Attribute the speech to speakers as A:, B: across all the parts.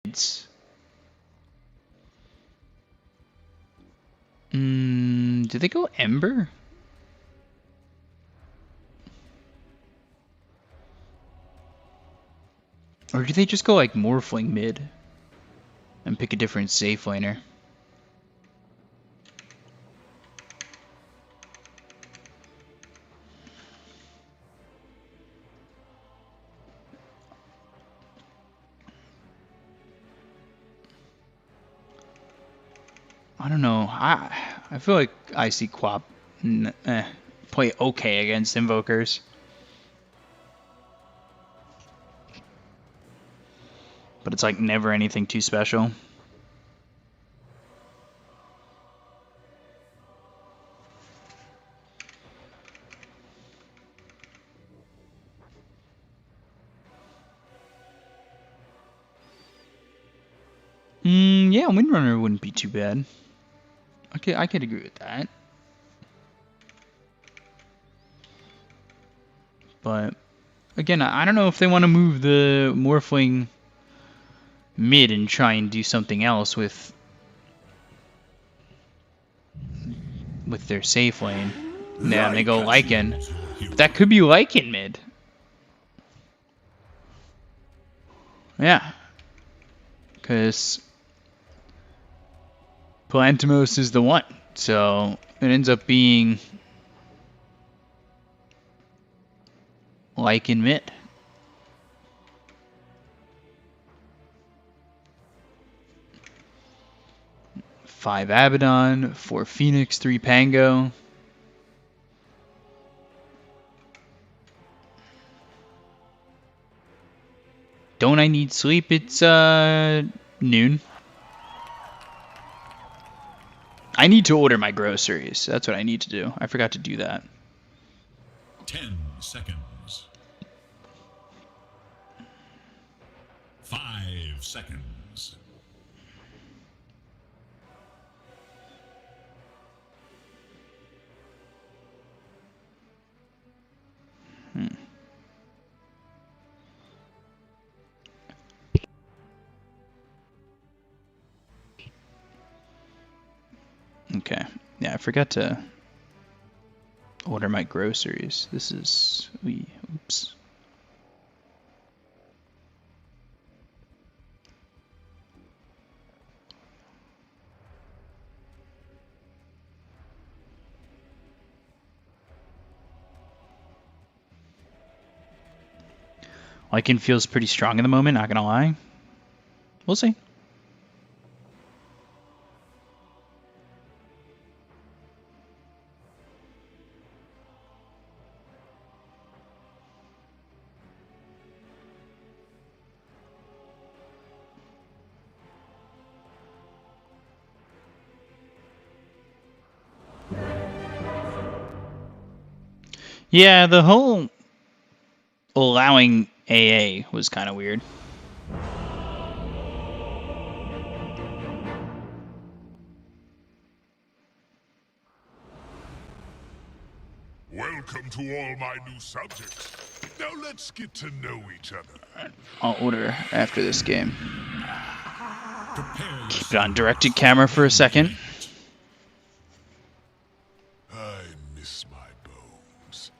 A: Did they go Ember? Or do they just go like Morphling mid and pick a different safe laner? I don't know. I feel like I see Quap play okay against Invokers. But it's like never anything too special. Yeah, Windrunner wouldn't be too bad. Okay, I could agree with that. But again, I don't know if they want to move the Morphling mid and try and do something else with their safe lane. Yeah, and they go Lycan. That could be Lycan mid. Yeah. Because Plantimos is the one. So it ends up being Lycan mid. 5 Abaddon, 4 Phoenix, 3 Pango. Don't I need sleep? It's noon. I need to order my groceries. That's what I need to do. I forgot to do that.
B: 10 seconds. 5 seconds.
A: Okay. Yeah, I forgot to order my groceries. This is... Oops. Lycan feels pretty strong in the moment, not gonna lie. We'll see. Yeah, the whole allowing AA was kind of weird.
C: Welcome to all my new subjects. Now let's get to know each other.
A: I'll order after this game. Keep it on directed camera for a second.
C: I miss my bones.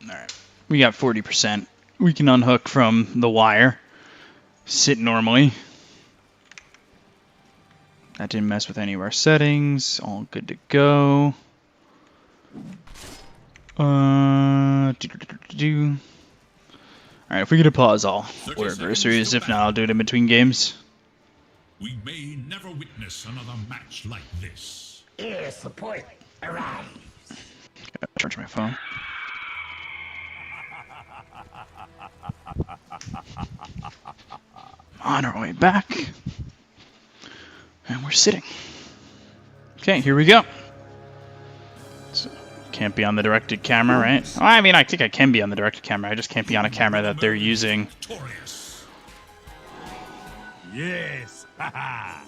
A: Alright, we got 40%. We can unhook from the wire. Sit normally. That didn't mess with any of our settings. All good to go. Alright, if we get a pause, I'll order groceries. If not, I'll do it in between games.
B: We may never witness another match like this.
D: Air support arrives.
A: Gotta charge my phone. On our way back. And we're sitting. Okay, here we go. So, camera Can't be on the directed camera, right? Well, I mean, I think I can be on the directed camera. I just can't be on a camera that they're using.
B: Victorious.
C: Yes. Haha.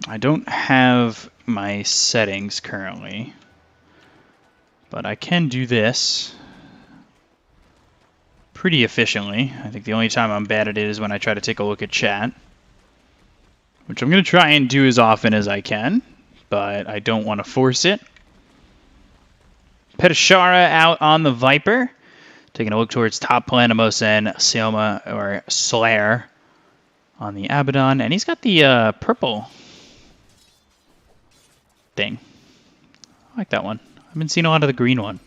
A: I don't have my settings currently, but I can do this pretty efficiently. I think the only time I'm bad at it is when I try to take a look at chat, which I'm going to try and do as often as I can, but I don't want to force it. Petashara out on the Viper, taking a look towards top Palanimos and Selma or Slayer on the Abaddon, and he's got the purple thing. I like that one. I've been seeing a lot of the green one.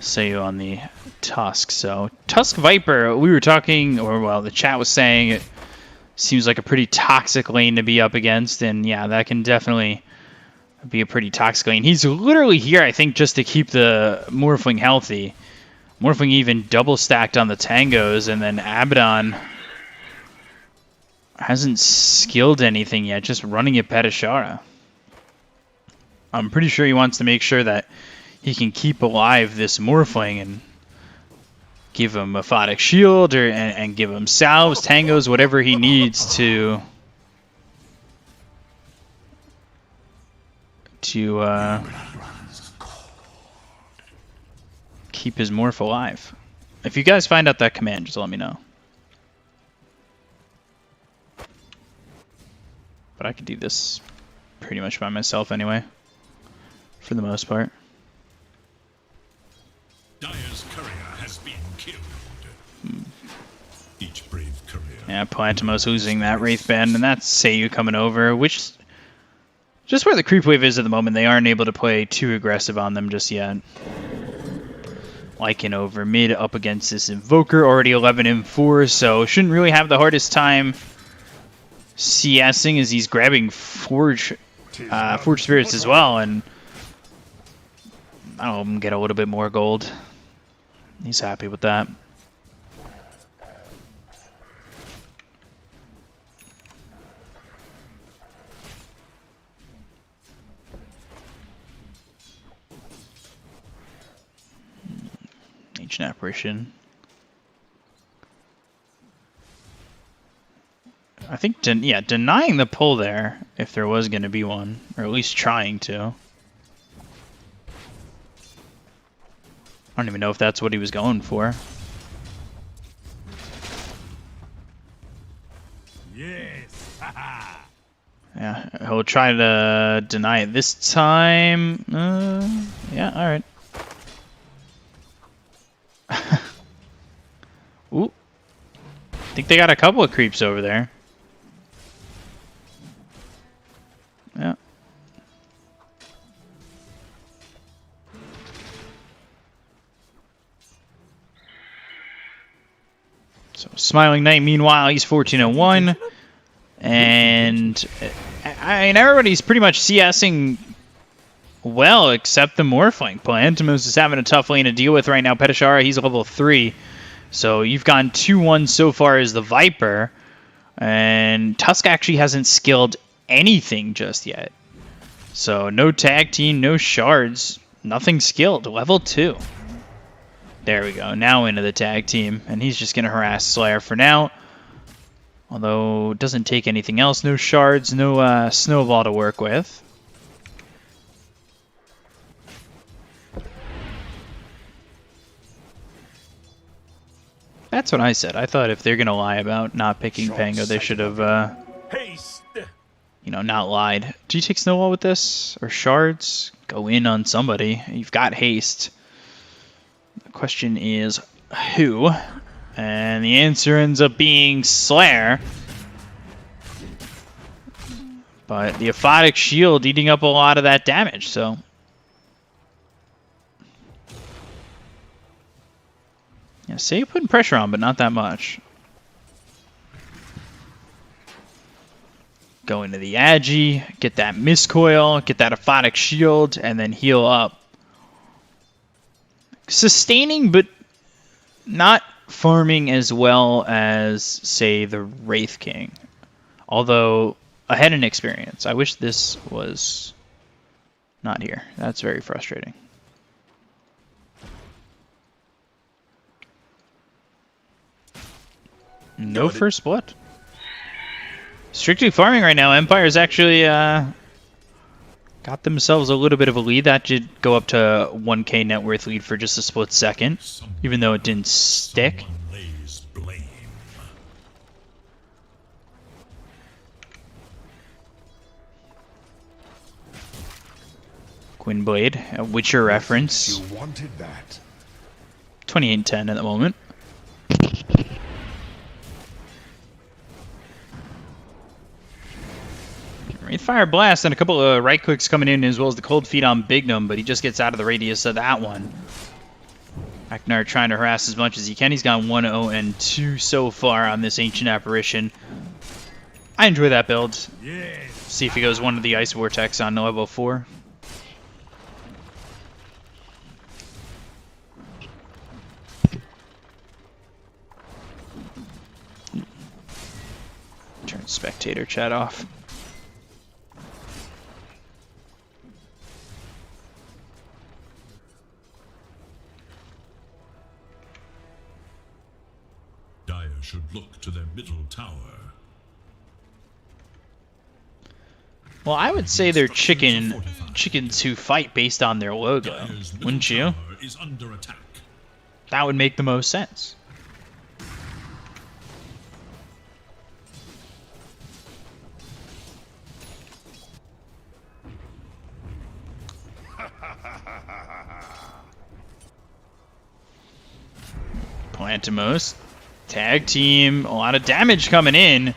A: Say on the Tusk. So Tusk Viper, we were talking, or well, the chat was saying it seems like a pretty toxic lane to be up against, and yeah, that can definitely be a pretty toxic lane. He's literally here, I think, just to keep the Morphling healthy. Morphling even double stacked on the Tangos, and then Abaddon hasn't skilled anything yet, just running at Petashara. I'm pretty sure he wants to make sure that he can keep alive this Morphling and give him a Finatic shield and give him salves, tangos, whatever he needs to keep his Morph alive. If you guys find out that command, just let me know. But I could do this pretty much by myself anyway, for the most part.
B: Dire's courier has been killed. Each brave courier.
A: Yeah, Palantimos losing that Wraith Band, and that's Seiyu coming over, which just where the creep wave is at the moment, they aren't able to play too aggressive on them just yet. Lycan over mid up against this Invoker, already 11-4, so shouldn't really have the hardest time CSing as he's grabbing Forge Spirits as well, and I'll get a little bit more gold. He's happy with that. Ancient Apparition. I think, yeah, denying the pull there, if there was going to be one, or at least trying to. I don't even know if that's what he was going for.
C: Yes.
A: Yeah, he'll try to deny it this time. Yeah, alright. Ooh. I think they got a couple of creeps over there. Yeah. So Smiling Knight, meanwhile, he's 14-1. And I mean, everybody's pretty much CSing well except the Morphling. Palantimos is having a tough lane to deal with right now. Petashara, he's level 3. So you've gone 2-1 so far as the Viper. And Tusk actually hasn't skilled anything just yet. So no tag team, no shards, nothing skilled. Level 2. There we go. Now into the tag team. And he's just going to harass Slayer for now. Although, doesn't take anything else. No shards, no snowball to work with. That's what I said. I thought if they're going to lie about not picking Pango, they should have, you know, not lied. Do you take snowball with this? Or shards? Go in on somebody. You've got haste. The question is, who? And the answer ends up being Slayer. But the Aphotic Shield eating up a lot of that damage, so. Yeah, say you're putting pressure on, but not that much. Go into the Agi, get that Miscoil, get that Aphotic Shield, and then heal up. Sustaining, but not farming as well as, say, the Wraith King. Although, ahead in experience. I wish this was Not here. That's very frustrating. No first blood. Strictly farming right now. Empire's actually got themselves a little bit of a lead. That did go up to 1k net worth lead for just a split second, even though it didn't stick. Gwynblade, a Witcher reference.
C: You wanted that.
A: 28-10 at the moment. Wraithfire Blast and a couple of right clicks coming in, as well as the cold feet on Bignum, but he just gets out of the radius of that one. Aknar trying to harass as much as he can. He's gone 1-0-2 so far on this Ancient Apparition. I enjoy that build.
C: Yes.
A: See if he goes one of the Ice Vortex on level 4. Turn spectator chat off.
B: Dire should look to their middle tower.
A: Well, I would say they're chickens who fight based on their logo,
B: Dire's middle
A: wouldn't you?
B: tower is under attack.
A: That would make the most sense. Plantimos, tag team, a lot of damage coming in.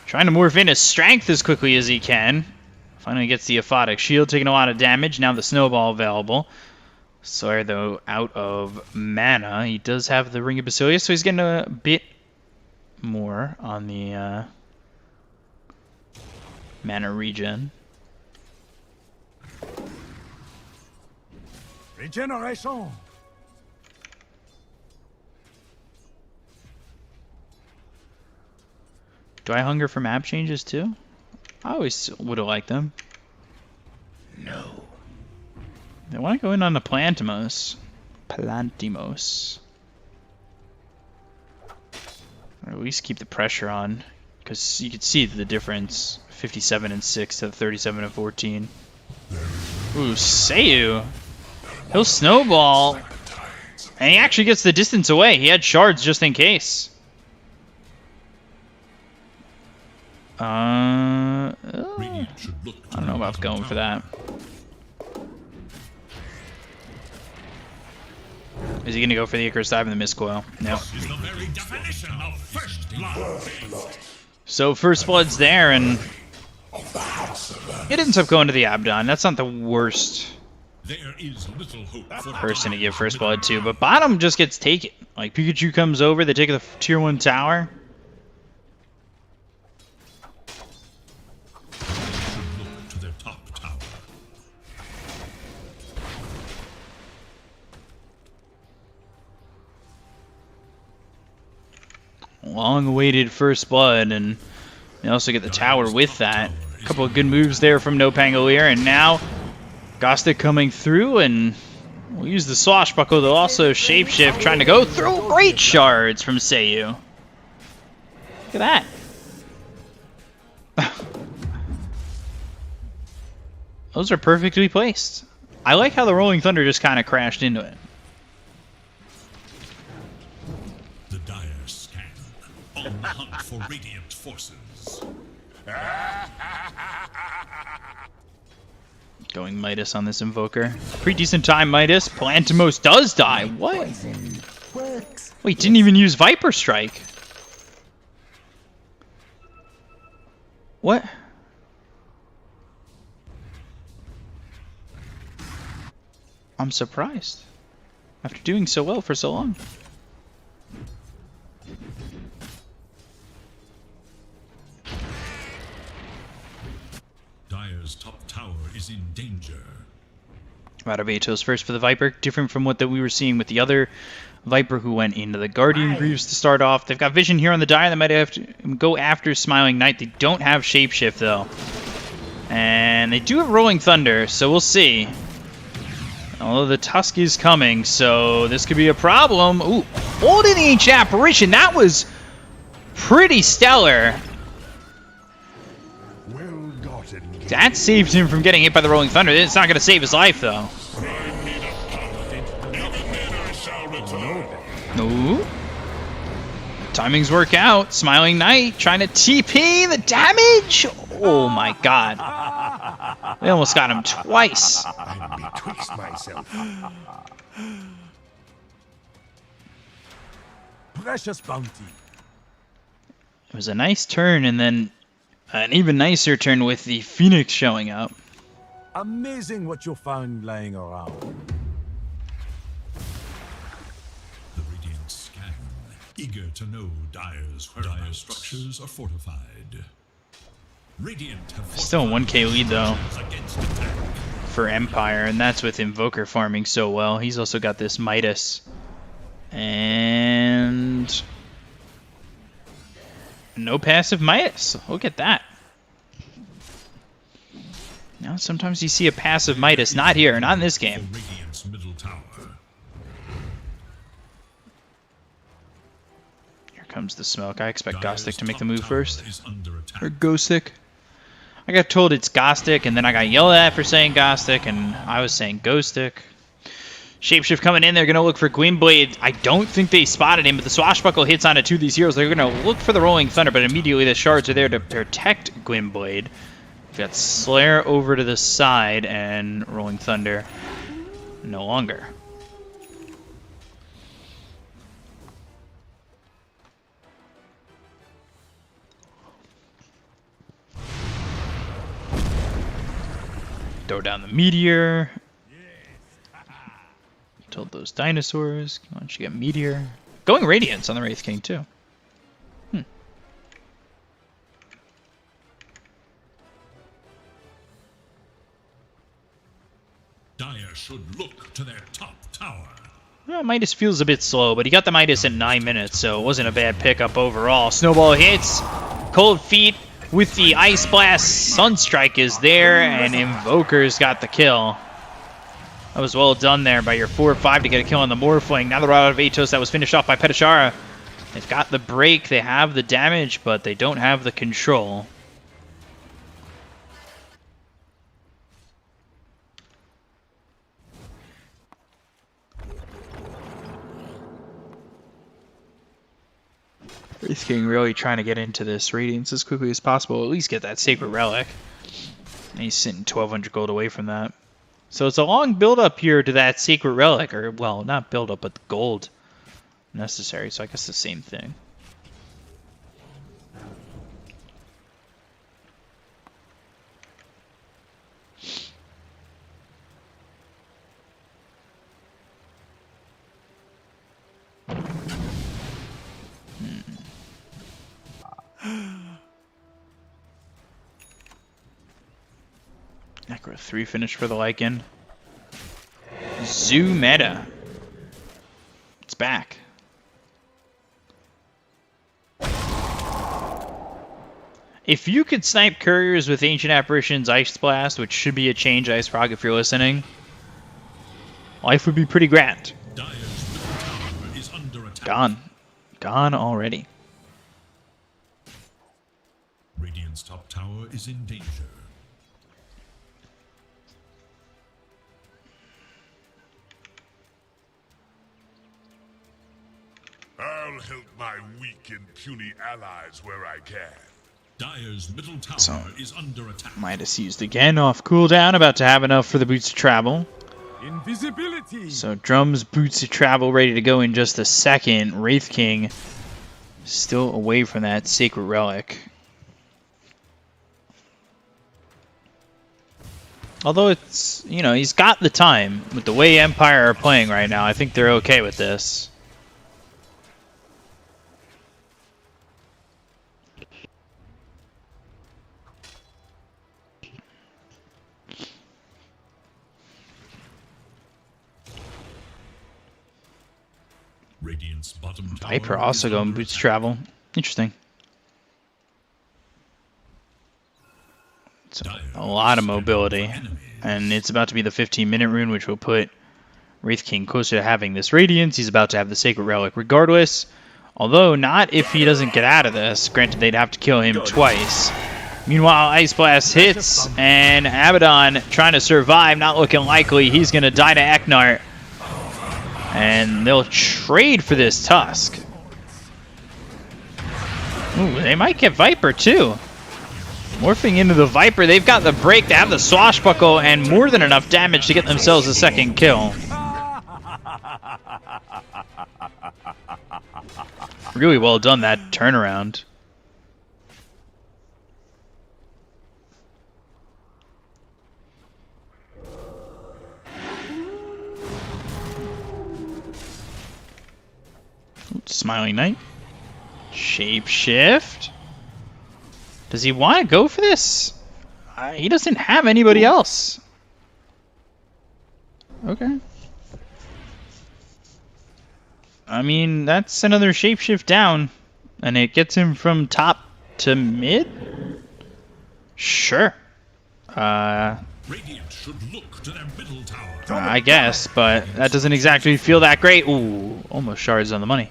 A: Trying to morph in his strength as quickly as he can. Finally gets the aphotic shield, taking a lot of damage. Now the snowball available. Sawyer, though, out of mana. He does have the Ring of Basilius, so he's getting a bit more on the mana regen.
C: Regeneration.
A: Do I hunger for map changes too? I always would have liked them.
D: No.
A: They want to go in on the Plantimos. Plantimos. Or at least keep the pressure on. Because you could see the difference. 57-6 to 37-14. Ooh, Seiyu. He'll snowball. And he actually gets the distance away. He had shards just in case. I don't know about going for that. Is he going to go for the Icarus dive and the miscoil? No.
B: Is the very definition of first blood.
A: So first blood's there, and it ends up going to the Abaddon. That's not the worst
B: There is little hope for
A: person to give first blood to, but bottom just gets taken. Like Pikachu comes over, they take the tier 1 tower.
B: Look to their top tower.
A: Long-awaited first blood, and they also get the tower with that. A couple of good moves there from No Pangolier, and now Gostic coming through, and we'll use the Swashbuckle. They'll also Shapeshift, trying to go through. Great shards from Seiyu. Look at that. Those are perfectly placed. I like how the Rolling Thunder just kind of crashed into it.
B: The dire scan on the hunt for radiant forces.
A: Going Midas on this Invoker. Pretty decent time, Midas. Plantimos does die. What?
D: Poison works.
A: Wait, didn't even use Viper Strike. What? I'm surprised. After doing so well for so long.
B: Dire's top tower is in danger.
A: Radabatos first for the Viper, different from what we were seeing with the other Viper who went into the Guardian Greaves to start off. They've got Vision here on the Dire. They might have to go after Smiling Knight. They don't have Shapeshift though. And And they do have Rolling Thunder, so we'll see. Although the Tusk is coming, so this could be a problem. Ooh, holding the Ancient Apparition. That was pretty stellar.
C: Well gotten.
A: That saved him from getting hit by the Rolling Thunder. It's not going to save his life, though. Ooh. Timings work out. Smiling Knight trying to TP the damage. Oh my god. They almost got him twice.
C: I'm betwixt myself.
D: Precious bounty.
A: It was a nice turn, and then an even nicer turn with the Phoenix showing up.
D: Amazing what you'll find laying around.
B: The Radiant scan, eager to know Dire's whereabouts. Dire structures are fortified. Radiant have
A: Still a 1k lead, though,
B: against attack.
A: for Empire, and that's with Invoker farming so well. He's also got this Midas. And no passive Midas. Look at that. Now sometimes you see a passive Midas. Not here, not in this game.
B: Radiant's middle tower.
A: Here comes the smoke. I expect
B: Dire's
A: Ghostic to make the
B: top
A: move
B: tower
A: first.
B: is under attack.
A: Or Ghostic. I got told it's Ghostic, and then I got yelled at for saying Ghostic, and I was saying Ghostic. Shapeshift coming in, they're going to look for Gwynblade. I don't think they spotted him, but the Swashbuckle hits onto two of these heroes. They're going to look for the Rolling Thunder, but immediately the shards are there to protect Gwynblade. We've got Slayer over to the side, and Rolling Thunder no longer. Throw down the Meteor. Told those dinosaurs. Why don't you get Meteor? Going Radiance on the Wraith King, too.
B: Dire should look to their top tower.
A: Well, Midas feels a bit slow, but he got the Midas in 9 minutes, so it wasn't a bad pickup overall. Snowball hits. Cold Feet with the Ice Blast. Sunstrike is there, and Invoker's got the kill. That was well done there by your 4-5 to get a kill on the Morphling. Now the route out of Atos that was finished off by Petashara. They've got the break, they have the damage, but they don't have the control. Wraith King really trying to get into this Radiance as quickly as possible, at least get that Sacred Relic. And he's sitting 1,200 gold away from that. So it's a long build-up here to that Sacred Relic, or, well, not build-up, but the gold necessary, so I guess the same thing. Necro 3 finish for the Lycan. Zoo meta. It's back. If you could snipe couriers with Ancient Apparition's Ice Blast, which should be a change, Ice Frog, if you're listening, life would be pretty grand.
B: Dire's middle tower is under attack.
A: Gone. Gone already.
B: Radiant's top tower is in danger.
C: I'll help my weak and puny allies where I can.
B: Dire's middle tower
A: So,
B: is under attack.
A: Midas used again off cooldown, about to have enough for the Boots of Travel.
D: Invisibility.
A: So Drums, Boots of Travel ready to go in just a second. Wraith King still away from that Sacred Relic. Although it's, you know, he's got the time. With the way Empire are playing right now, I think they're okay with this.
B: Radiant's bottom tower
A: Viper also
B: is
A: going
B: under
A: Boots
B: attack.
A: Travel. Interesting. So a lot of mobility. And it's about to be the 15-minute rune, which will put Wraith King closer to having this Radiance. He's about to have the Sacred Relic regardless. Although, not if he doesn't get out of this. Granted, they'd have to kill him twice. Meanwhile, Ice Blast hits, and Abaddon trying to survive, not looking likely. He's going to die to Eknart. And they'll trade for this Tusk. Ooh, they might get Viper, too. Morphing into the Viper, they've got the break, they have the Swashbuckle, and more than enough damage to get themselves a second kill. Really well done, that turnaround. Smiling Knight. Shapeshift. Does he want to go for this? He doesn't have anybody else. Okay. I mean, that's another shapeshift down. And it gets him from top to mid? Sure.
B: Radiant should look to their middle tower.
A: I guess, but that doesn't exactly feel that great. Ooh, almost shards on the money.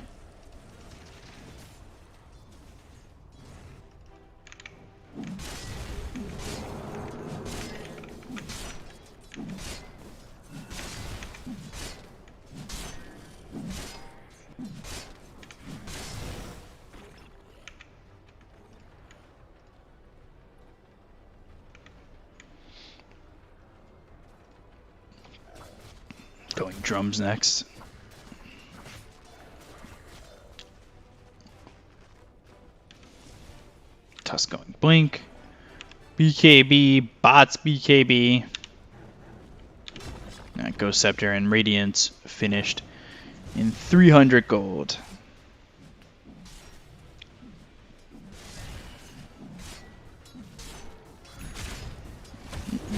A: Going drums next. Tusk going blink. BKB, bots BKB. Ghost Scepter and Radiance finished in 300 gold.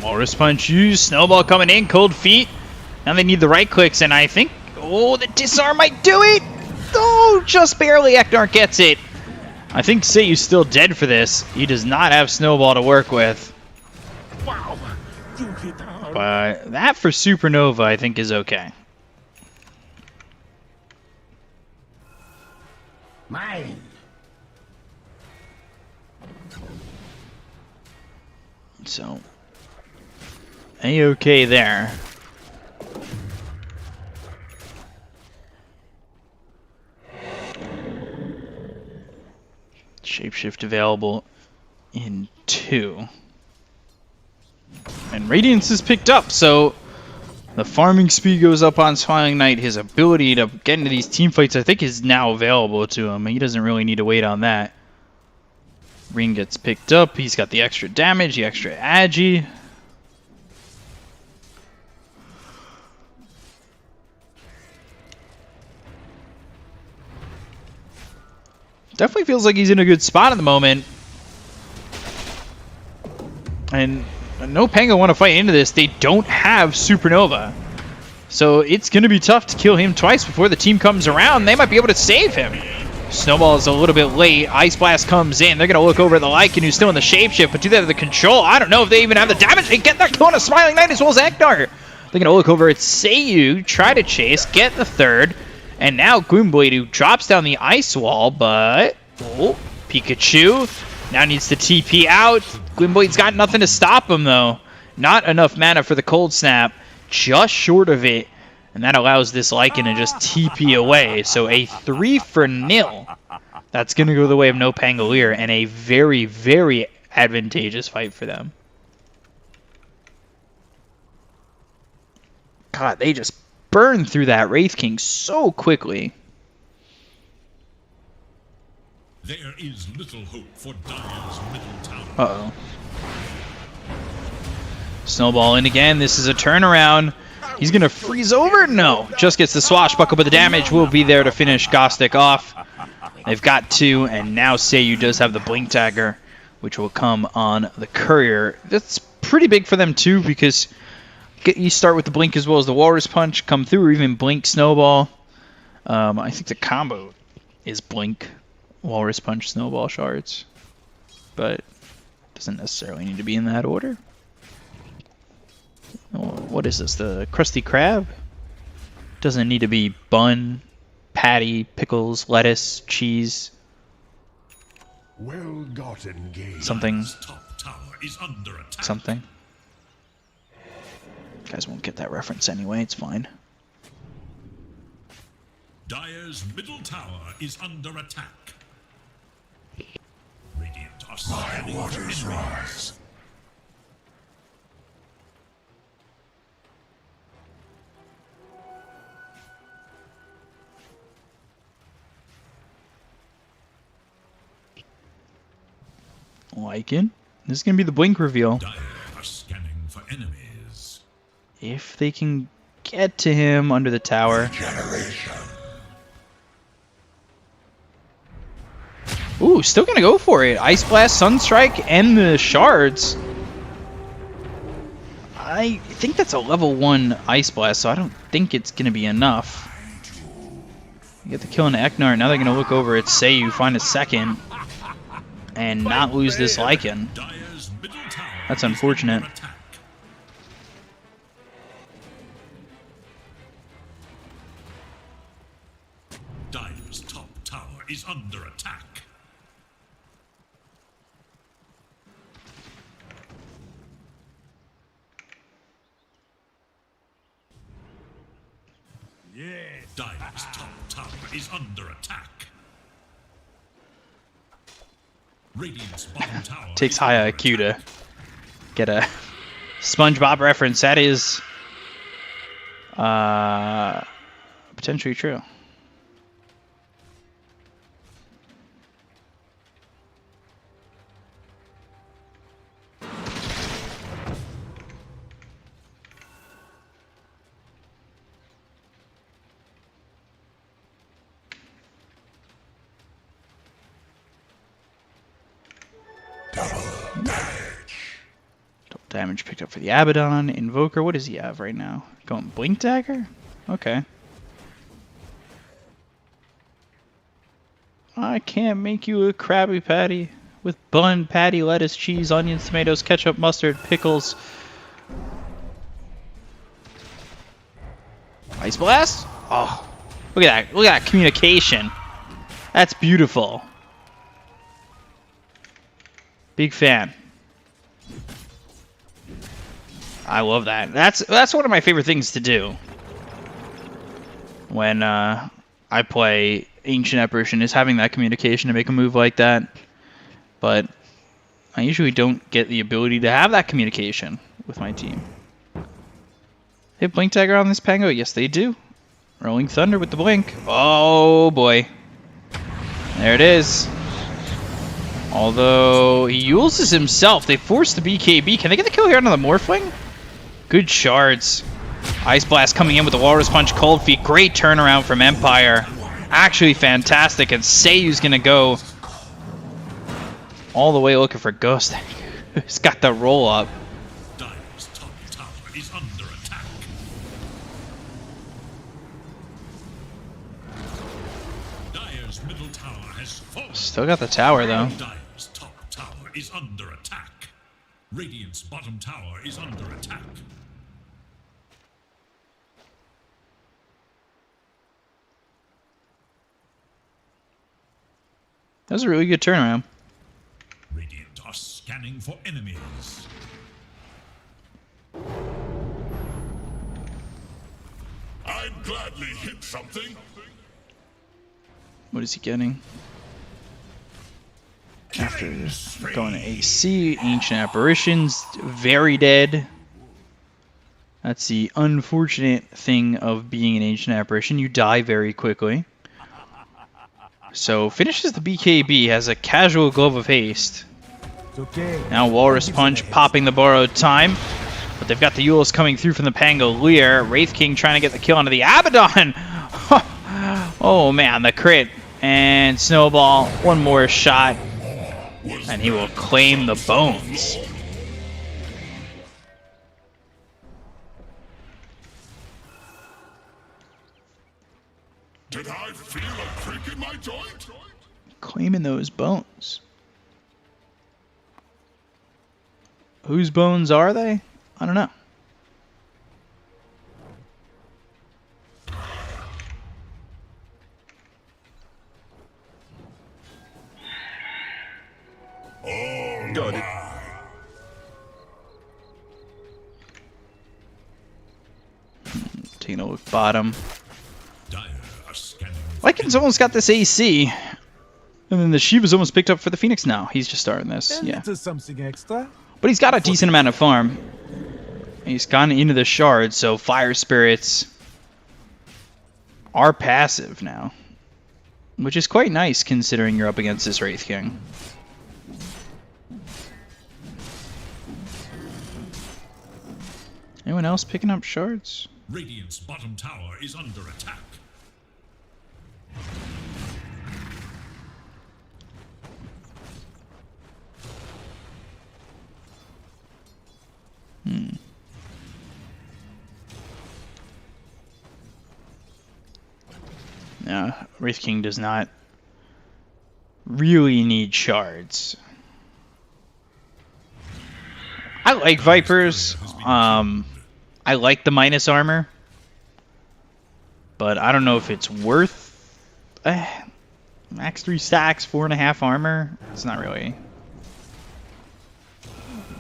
A: Walrus Punch used. Snowball coming in. Cold Feet. Now they need the right clicks, and I think... Oh, the disarm might do it! Oh, just barely. Eknart gets it. I think Seiu's still dead for this. He does not have Snowball to work with. But that for Supernova, I think, is okay.
D: Mine.
A: So, A-okay there. Shapeshift available in 2. And Radiance is picked up, so the farming speed goes up on Smiling Knight. His ability to get into these team fights, I think, is now available to him. He doesn't really need to wait on that. Ring gets picked up. He's got the extra damage, the extra agi. Definitely feels like he's in a good spot at the moment. And no Pango want to fight into this. They don't have Supernova. So it's going to be tough to kill him twice before the team comes around. They might be able to save him. Snowball is a little bit late. Ice Blast comes in. They're going to look over at the Lycan, who's still in the shapeshift, but do they have the control? I don't know if they even have the damage. They get that kill on a Smiling Knight as well as Eknart. They're going to look over at Seiyu, try to chase, get the third. And now Gloomblade, who drops down the ice wall, but... Oh, Pikachu now needs to TP out. Gloombade's got nothing to stop him, though. Not enough mana for the Cold Snap. Just short of it. And that allows this Lycan to just TP away. So a 3-0. That's going to go the way of no Pangolier. And a very, very advantageous fight for them. God, they just burned through that Wraith King so quickly.
B: There is little hope for Dire's middle tower.
A: Uh-oh. Snowball in again. This is a turnaround. He's going to freeze over? No. Just gets the swashbuckle, but the damage will be there to finish Gostic off. They've got 2, and now Seiyu does have the Blink Dagger, which will come on the Courier. That's pretty big for them, too, because you start with the Blink as well as the Walrus Punch, come through, or even Blink Snowball. I think the combo is Blink, Walrus Punch, Snowball, Shards. But Doesn't necessarily need to be in that order. Oh, what is this? The Krusty Krab? Doesn't need to be bun, patty, pickles, lettuce, cheese.
C: Well-gotten gain.
A: Something.
B: Top tower is under attack.
A: Something. You guys won't get that reference anyway, it's fine.
B: Dire's middle tower is under attack. Radiant are scanning for
C: Waters
B: enemies.
C: rise.
A: Lycan. This is going to be the blink reveal.
B: Dire are scanning for enemies.
A: If they can get to him under the tower. Ooh, still going to go for it. Ice Blast, Sunstrike, and the shards. I think that's a level 1 Ice Blast, so I don't think it's going to be enough. You get the kill on Eknar. Now they're going to look over at Seiyu, find a second, and not lose this Lycan.
B: Dire's middle tower
A: That's
B: is
A: unfortunate.
B: under attack. Dire's top tower is under attack.
D: Yes.
B: Dire's top tower is under attack. Radiant's bottom tower
A: Takes
B: is
A: high
B: under
A: IQ to
B: attack.
A: get a SpongeBob reference. That is potentially true. Double damage picked up for the Abaddon. Invoker, what does he have right now? Going Blink Dagger? Okay. I can't make you a Krabby Patty with bun, patty, lettuce, cheese, onions, tomatoes, ketchup, mustard, pickles. Ice Blast? Oh, look at that. Look at that communication. That's beautiful. Big fan. I love that. That's one of my favorite things to do when I play Ancient Apparition, is having that communication to make a move like that. But I usually don't get the ability to have that communication with my team. They have Blink Dagger on this Pango? Yes, they do. Rolling Thunder with the Blink. Oh boy. There it is. Although he uses himself, they force the BKB. Can they get the kill here onto the Morphling? Good shards. Ice Blast coming in with the Walrus Punch, Cold Feet. Great turnaround from Empire. Actually fantastic. And Seiyu's going to go all the way looking for Ghost. He's got the roll up.
B: Dire's top tower is under attack. Dire's middle tower has fallen.
A: Still got the tower though.
B: Dire's top tower is under attack. Radiant's bottom tower is under attack.
A: That was a really good turnaround.
B: Radiant are scanning for enemies.
C: I'd gladly hit something.
A: What is he getting? After going to AC, Ancient Apparitions, very dead. That's the unfortunate thing of being an Ancient Apparition. You die very quickly. So finishes the BKB, has a casual Glove of Haste.
D: It's okay.
A: Now Walrus Punch popping the borrowed time. But they've got the Yules coming through from the Pangolier. Wraith King trying to get the kill onto the Abaddon. Oh man, the crit. And Snowball, one more shot. And he will claim the bones.
C: Did I feel a creak in my joint?
A: Claiming those bones. Whose bones are they? I don't know.
B: Got it.
A: Taking a look bottom.
B: Dire are scanning.
A: Lycan's almost got this AC. And then the Shiva's almost picked up for the Phoenix now. He's just starting this.
D: A
A: Yeah.
D: little something extra.
A: But he's got a decent amount of farm. He's gone into the shard, so Fire Spirits are passive now. Which is quite nice considering you're up against this Wraith King. Anyone else picking up shards?
B: Radiant's bottom tower is under attack.
A: No, Wraith King does not really need shards. I like Vipers. I like the minus armor. But I don't know if it's worth max 3 stacks, 4.5 armor. It's not really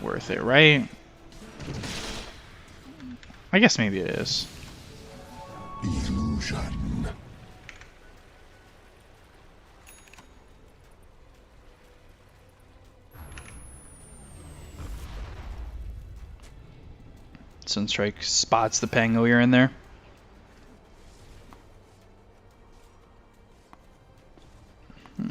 A: worth it, right? I guess maybe it is.
C: Illusion.
A: Sunstrike spots the Pangolier in there. I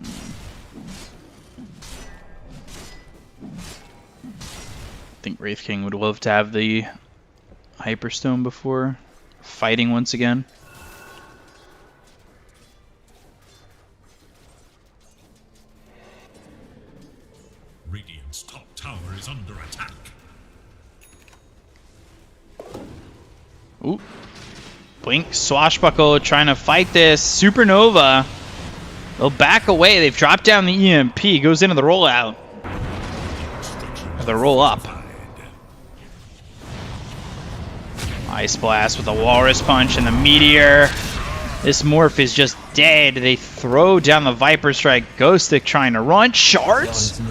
A: think Wraith King would love to have the Hyperstone before fighting once again.
B: Radiant's top tower is under attack.
A: Ooh. Blink, Swashbuckle trying to fight this. Supernova. They'll back away. They've dropped down the EMP. Goes into the rollout. Or the roll up. Ice Blast with a Walrus Punch and the Meteor. This Morph is just dead. They throw down the Viper Strike. Ghost Stick trying to run. Shards?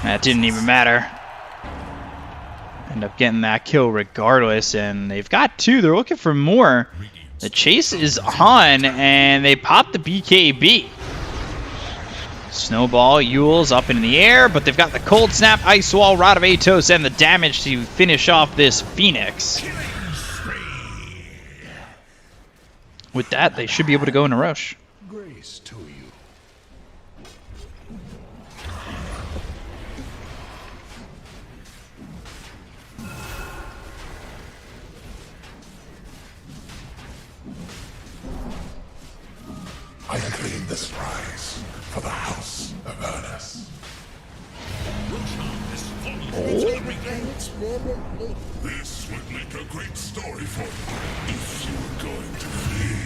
A: That didn't even matter. End up getting that kill regardless, and they've got 2. They're looking for more. The chase is on, and they pop the BKB. Snowball, Yule's up in the air, but they've got the Cold Snap, Ice Wall, Rod of Atos, and the damage to finish off this Phoenix. With that, they should be able to go in a rush.
C: Grace to you. I claim this prize for the House of Ernest. This would make a great story for you if you were going to flee.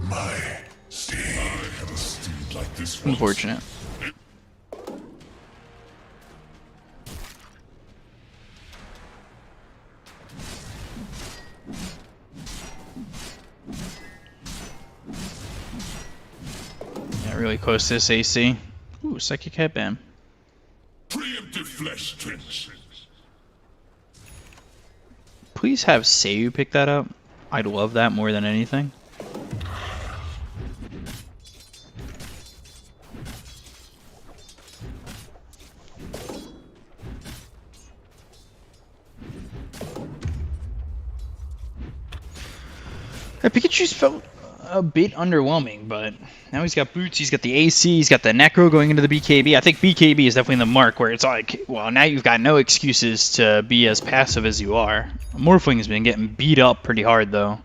C: My steed. I had a steed like this once.
A: Unfortunate. Yeah, really close to this AC. Ooh, Psychic Headband.
C: Preemptive flesh trench.
A: Please have Seiyu pick that up. I'd love that more than anything. Pikachu's felt a bit underwhelming, but now he's got boots, he's got the AC, he's got the Necro going into the BKB. I think BKB is definitely the mark where it's like, well, now you've got no excuses to be as passive as you are. Morphling's been getting beat up pretty hard, though.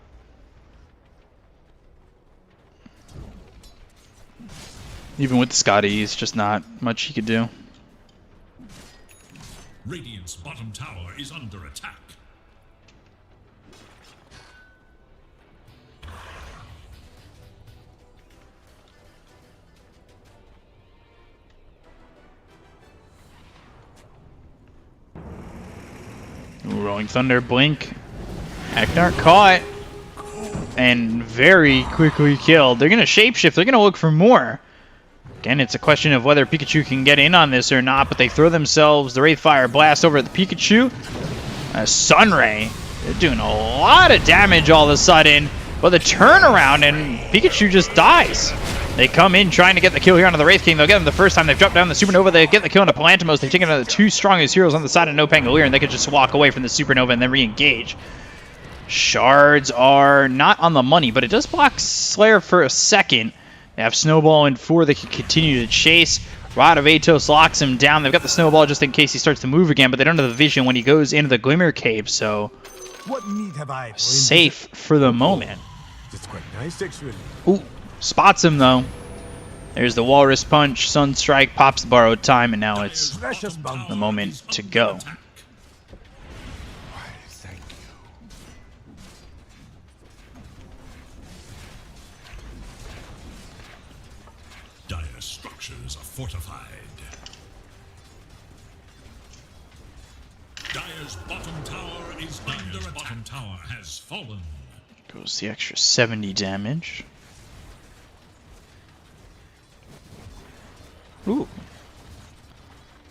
A: Even with Scotty, it's just not much he could do.
B: Radiant's bottom tower is under attack.
A: Rolling Thunder, blink. XctN caught. And very quickly killed. They're going to shapeshift. They're going to look for more. Again, it's a question of whether Pikachu can get in on this or not, but they throw themselves the Wraithfire Blast over at the Pikachu. Sunray, they're doing a lot of damage all of a sudden, but the turnaround and Pikachu just dies. They come in trying to get the kill here onto the Wraith King. They'll get him the first time. They've dropped down the Supernova. They get the kill onto Palantimos. They've taken out the two strongest heroes on the side of no Pangolier, and they could just walk away from the Supernova and then re-engage. Shards are not on the money, but it does block Slayer for a second. They have Snowball in 4. They can continue to chase. Rod of Atos locks him down. They've got the Snowball just in case he starts to move again, but they don't have the vision when he goes into the Glimmer Cave, so
D: What need have I for
A: safe for the moment.
D: It's quite nice, actually.
A: Ooh, spots him though. There's the Walrus Punch. Sunstrike pops the borrowed time, and now it's
D: Precious bounty.
A: the moment to go.
D: Why, thank you.
B: Dire structures are fortified. Dire's bottom tower is under attack. Bottom tower has fallen.
A: Goes the extra 70 damage. Ooh.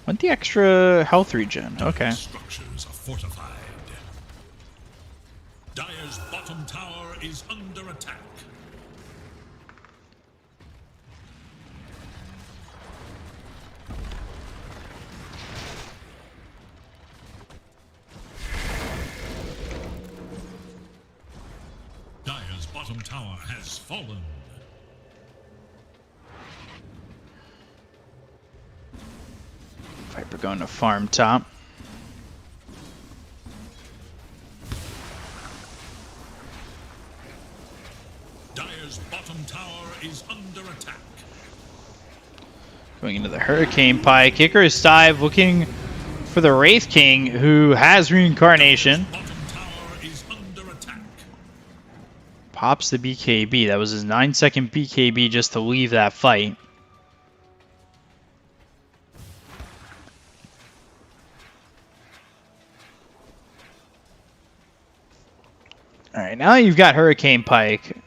A: Went the extra health regen. Okay.
B: Structures are fortified. Dire's bottom tower is under attack. Dire's bottom tower has fallen.
A: Viper going to farm top.
B: Dire's bottom tower is under attack.
A: Going into the Hurricane Pike. Icarus Dive looking for the Wraith King, who has Reincarnation.
B: Bottom tower is under attack.
A: Pops the BKB. That was his 9-second BKB just to leave that fight. Alright, now you've got Hurricane Pike.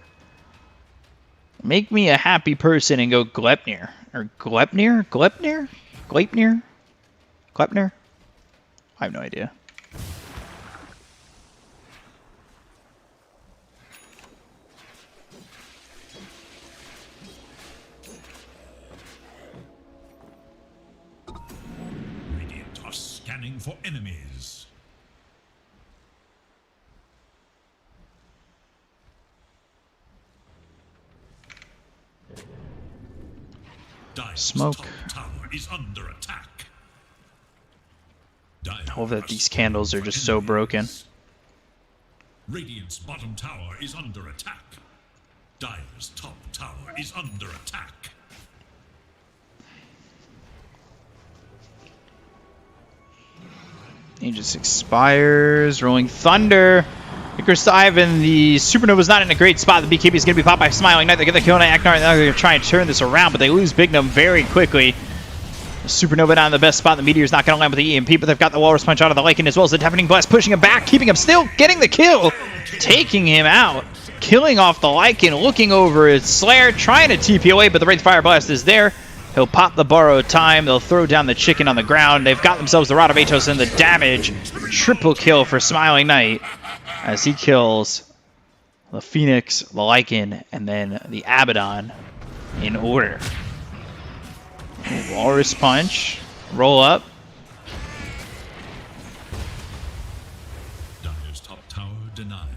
A: Make me a happy person and go Glepnir. Or Glepnir? Glepnir? Gleipnir? Glepnir? I have no idea.
B: Radiant are scanning for enemies. Dire's
A: Smoke.
B: top tower is under attack. Dire
A: I love that
B: are
A: these
B: scanning
A: candles are
B: for
A: just so broken.
B: enemies. Radiant's bottom tower is under attack. Dire's top tower is under attack.
A: He just expires. Rolling Thunder. Icarus Dive and the Supernova's not in a great spot. The BKB is going to be popped by Smiling Knight. They get the kill on XctN. Now they're going to try and turn this around, but they lose Bignum very quickly. The Supernova not in the best spot. The Meteor's not going to land with the EMP, but they've got the Walrus Punch out of the Lycan as well as the Deafening Blast, pushing him back, keeping him still, getting the kill, taking him out, killing off the Lycan, looking over at Slayer, trying to TP away, but the Wraithfire Blast is there. He'll pop the borrowed time. They'll throw down the chicken on the ground. They've got themselves the Rod of Atos and the damage. Triple kill for Smiling Knight as he kills the Phoenix, the Lycan, and then the Abaddon in order. Walrus Punch. Roll up.
B: Dire's top tower denied.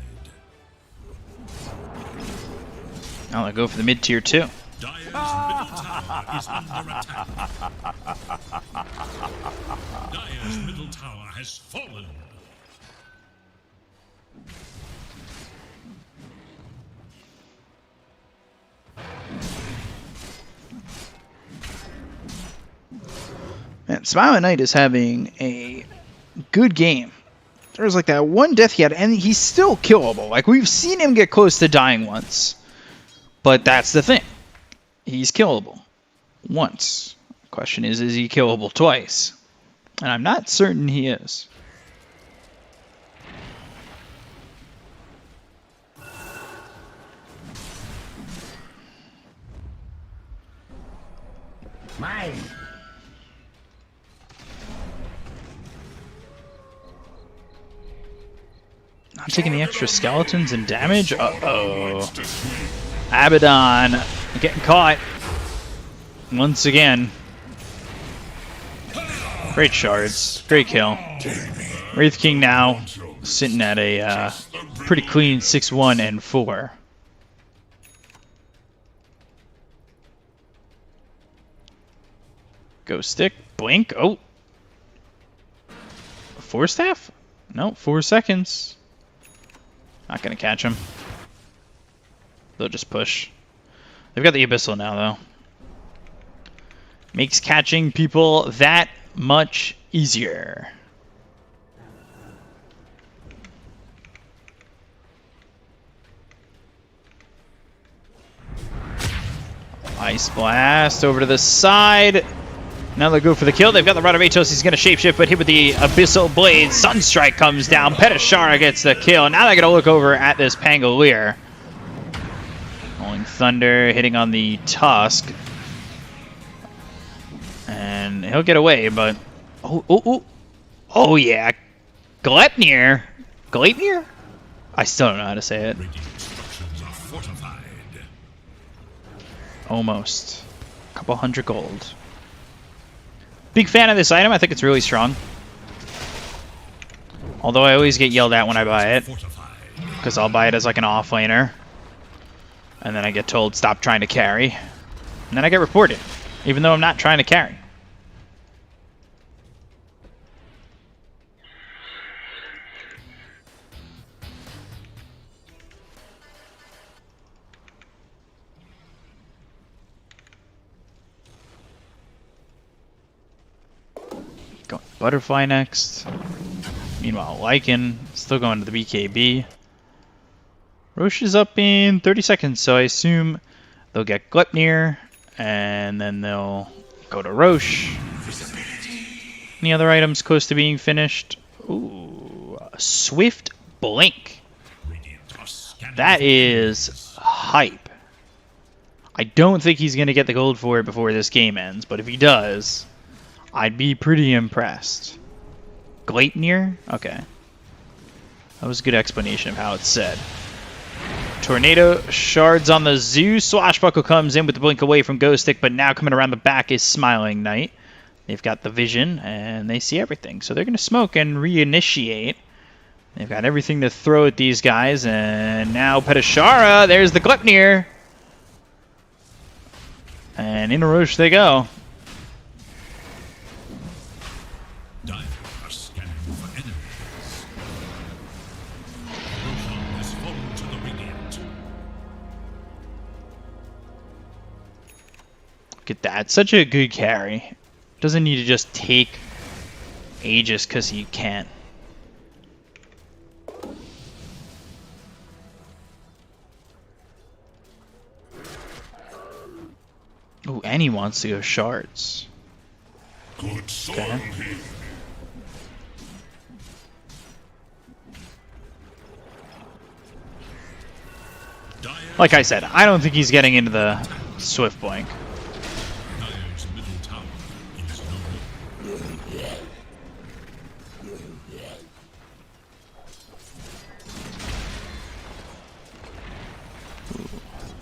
A: Now they'll go for the mid-tier too.
B: Dire's middle tower is under attack. Dire's middle tower has fallen.
A: Man, Smiling Knight is having a good game. There was like that one death he had, and he's still killable. Like, we've seen him get close to dying once. But that's the thing. He's killable once. The question is he killable twice? And I'm not certain he is.
E: Mine.
A: Not taking the extra skeletons and damage? Uh-oh. Abaddon getting caught. Once again. Great shards. Great kill. Wraith King now sitting at a pretty clean 6-1 and 4. Ghost Stick. Blink. Oh. 4 staff? No, 4 seconds. Not gonna catch him. They'll just push. They've got the Abyssal now, though. Makes catching people that much easier. Ice Blast over to the side. Now they go for the kill. They've got the Rod of Atos. He's going to shapeshift, but hit with the Abyssal Blade. Sunstrike comes down. Petashara gets the kill. Now they're going to look over at this Pangolier. Rolling Thunder hitting on the Tusk. And he'll get away, but... Oh yeah. Gleipnir? Gleipnir? I still don't know how to say it. Almost. A couple hundred gold. Big fan of this item. I think it's really strong. Although I always get yelled at when I buy it. Because I'll buy it as like an offlaner. And then I get told stop trying to carry. And then I get reported. Even though I'm not trying to carry. Going Butterfly next. Meanwhile, Lycan still going to the BKB. Roche is up in 30 seconds, so I assume they'll get Gleipnir, and then they'll go to Roche. Any other items close to being finished? Ooh, Swift Blink. That is hype. I don't think he's going to get the gold for it before this game ends, but if he does, I'd be pretty impressed. Gleipnir? Okay. That was a good explanation of how it's said. Tornado shards on the Zoo. Swashbuckle comes in with the blink away from Ghost Stick, but now coming around the back is Smiling Knight. They've got the vision, and they see everything. So they're going to smoke and reinitiate. They've got everything to throw at these guys, and now Petashara. There's the Gleipnir. And in a Roche they go. Look at that. Such a good carry. Doesn't need to just take Aegis because he can't. Ooh, and he wants to go shards.
C: Good soul
A: Okay.
C: here.
A: Like I said, I don't think he's getting into the Swift Blink.
B: Dire's middle tower is no more.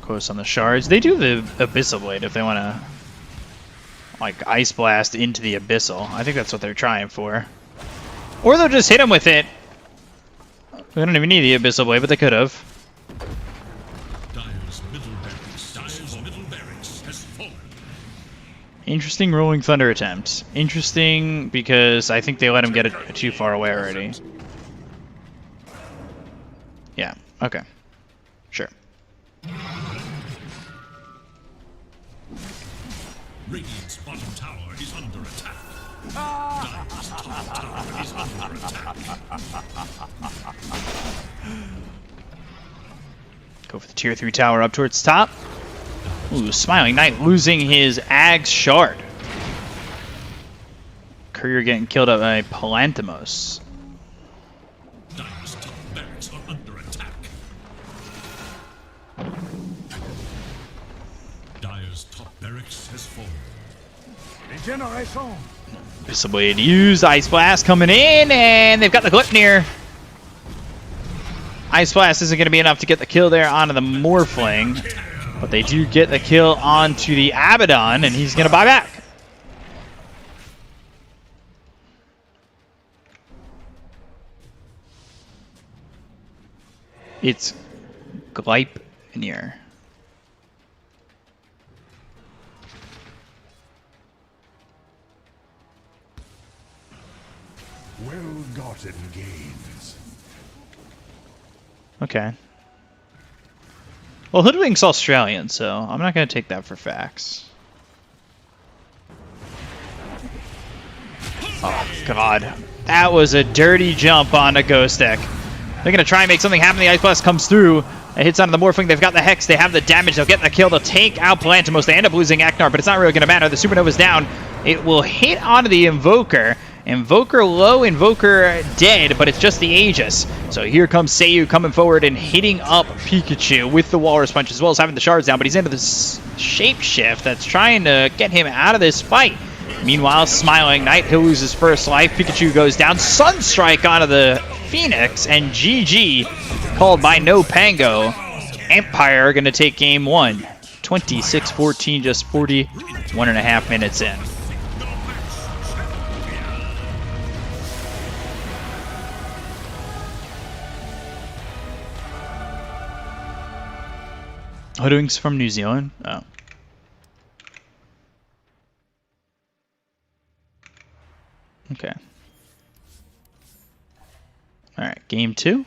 A: Close on the shards. They do the Abyssal Blade if they want to, like, Ice Blast into the Abyssal. I think that's what they're trying for. Or they'll just hit him with it. They don't even need the Abyssal Blade, but they could have.
B: Dire's middle barracks has fallen.
A: Interesting Rolling Thunder attempt. Interesting because I think they let him get it too far away already. Yeah, okay. Sure.
B: Radiant's bottom tower is under attack. Dire's top tower is under attack.
A: Go for the tier 3 tower up towards top. Ooh, Smiling Knight losing his Ag's Shard. Courier getting killed up by Palantimos.
B: Dire's top barracks are under attack. Dire's top barracks has fallen.
D: Regeneration.
A: Blade used. Ice Blast coming in, and they've got the Gleipnir. Ice Blast isn't going to be enough to get the kill there onto the Morphling, but they do get the kill onto the Abaddon, and he's going to buy back. It's Gleipnir.
C: Well-gotten gains.
A: Okay. Well, Hoodwink's Australian, so I'm not going to take that for facts. Oh, God. That was a dirty jump on a Ghost Deck. They're going to try and make something happen. The Ice Blast comes through. It hits onto the Morphling. They've got the Hex. They have the damage. They'll get the kill. They'll take out Plantimos. They end up losing Eknar, but it's not really going to matter. The Supernova's down. It will hit onto the Invoker. Invoker low, Invoker dead, but it's just the Aegis. So here comes Seiyu coming forward and hitting up Pikachu with the Walrus Punch, as well as having the shards down, but he's into this Shapeshift that's trying to get him out of this fight. Meanwhile, Smiling Knight, he'll lose his first life. Pikachu goes down. Sunstrike onto the Phoenix, and GG called by No Pango. Empire are going to take game one. 26-14, just 41.5 minutes in. Hoodwink's from New Zealand? Oh. Okay. Alright, game two.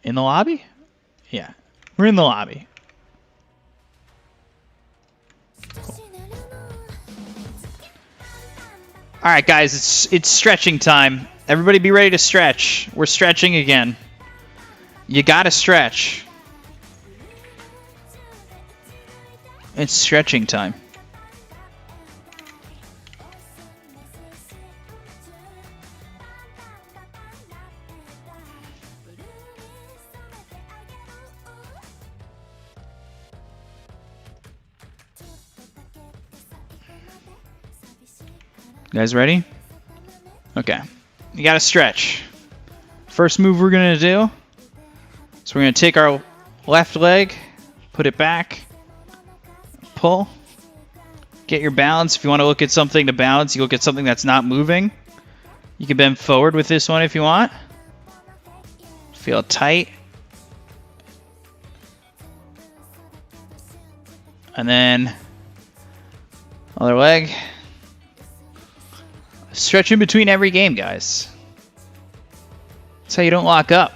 A: In the lobby? Yeah. We're in the lobby. Cool. Alright guys, it's stretching time. Everybody be ready to stretch. We're stretching again. You gotta stretch. It's stretching time. You guys ready? Okay. You gotta stretch. First move we're gonna do is we're gonna take our left leg, put it back, pull, get your balance. If you want to look at something to balance, you look at something that's not moving. You can bend forward with this one if you want. Feel tight. And then other leg. Stretch in between every game, guys. That's how you don't lock up.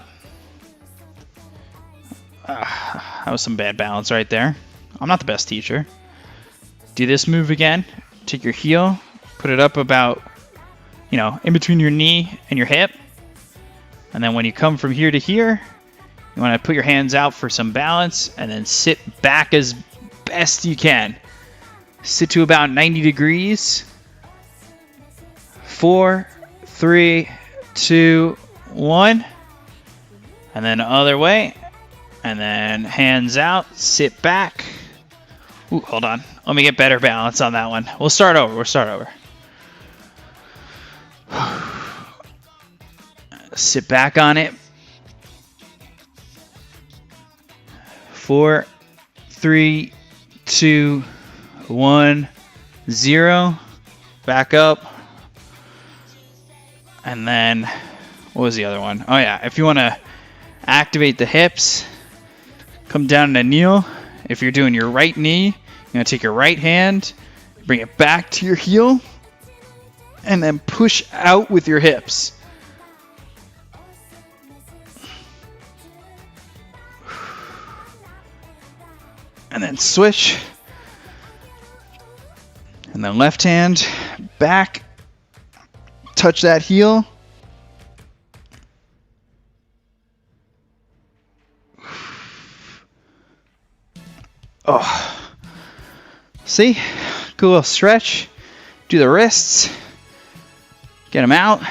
A: That was some bad balance right there. I'm not the best teacher. Do this move again. Take your heel, put it up about, you know, in between your knee and your hip. And then when you come from here to here, you want to put your hands out for some balance and then sit back as best you can. Sit to about 90 degrees. 4, 3, 2, 1. And then other way. And then hands out, sit back. Ooh, hold on. Let me get better balance on that one. We'll start over. We'll start over. Sit back on it. 4, 3, 2, 1, 0. Back up. And then, what was the other one? Oh yeah, if you want to activate the hips, come down to kneel. If you're doing your right knee, you're going to take your right hand, bring it back to your heel, and then push out with your hips. And then switch. And then left hand back. Touch that heel. Oh. See? Good little stretch. Do the wrists. Get them out.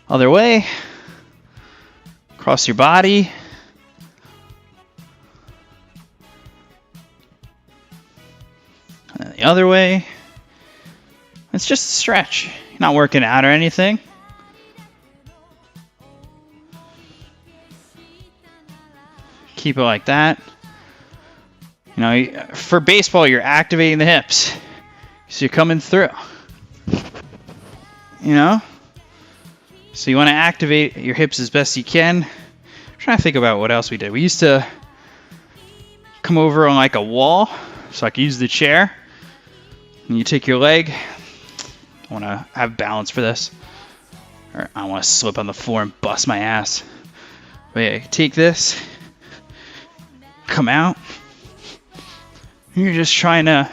A: Other way. Cross your body. And then the other way. It's just a stretch. You're not working out or anything. Keep it like that. You know, for baseball, you're activating the hips. So you're coming through. You know? So you want to activate your hips as best you can. I'm trying to think about what else we did. We used to come over on like a wall, so I could use the chair. And you take your leg. I want to have balance for this. Or I don't want to slip on the floor and bust my ass. But yeah, take this. Come out. You're just trying to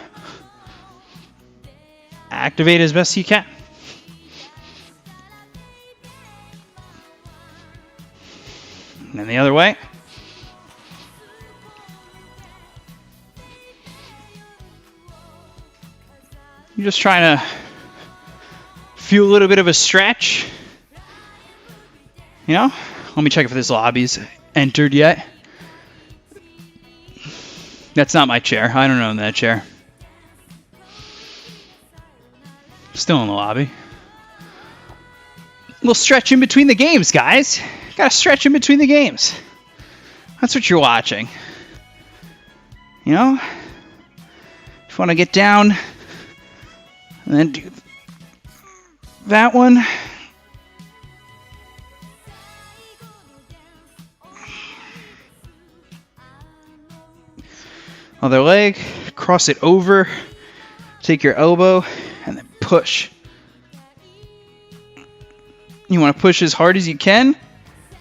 A: activate as best you can. And then the other way. You're just trying to feel a little bit of a stretch. You know? Let me check if this lobby's entered yet. That's not my chair. I don't own that chair. Still in the lobby. We'll stretch in between the games, guys. Gotta stretch in between the games. That's what you're watching. You know? If you want to get down and then do that one. Other leg, cross it over, take your elbow, and then push. You want to push as hard as you can,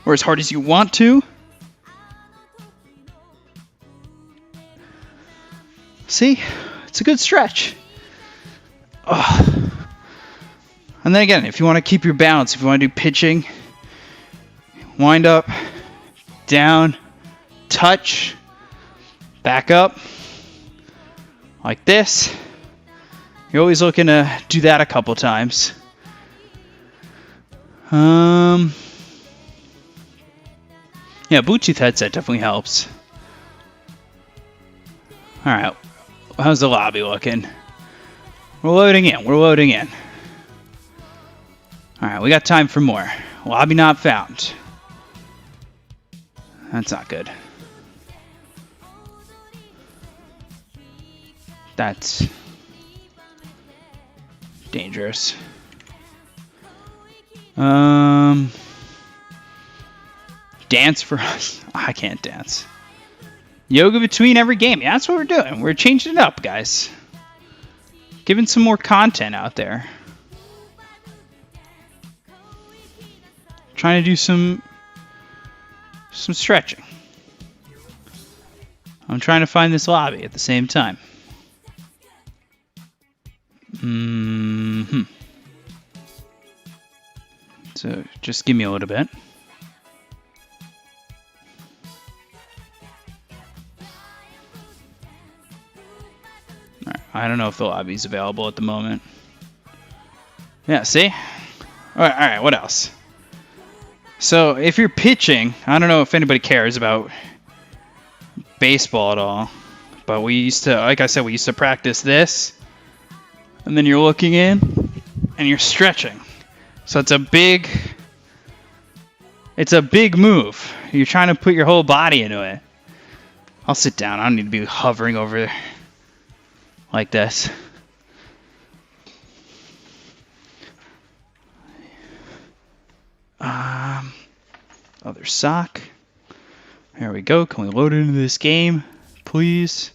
A: or as hard as you want to. See? It's a good stretch. Oh. And then again, if you want to keep your balance, if you want to do pitching, wind up, down, touch, back up, like this. You're always looking to do that a couple times. Yeah, Bluetooth headset definitely helps. Alright, how's the lobby looking? We're loading in, we're loading in. Alright, we got time for more. Lobby not found. That's not good. That's dangerous. Dance for us. I can't dance. Yoga between every game. Yeah, that's what we're doing. We're changing it up, guys. Giving some more content out there. Trying to do some stretching. I'm trying to find this lobby at the same time. So just give me a little bit. Alright, I don't know if the lobby's available at the moment. Yeah, see? Alright, what else? So if you're pitching, I don't know if anybody cares about baseball at all, but we used to, like I said, we used to practice this. And then you're looking in, and you're stretching. So it's a big move. You're trying to put your whole body into it. I'll sit down. I don't need to be hovering over like this. Other sock. There we go. Can we load into this game, please?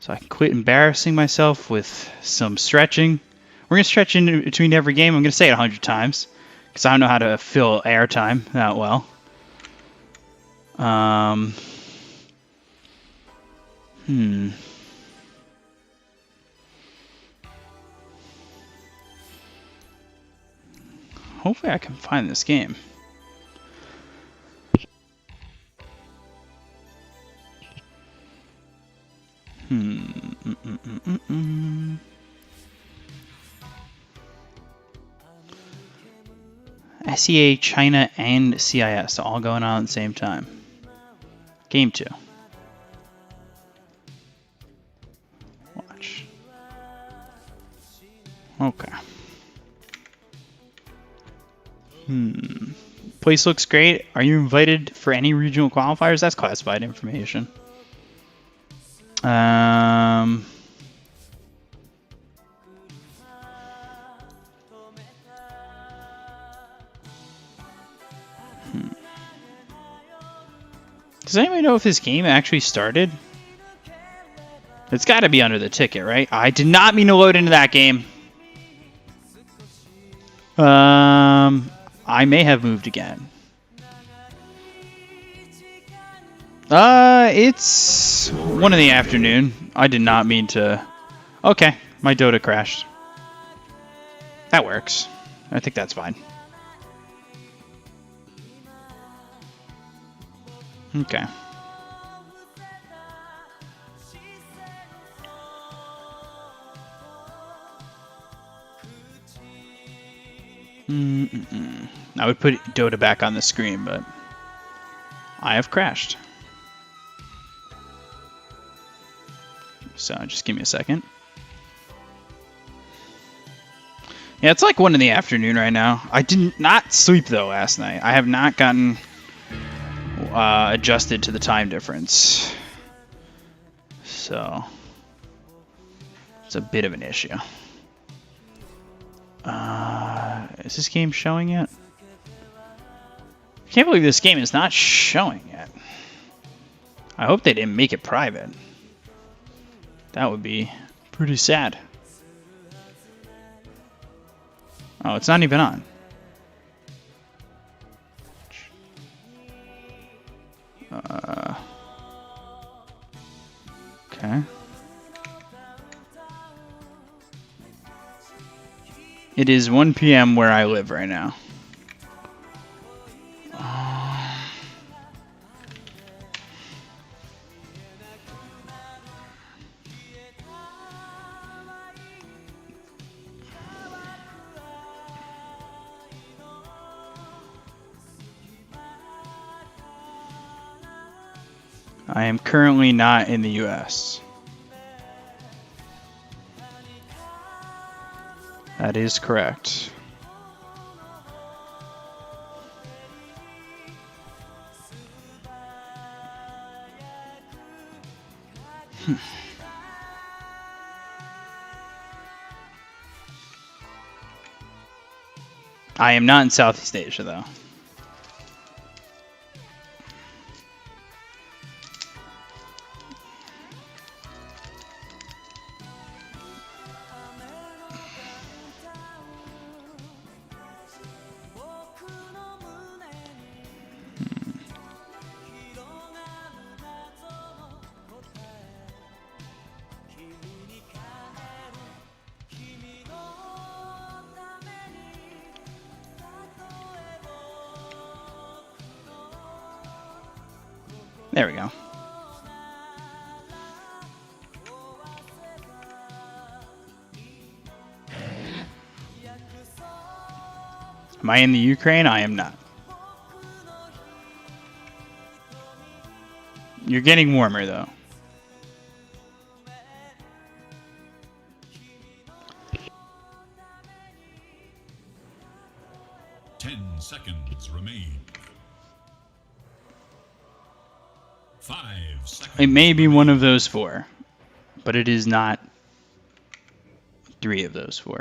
A: So I can quit embarrassing myself with some stretching. We're going to stretch in between every game. I'm going to say it 100 times because I don't know how to fill airtime that well. Hopefully I can find this game. SEA, China, and CIS all going on at the same time. Game 2. Watch. Okay. Place looks great. Are you invited for any regional qualifiers? That's classified information. Does anybody know if this game actually started? It's got to be under the ticket, right? I did not mean to load into that game. I may have moved again. It's 1 in the afternoon. I did not mean to... Okay, my Dota crashed. That works. I think that's fine. Okay. I would put Dota back on the screen, but I have crashed. So just give me a second. Yeah, it's like 1 in the afternoon right now. I did not sleep though last night. I have not gotten adjusted to the time difference. So it's a bit of an issue. Is this game showing yet? I can't believe this game is not showing yet. I hope they didn't make it private. That would be pretty sad. Oh, it's not even on. Okay. It is 1 p.m. where I live right now. I am currently not in the US. That is correct. I am not in Southeast Asia, though. There we go. Am I in the Ukraine? I am not. You're getting warmer, though.
B: Seconds remain. 5 seconds.
A: It may be one of those 4, but it is not 3 of those 4.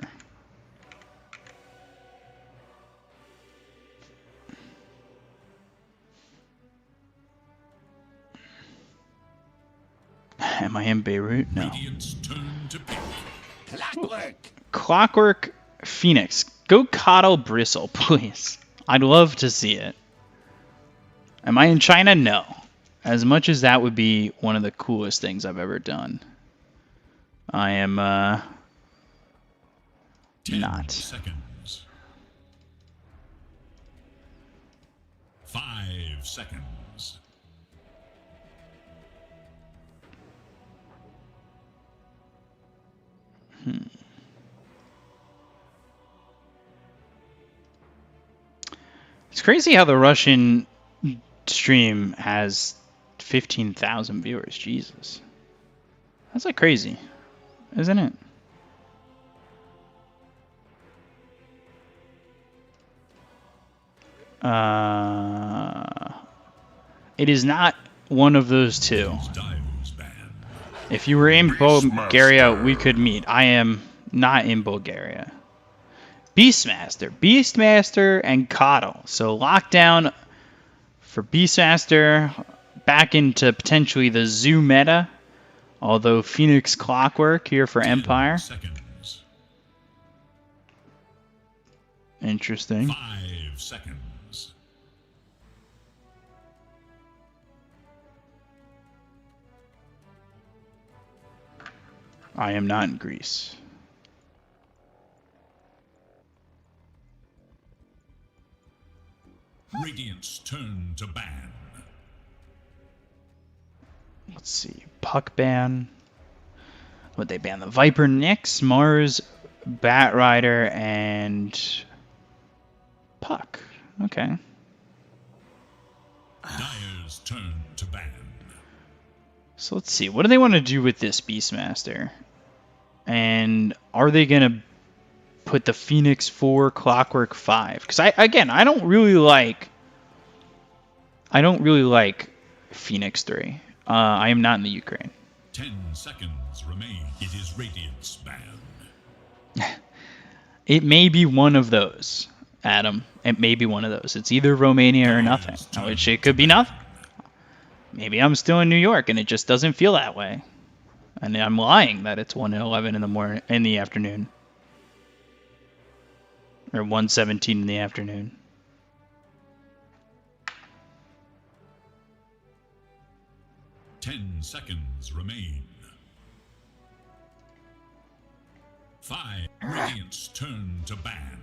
A: Am I in Beirut? No.
B: Radiant's turn to pick.
A: Clockwork Phoenix. Go coddle Bristle, please. I'd love to see it. Am I in China? No. As much as that would be one of the coolest things I've ever done, I am
B: 10
A: not.
B: seconds. 5 seconds.
A: It's crazy how the Russian stream has 15,000 viewers. Jesus. That's like crazy, isn't it? It is not one of those two.
B: Dyer's ban.
A: If you were in Bulgaria, we could meet. I am not in Bulgaria. Beastmaster and Coddle. So lockdown for Beastmaster, back into potentially the Zoo meta. Although Phoenix Clockwork here for
B: 10
A: Empire.
B: seconds.
A: Interesting.
B: 5 seconds.
A: I am not in Greece.
B: Radiant's turn to ban.
A: Let's see. Puck ban. Would they ban the Viper Nyx, Mars, Batrider, and Puck? Okay.
B: Dyer's turn to ban.
A: So let's see. What do they want to do with this Beastmaster? And are they going to put the Phoenix 4, Clockwork 5? Because I don't really like Phoenix 3. I am not in the Ukraine.
B: 10 seconds remain. It is Radiant's ban.
A: It may be one of those, Adam. It may be one of those. It's either Romania or nothing. Which it could be nothing. Maybe I'm still in New York and it just doesn't feel that way. And I'm lying that it's 1:11 in the morning, in the afternoon. Or 1:17 in the afternoon.
B: Ten seconds remain. 5. Radiant's turn to ban.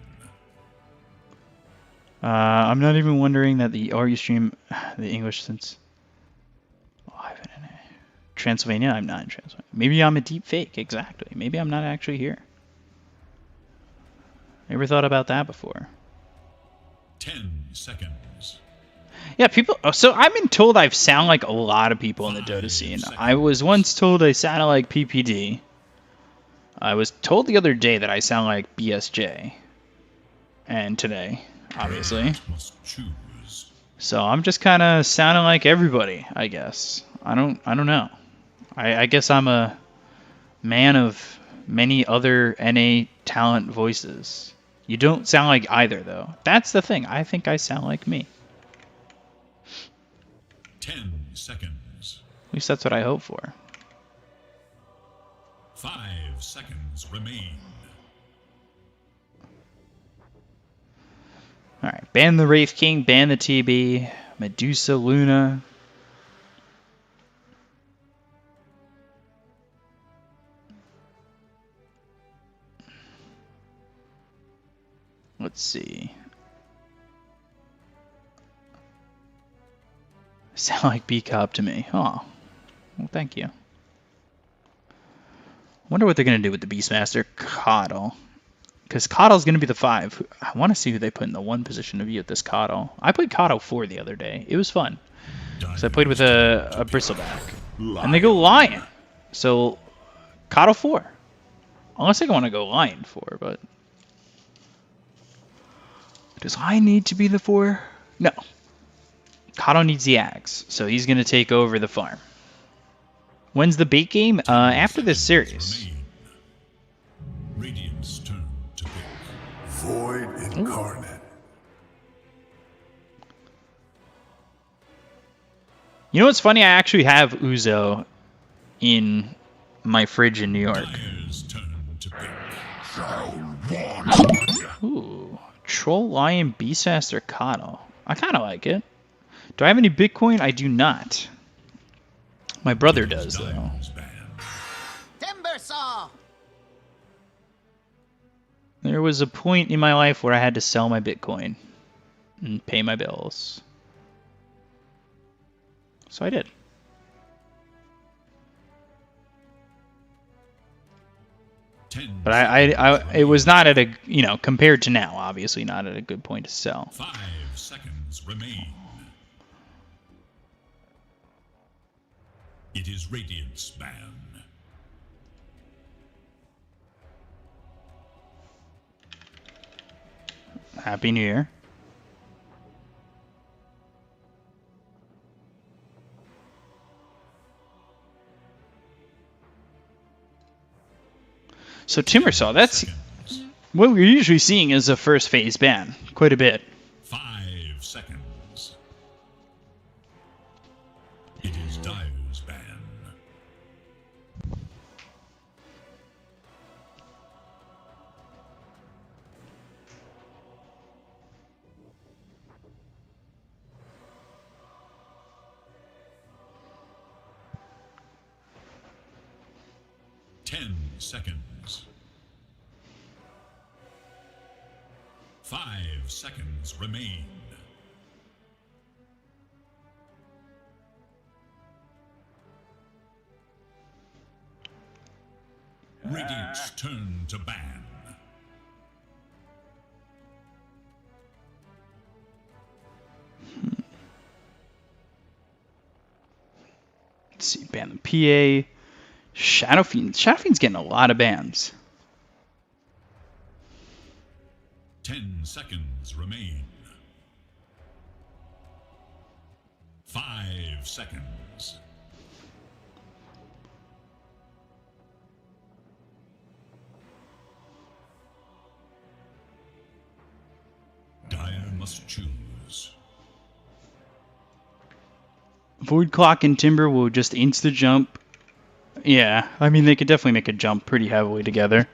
A: I'm not even wondering that the Are You stream the English since live in Transylvania. I'm not in Transylvania. Maybe I'm a deep fake. Exactly. Maybe I'm not actually here. Never thought about that before.
B: 10 seconds.
A: Yeah, people. So I've been told I sound like a lot of people in the Dota scene. I was once told I sounded like PPD. I was told the other day that I sound like BSJ. And today, obviously.
B: Must choose.
A: So I'm just kind of sounding like everybody, I guess. I don't know. I guess I'm a man of many other NA talent voices. You don't sound like either, though. That's the thing. I think I sound like me.
B: 10 seconds.
A: At least that's what I hope for.
B: 5 seconds remain.
A: Alright, ban the Wraith King, ban the TB, Medusa Luna. Let's see. Sound like B-Cop to me. Oh, well, thank you. Wonder what they're going to do with the Beastmaster Coddle. Because Coddle's going to be the 5. I want to see who they put in the 1 position to be with this Coddle. I played Coddle 4 the other day. It was fun. Because I played with a Bristleback. And they go Lion. So, Coddle 4. Unless they want to go Lion 4, but... Does Lion need to be the 4? No. Coddle needs the Axe, so he's going to take over the farm. When's the bait game? After this series.
B: Radiant's turn to pick.
C: Void incarnate.
A: You know what's funny? I actually have Uzo in my fridge in New York.
B: Dyer's turn to pick.
A: Ooh. Troll, Lion, Beastmaster, Coddle. I kind of like it. Do I have any Bitcoin? I do not. My brother does, though.
B: Dyer's ban.
E: Timber saw.
A: There was a point in my life where I had to sell my Bitcoin and pay my bills. So I did. But it was not at a, you know, compared to now, obviously not at a good point to sell.
B: 5 seconds remain. It is Radiant's ban.
A: Happy New Year. So Timbersaw, that's
B: seconds.
A: what we're usually seeing is a first phase ban, quite a bit.
B: 5 seconds. It is Dire's ban. Ten seconds. 5 seconds remain. Radiant's turn to ban.
A: Let's see, ban the PA. Shadow Fiend. Shadow Fiend's getting a lot of bans.
B: 10 seconds remain. 5 seconds. Dire must choose.
A: Void Clock and Timber will just insta jump. Yeah, I mean, they could definitely make a jump pretty heavily together.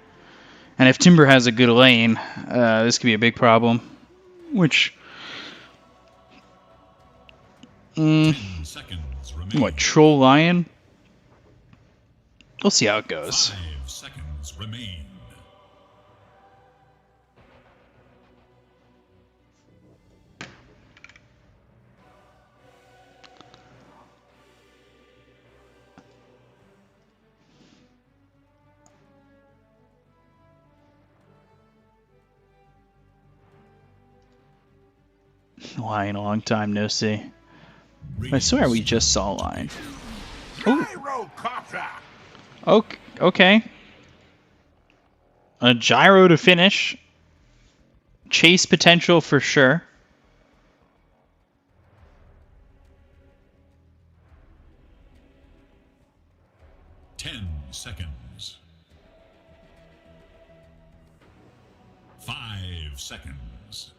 A: And if Timber has a good lane, this could be a big problem. Which...
B: 10 seconds remain.
A: what, Troll Lion? We'll see how it goes.
B: 5 seconds remain.
A: Lion, a long time no see. I swear we just saw Lion. Okay. A gyro to finish. Chase potential for sure.
B: Ten seconds. 5 seconds.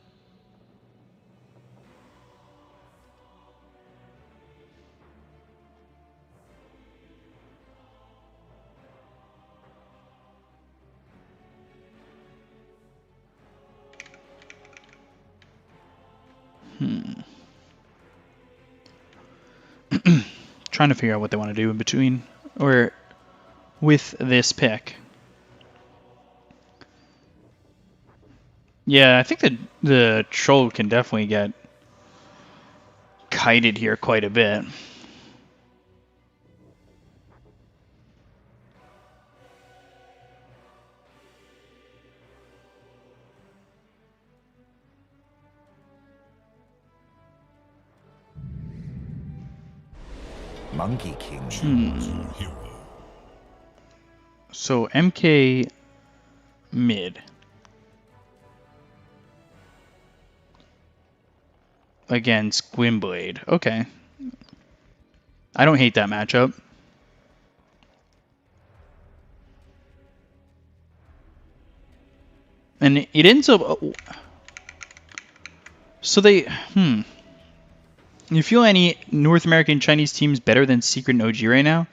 A: Trying to figure out what they want to do in between or with this pick. Yeah, I think that the troll can definitely get kited here quite a bit.
D: Monkey King.
B: Choose your hero.
A: So MK mid. Against Gwynblade. Okay. I don't hate that matchup. And it ends up... So they... You feel any North American Chinese teams better than Secret and OG right now?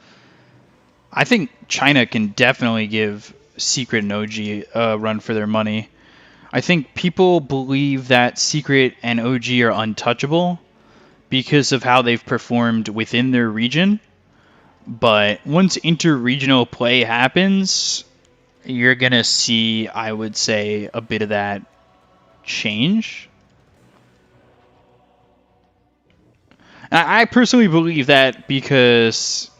A: I think China can definitely give Secret and OG a run for their money. I think people believe that Secret and OG are untouchable because of how they've performed within their region. But once inter-regional play happens, you're going to see, I would say, a bit of that change. I personally believe that because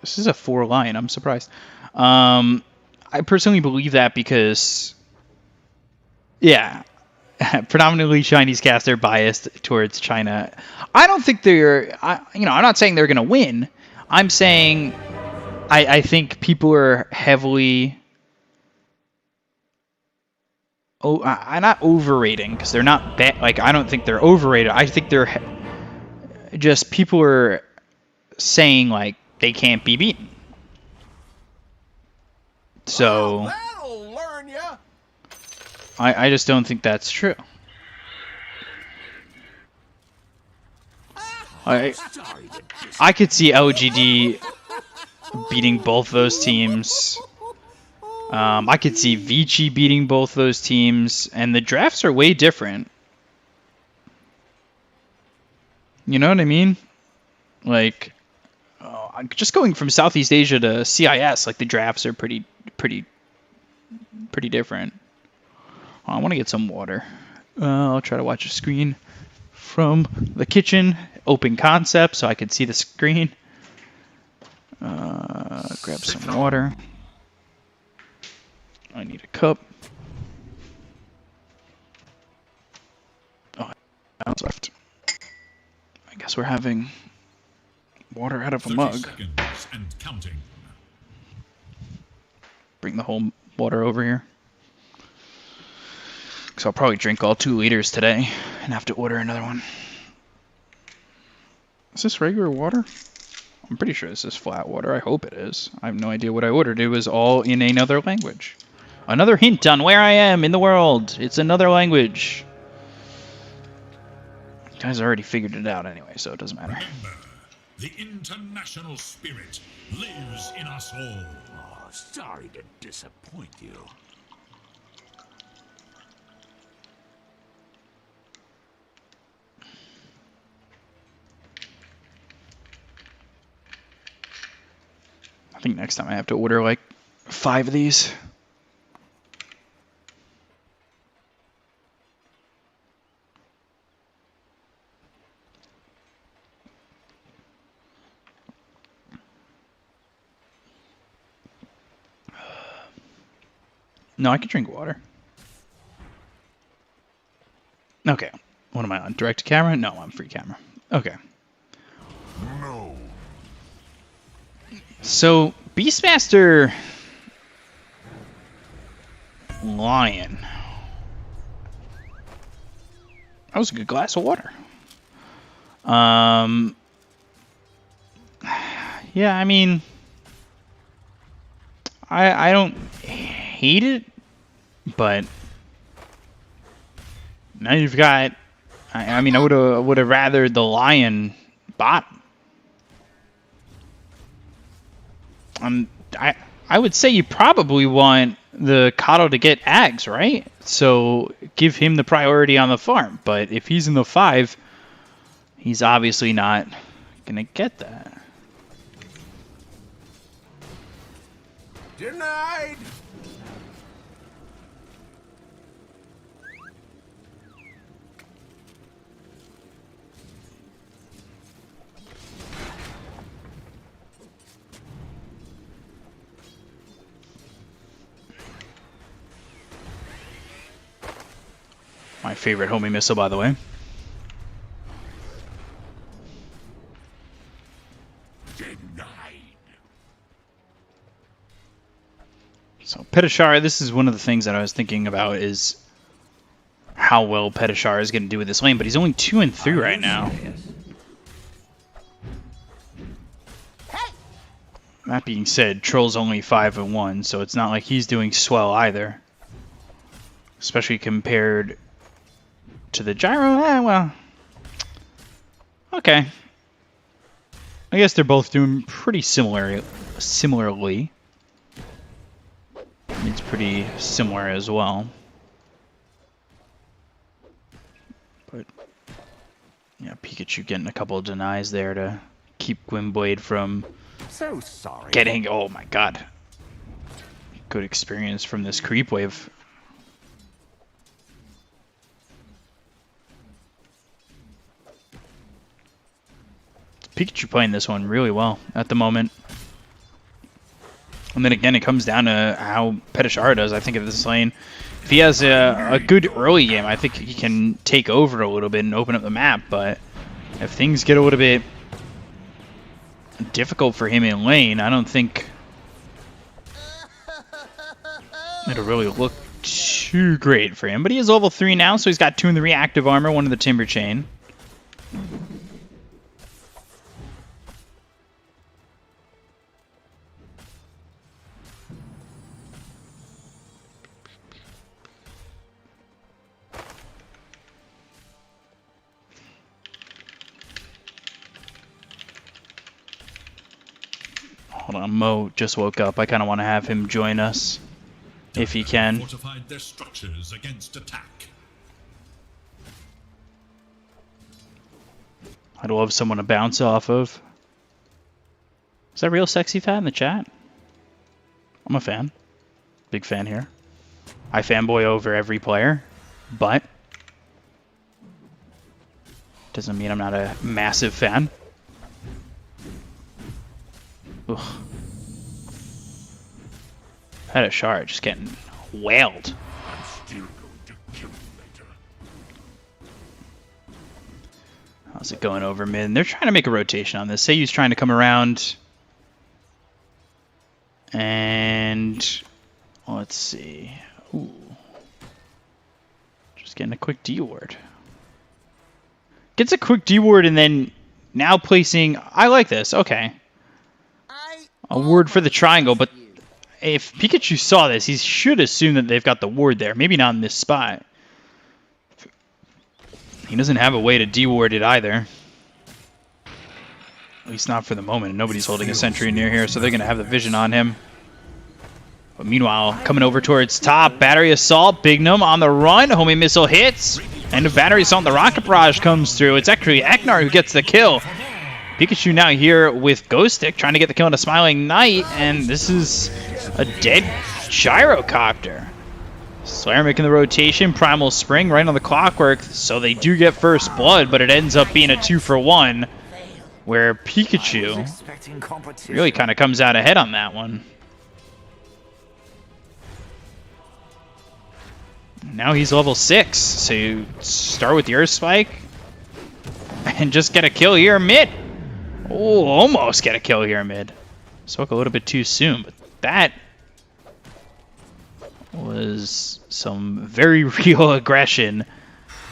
A: this is a 4 line. I'm surprised. I personally believe that because, yeah, predominantly Chinese cast are biased towards China. I don't think they're, I'm not saying they're going to win. I'm saying I think people are heavily, I'm not overrating because they're not bad. Like, I don't think they're overrated. I think they're just people are saying like they can't be beaten So
D: That'll learn ya.
A: I just don't think that's true. I could see LGD beating both those teams. I could see Vici beating both those teams, and the drafts are way different. You know what I mean? Like, just going from Southeast Asia to CIS, like the drafts are pretty different. I want to get some water. I'll try to watch a screen from the kitchen, open concept, so I can see the screen. Grab some water. I need a cup. Oh, that's left. I guess we're having water out of a
B: 30
A: mug.
B: seconds and counting.
A: Bring the whole water over here. Because I'll probably drink all 2 liters today and have to order another one. Is this regular water? I'm pretty sure this is flat water. I hope it is. I have no idea what I ordered. It was all in another language. Another hint on where I am in the world. It's another language. You guys already figured it out anyway, so it doesn't matter.
B: Remember, the international spirit lives in us all.
D: Oh, sorry to disappoint you.
A: I think next time I have to order like 5 of these. No, I can drink water. Okay. What am I on? Direct to camera? No, I'm free camera. Okay.
C: No.
A: So, Beastmaster Lion. That was a good glass of water. Yeah, I mean, I don't hate it, but now you've got. I mean, I would have rathered the Lion bottom. I would say you probably want the Kato to get Ags, right? So give him the priority on the farm. But if he's in the 5, he's obviously not gonna get that.
D: Denied.
A: My favorite homing missile, by the way.
C: Denied.
A: So Petishar, this is one of the things that I was thinking about is how well Petishar is going to do with this lane, but he's only 2 and 3 right now. That being said, Troll's only 5 and 1, so it's not like he's doing swell either. Especially compared to the Gyro. Well, okay. I guess they're both doing pretty similarly. It's pretty similar as well. But yeah, Pikachu getting a couple of denies there to keep Gwynblade from
D: So sorry.
A: getting. Oh my god. Good experience from this creep wave. Pikachu playing this one really well at the moment. And then again, it comes down to how Petishar does, I think, of this lane. If he has a good early game, I think he can take over a little bit and open up the map. But if things get a little bit difficult for him in lane, I don't think it'll really look too great for him. But he is level 3 now, so he's got 2 in the reactive armor, 1 in the timber chain. Hold on, Mo just woke up. I kind of want to have him join us, if he can.
B: Fortified their structures against attack.
A: I'd love someone to bounce off of. Is that real sexy fat in the chat? I'm a fan. Big fan here. I fanboy over every player, but doesn't mean I'm not a massive fan. Ugh. Had a shard just getting wailed.
C: I'm still going to kill you later.
A: How's it going over mid? And they're trying to make a rotation on this. Seiyu's trying to come around. And let's see. Ooh. Just getting a quick D ward. Gets a quick D ward and then now placing. I like this. Okay. A ward for the triangle, but if Pikachu saw this, he should assume that they've got the ward there. Maybe not in this spot. He doesn't have a way to de-ward it either. At least not for the moment. Nobody's holding a sentry near here, so they're going to have the vision on him. But meanwhile, coming over towards top, battery assault, Big Gnome on the run. Homing missile hits, and the battery assault, the rocket barrage comes through. It's actually XctN who gets the kill. Pikachu now here with Ghost Stick, trying to get the kill on a Smiling Knight, and this is a dead Gyrocopter. Slayer making the rotation, Primal Spring right on the clockwork, so they do get first blood, but it ends up being a 2-for-1, where Pikachu really kind of comes out ahead on that one. Now he's level 6, so you start with the Earth Spike, and just get a kill here mid. Oh, almost get a kill here mid. Spoke a little bit too soon, but that was some very real aggression,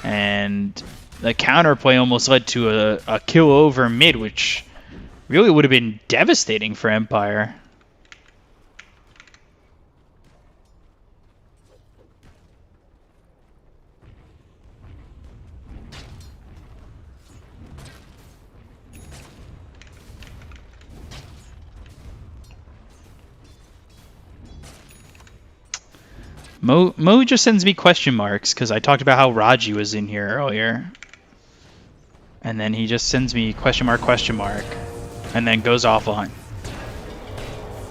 A: and the counterplay almost led to a kill over mid, which really would have been devastating for Empire. Mo just sends me question marks because I talked about how Raji was in here earlier. And then he just sends me question mark, and then goes offline.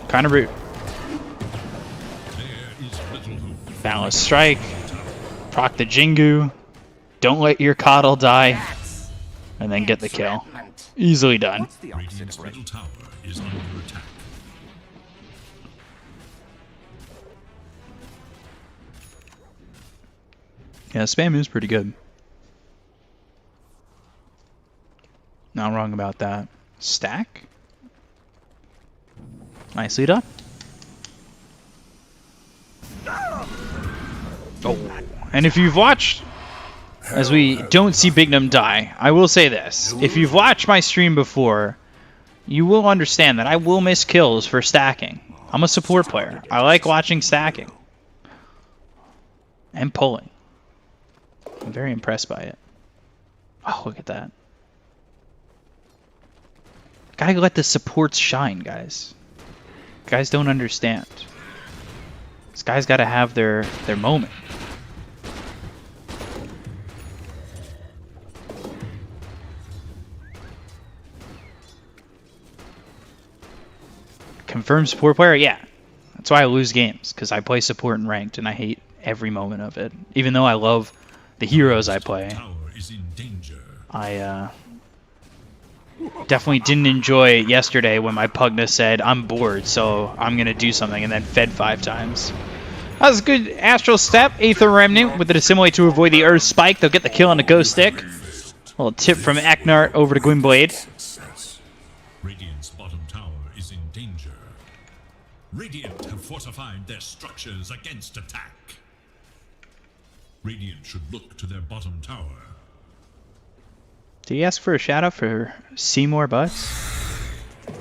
A: Kind of rude. Balance Strike. Proc the Jingu. Don't let your Coddle die. And then get the kill. Easily done.
B: Radiant's middle tower is under attack.
A: Yeah, spam is pretty good. Not wrong about that. Stack. Nicely done. Oh, and if you've watched, as we don't see Big Gnome die, I will say this. If you've watched my stream before, you will understand that I will miss kills for stacking. I'm a support player. I like watching stacking. And pulling. I'm very impressed by it. Oh, look at that. Gotta let the supports shine, guys. Guys don't understand. This guy's gotta have their moment. Confirmed support player? Yeah. That's why I lose games, because I play support and ranked, and I hate every moment of it. Even though I love the heroes I play, I definitely didn't enjoy yesterday when my Pugna said, I'm bored, so I'm going to do something, and then fed 5 times. That was a good Astral Step. Aether Remnant with the Assimilate to avoid the Earth Spike. They'll get the kill on the Ghost Stick. A little tip from XctN over to Gwynblade.
B: Radiant's bottom tower is in danger. Radiant have fortified their structures against attack. Radiant should look to their bottom tower.
A: Did he ask for a shout out for Seymour Butts?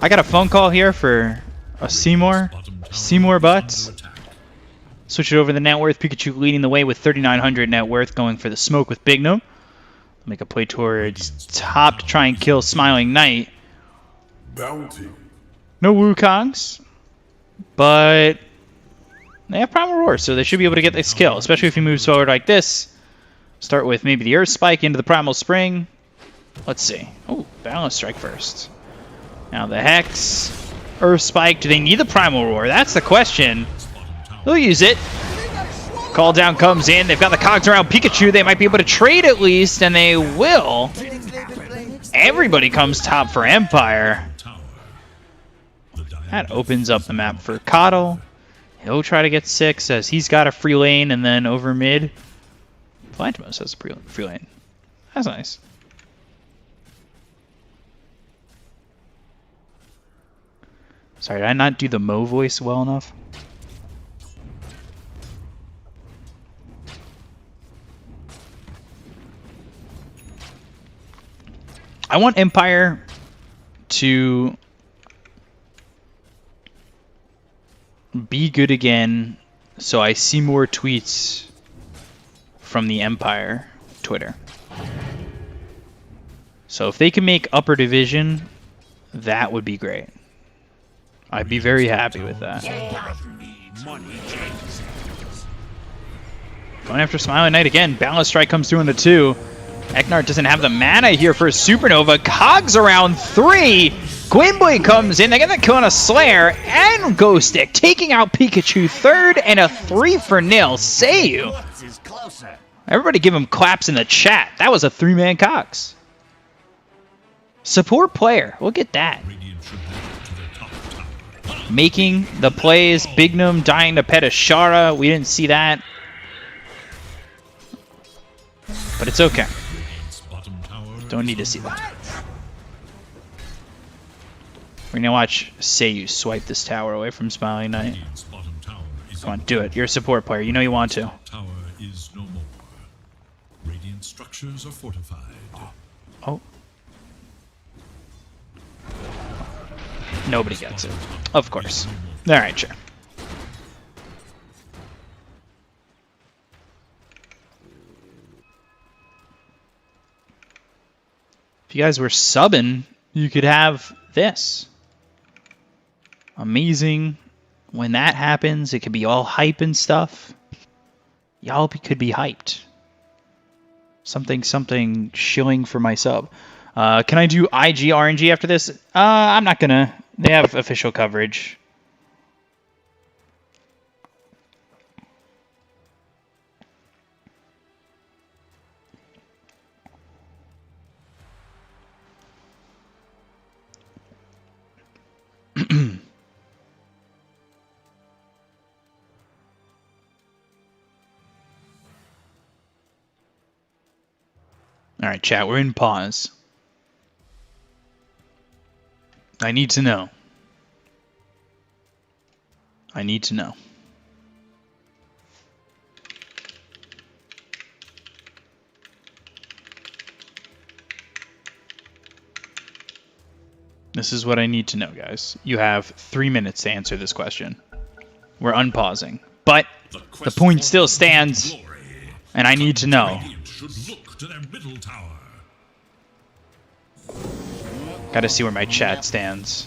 A: I got a phone call here for a Seymour Butts. Switch it over to the net worth. Pikachu leading the way with 3,900 net worth, going for the smoke with Big Gnome. Make a play towards top to try and kill Smiling Knight.
C: Bounty
A: No Wukongs, but they have Primal Roar, so they should be able to get this kill, especially if he moves forward like this. Start with maybe the Earth Spike into the Primal Spring. Let's see. Oh, Balance Strike first. Now the Hex, Earth Spike. Do they need the Primal Roar? That's the question. They'll use it. Call down comes in. They've got the cogs around Pikachu. They might be able to trade at least, and they will. Everybody comes top for Empire. That opens up the map for Coddle. He'll try to get 6 as he's got a free lane, and then over mid, Plantimos has a free lane. That's nice. Sorry, did I not do the Mo voice well enough? I want Empire to be good again, so I see more tweets from the Empire Twitter. So if they can make upper division, that would be great. I'd be very happy with that. Going after Smiling Knight again. Balance Strike comes through into 2. XctN doesn't have the mana here for a Supernova. Cogs around 3. Gwynblade comes in. They get the kill on a Slayer and Ghost Stick, taking out Pikachu 3rd and a 3-for-0. Seiyu. Everybody give him claps in the chat. That was a 3-man Cogs. Support player. We'll get that. Making the plays. Bignum dying to Petashara. We didn't see that. But it's okay. Don't need to see that. We're gonna watch Seiyu swipe this tower away from Smiling Knight. Come on, do it. You're a support player. You know you want to.
B: Tower is no more. Radiant structures are fortified.
A: Oh. Nobody gets it. Of course. Alright, sure. If you guys were subbing, you could have this. Amazing. When that happens, it could be all hype and stuff. Y'all could be hyped. Something shilling for my sub. Can I do IG RNG after this? I'm not gonna. They have official coverage. All right, chat, we're in pause. I need to know. I need to know. This is what I need to know, guys. You have 3 minutes to answer this question. We're unpausing. But the point still stands, and I need to know.
B: To their middle tower.
A: Gotta see where my chat stands.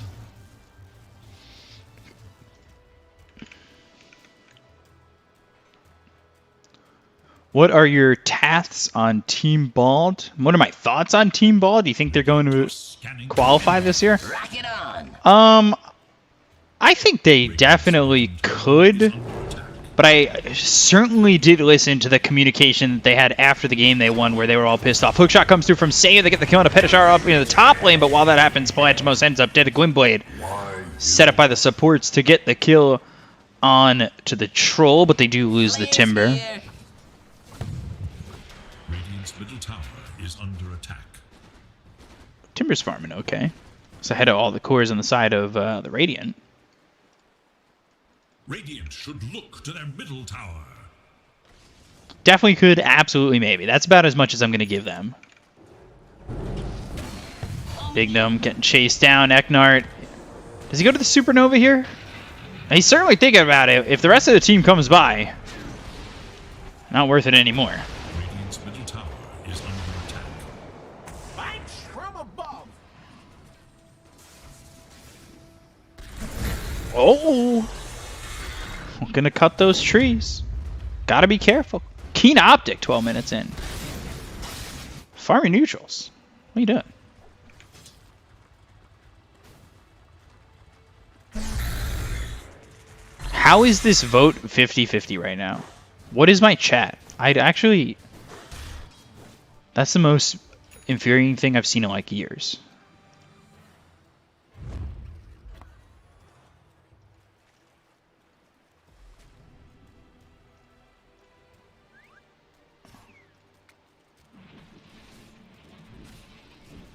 A: What are your taths on Team Bald? What are my thoughts on Team Bald? Do you think they're going to qualify this year? I think they definitely could. But I certainly did listen to the communication that they had after the game they won where they were all pissed off. Hookshot comes through from Seiyu. They get the kill on a Petashara up into the top lane, but while that happens, Plantimos ends up dead to Gwynblade. Set up by the supports to get the kill on to the Troll, but they do lose the Timber.
B: Radiant's middle tower is under attack.
A: Timber's farming okay. It's ahead of all the cores on the side of the Radiant.
B: Radiant should look to their middle tower.
A: Definitely could, absolutely maybe. That's about as much as I'm going to give them. Bignum getting chased down. XctN. Does he go to the Supernova here? He's certainly thinking about it. If the rest of the team comes by, not worth it anymore.
B: Radiant's middle tower is under attack.
D: Thanks from above.
A: Oh! I'm gonna cut those trees. Gotta be careful. Keen optic 12 minutes in. Farming neutrals. What are you doing? How is this vote 50-50 right now? What is my chat? I'd actually... That's the most infuriating thing I've seen in like years.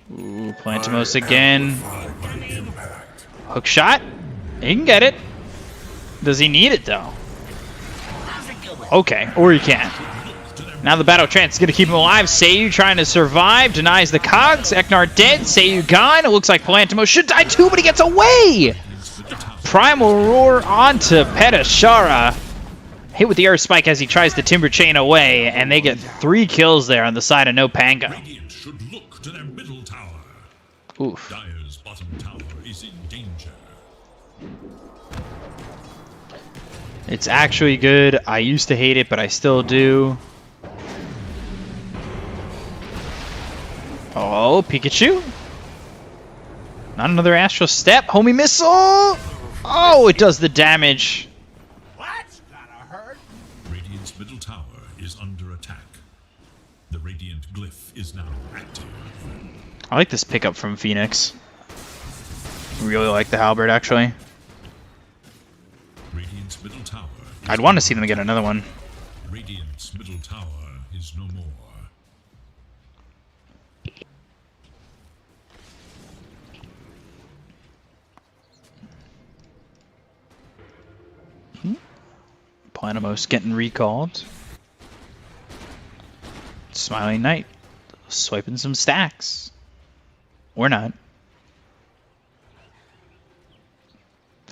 A: Ooh, Plantimos again. Hook shot. He can get it. Does he need it though? Okay, or he can't. Now the battle trance is going to keep him alive. Seiyu trying to survive. Denies the cogs. Eknar dead. Seiyu gone. It looks like Plantimos should die too, but he gets away. Primal Roar onto Petashara. Hit with the Earth Spike as he tries to Timber Chain away, and they get 3 kills there on the side of no Panga.
B: Radiant should look to their middle tower.
A: Oof.
B: Dire's bottom tower is in danger.
A: It's actually good. I used to hate it, but I still do. Oh, Pikachu. Not another Astral Step. Homie Missile. Oh, it does the damage.
B: Radiant's middle tower is under attack. The Radiant Glyph is now active.
A: I like this pickup from Phoenix. Really like the halberd, actually.
B: Radiant's middle tower.
A: I'd want to see them get another one.
B: Radiant's middle tower is no more.
A: Plantimos getting recalled. Smiling Knight swiping some stacks. Or not.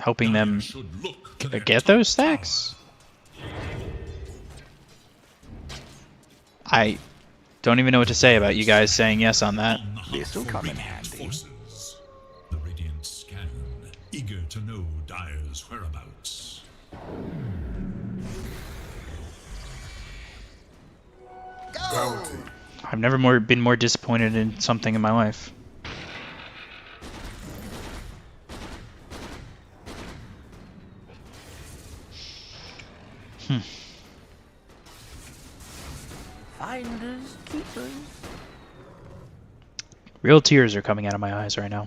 A: Helping them
B: Should look to their
A: get
B: top
A: those stacks. I don't even know what to say about you guys saying yes on that.
B: tower. This'll come in handy. Forces. The Radiant scan, eager to know Dire's whereabouts.
C: Bounty.
A: I've never been more disappointed in something in my life.
E: Finders, keepers.
A: Real tears are coming out of my eyes right now.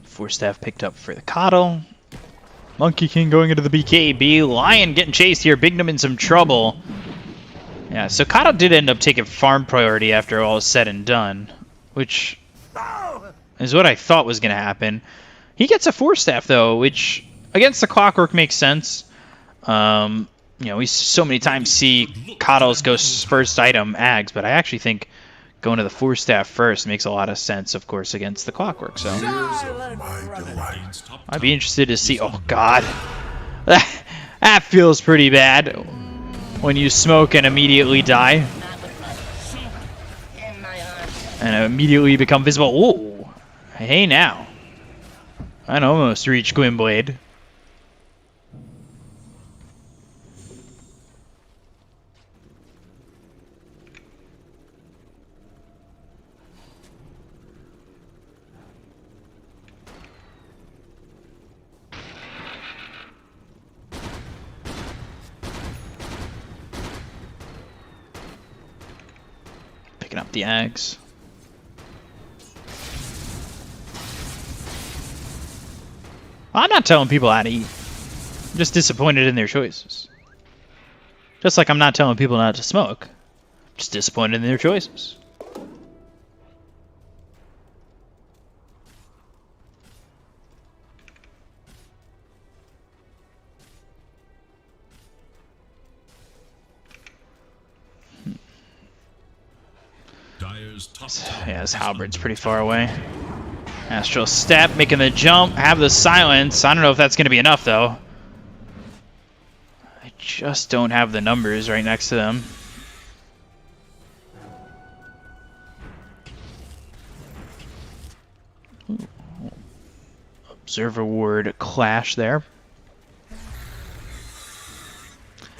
A: Force staff picked up for the Coddle. Monkey King going into the BKB. Lion getting chased here. Bignum in some trouble. Yeah, so Coddle did end up taking farm priority after all is said and done, which is what I thought was going to happen. He gets a Force Staff, though, which against the Clockwork makes sense. You know, we so many times see Coddles go first item Ags, but I actually think going to the Force Staff first makes a lot of sense, of course, against the Clockwork. So
C: My delight.
B: Radiant's top
A: I'd be interested to see. Oh God, that feels pretty bad when you smoke and immediately die and immediately become visible. Ooh, hey now, I almost reached Gwynblade. Picking up the Ags. I'm not telling people how to eat. I'm just disappointed in their choices. Just like I'm not telling people not to smoke. I'm just disappointed in their choices.
B: Dire's top tower
A: Yeah, this
B: is
A: halberd's
B: under
A: pretty
B: attack.
A: far away. Astral Step, making the jump, have the silence. I don't know if that's going to be enough, though. I just don't have the numbers right next to them. Observer Ward clash there.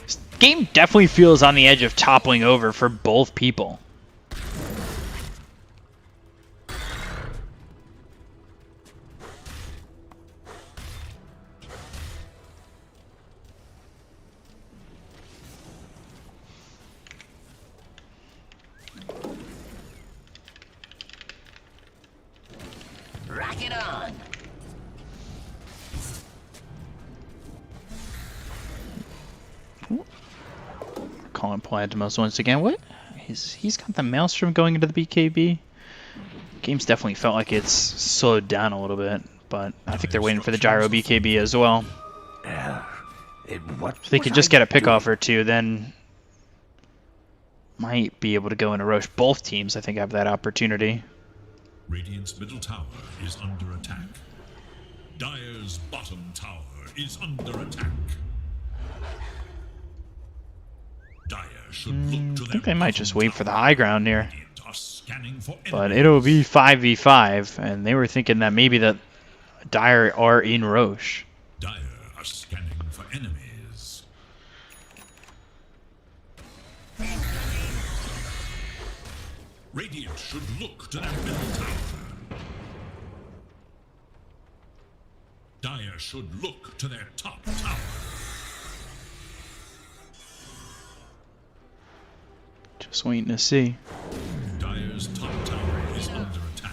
A: This game definitely feels on the edge of toppling over for both people.
E: Rock it on.
A: Calling Plantimos once again. What? He's got the Maelstrom going into the BKB. Game's definitely felt like it's slowed down a little bit, but I think they're waiting for the Gyro BKB as well. If they could just get a pickoff or two, then might be able to go into Roche. Both teams, I think, have that opportunity.
B: Radiant's middle tower is under attack. Dire's bottom tower is under attack. Dire should look to
A: I think they might
B: bottom
A: just wait for the
B: tower.
A: high ground here.
B: Radiant are scanning for
A: But
B: enemies.
A: it'll be 5v5, and they were thinking that maybe the Dire are in Roche.
B: Dire are scanning for enemies. Radiant should look to their middle tower. Dire should look to their top tower.
A: Just waiting to see.
B: Dire's top tower is under attack.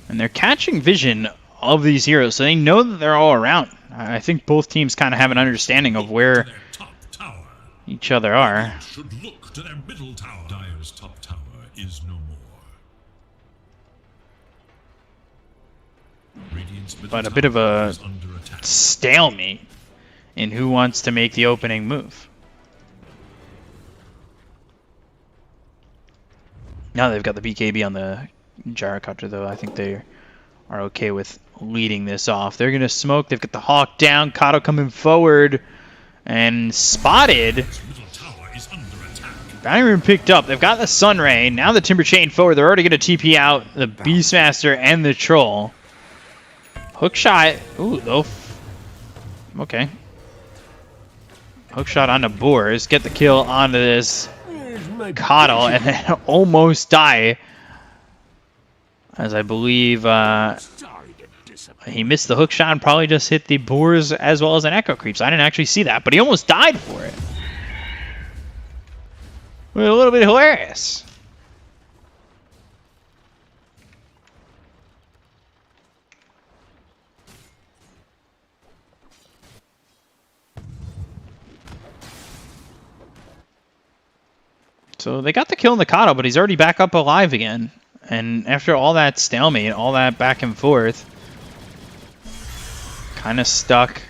A: And they're catching vision of these heroes, so they know that they're all around. I think both teams kind of have an understanding of
B: To
A: where
B: their top tower.
A: each other are.
B: Should look to their middle tower. Dire's top tower is no more. Radiant's middle
A: But a bit of
B: tower
A: a
B: is under attack.
A: stalemate in who wants to make the opening move. Now they've got the BKB on the Gyrocopter, though. I think they are okay with leading this off. They're going to smoke. They've got the Hawk down. Kato coming forward. And spotted.
B: Its middle tower is under attack.
A: Bounty Rune picked up. They've got the Sunray. Now the Timber Chain forward. They're already going to TP out the Beastmaster and the Troll. Hook shot. Ooh, though. Okay. Hook shot on the Boars. Get the kill onto this Coddle and then almost die. As I believe he missed the hook shot and probably just hit the Boars as well as an Echo Creeps. I didn't actually see that, but he almost died for it. A little bit hilarious. So they got the kill in the Kato, but he's already back up alive again. And after all that stalemate, all that back and forth, kind of stuck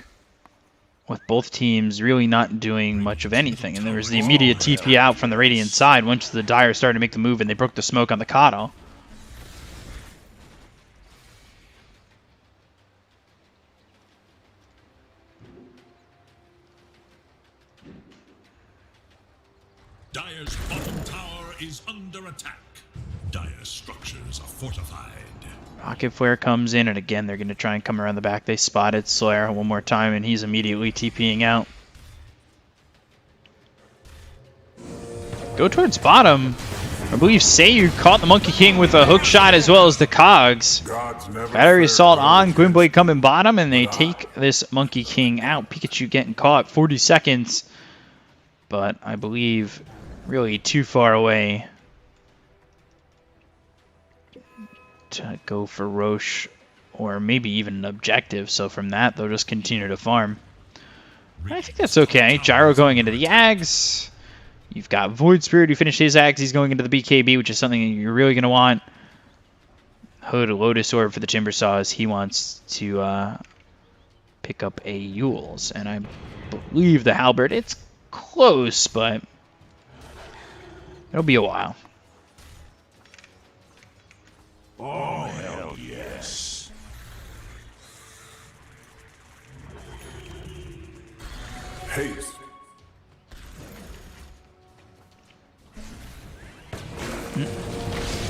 A: with both teams really not doing much of anything. And there was the immediate TP out from the Radiant side once the Dire started to make the move and they broke the smoke on the Kato.
B: Dire's bottom tower is under attack. Dire's structures are fortified.
A: Rocket Flare comes in, and again, they're going to try and come around the back. They spotted Slayer one more time, and he's immediately TPing out. Go towards bottom. I believe Seiyu caught the Monkey King with a hook shot as well as the Cogs. Battery Assault on, Gwynblade coming bottom, and they take this Monkey King out. Pikachu getting caught, 40 seconds. But I believe really too far away to go for Roche or maybe even an objective. So from that, they'll just continue to farm. I think that's okay. Gyro going into the Ags. You've got Void Spirit who finished his Ags. He's going into the BKB, which is something you're really going to want. Hood Lotus Orb for the Timber Saws. He wants to pick up a Yules. And I believe the Halberd, it's close, but it'll be a while.
C: Oh, hell yes. Haste.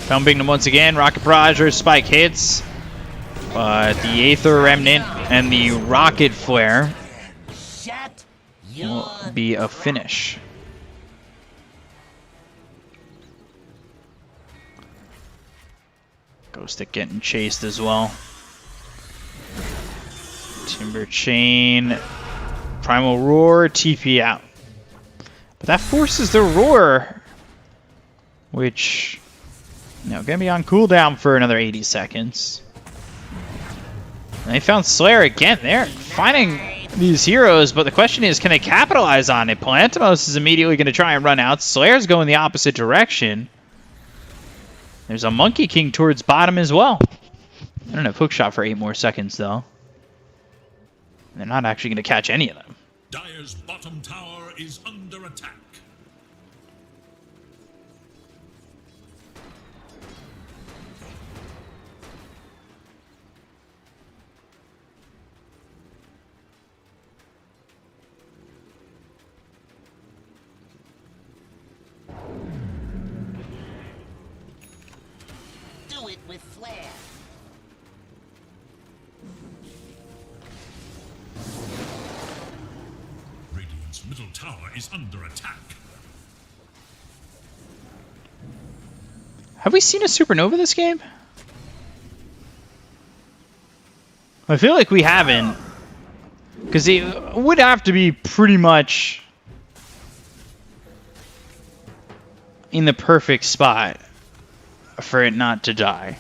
A: Thumping them once again. Rocket Barrage, Spike hits. But the Aether Remnant and the Rocket Flare
E: Shut
A: will
E: your
A: be a finish. Ghostic getting chased as well. Timber Chain. Primal Roar, TP out. But that forces the Roar, which, you know, gonna be on cooldown for another 80 seconds. And they found Slayer again. They're finding these heroes, but the question is, can they capitalize on it? Palantimos is immediately going to try and run out. Slayer's going the opposite direction. There's a Monkey King towards bottom as well. I don't have hookshot for 8 more seconds, though. They're not actually going to catch any of them.
B: Dire's bottom tower is under attack.
E: do it with flair.
B: Radiant's middle tower is under attack.
A: Have we seen a supernova this game? I feel like we haven't. Because it would have to be pretty much in the perfect spot for it not to die.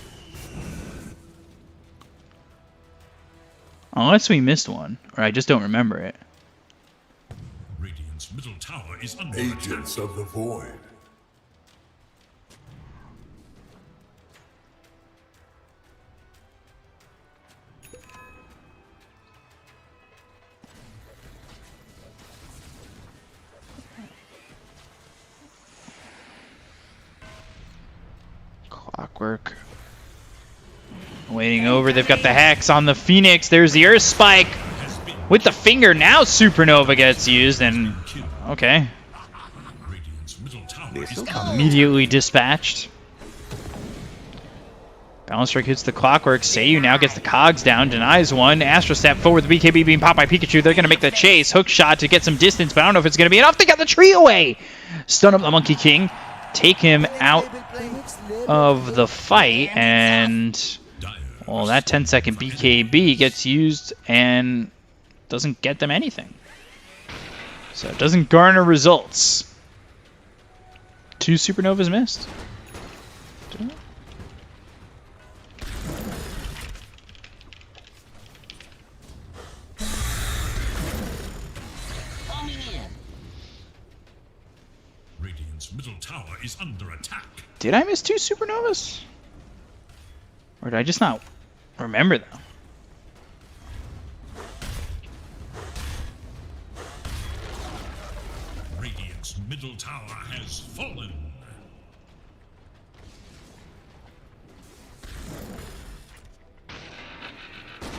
A: Unless we missed one, or I just don't remember it.
B: Radiant's middle tower is under
C: Agents
B: attack.
C: of the Void.
A: Clockwork. Waiting over, they've got the Hex on the Phoenix. There's the Earth Spike with the finger. Now Supernova gets used, and okay.
B: Radiant's middle tower is
A: Immediately dispatched. Balance Strike hits the Clockwork. Seiyu now gets the cogs down, denies one. Astro Step forward, the BKB being popped by Pikachu. They're going to make the chase. Hook shot to get some distance, but I don't know if it's going to be enough. They got the tree away. Stun up the Monkey King. Take him out of the fight, and well, that 10-second BKB gets used and doesn't get them anything. So it doesn't garner results. 2 Supernovas missed.
E: Coming in.
B: Radiant's middle tower is under attack.
A: Did I miss 2 Supernovas? Or did I just not remember them?
B: Radiant's middle tower has fallen.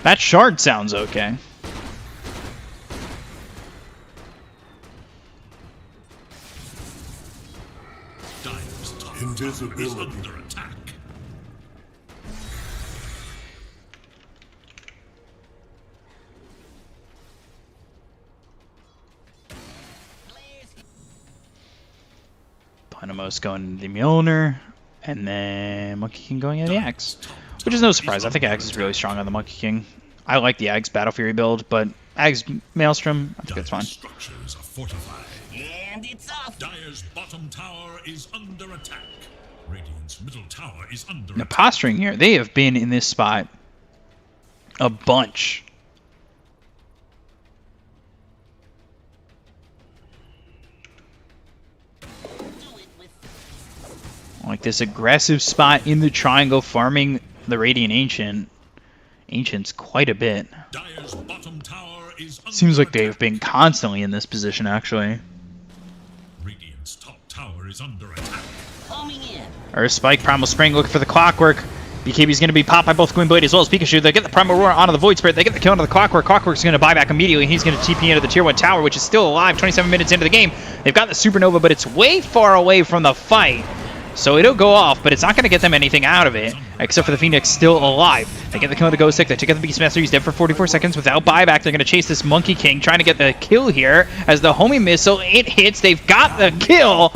A: That shard sounds okay.
B: Dire's top tower is
C: Invisibility.
B: under attack.
A: Panomos going to the Mjolnir, and then Monkey King going into the Axe. Which is no surprise. I think Axe is really strong on the Monkey King. I like the Axe Battle Fury build, but Axe Maelstrom, I think that's fine.
B: Dire's structures are fortified.
E: And it's off.
B: Dire's bottom tower is under attack. Radiant's middle tower is under
A: Now,
B: attack.
A: posturing here, they have been in this spot a bunch. Like this aggressive spot in the triangle, farming the Radiant Ancients quite a bit.
B: Dire's bottom tower is under
A: Seems like
B: attack.
A: they've been constantly in this position, actually.
B: Radiant's top tower is under attack.
E: Coming in.
A: Earth Spike, Primal Spring, looking for the Clockwork. BKB's going to be popped by both Queen Blade as well as Pikachu. They get the Primal Roar onto the Void Spirit. They get the kill onto the Clockwork. Clockwork's going to buy back immediately. He's going to TP into the Tier 1 tower, which is still alive 27 minutes into the game. They've got the Supernova, but it's way far away from the fight. So it'll go off, but it's not going to get them anything out of it, except for the Phoenix still alive. They get the kill on the Ghost Stick. They take out the Beastmaster. He's dead for 44 seconds without buyback. They're going to chase this Monkey King, trying to get the kill here. As the homing missile, it hits. They've got the kill,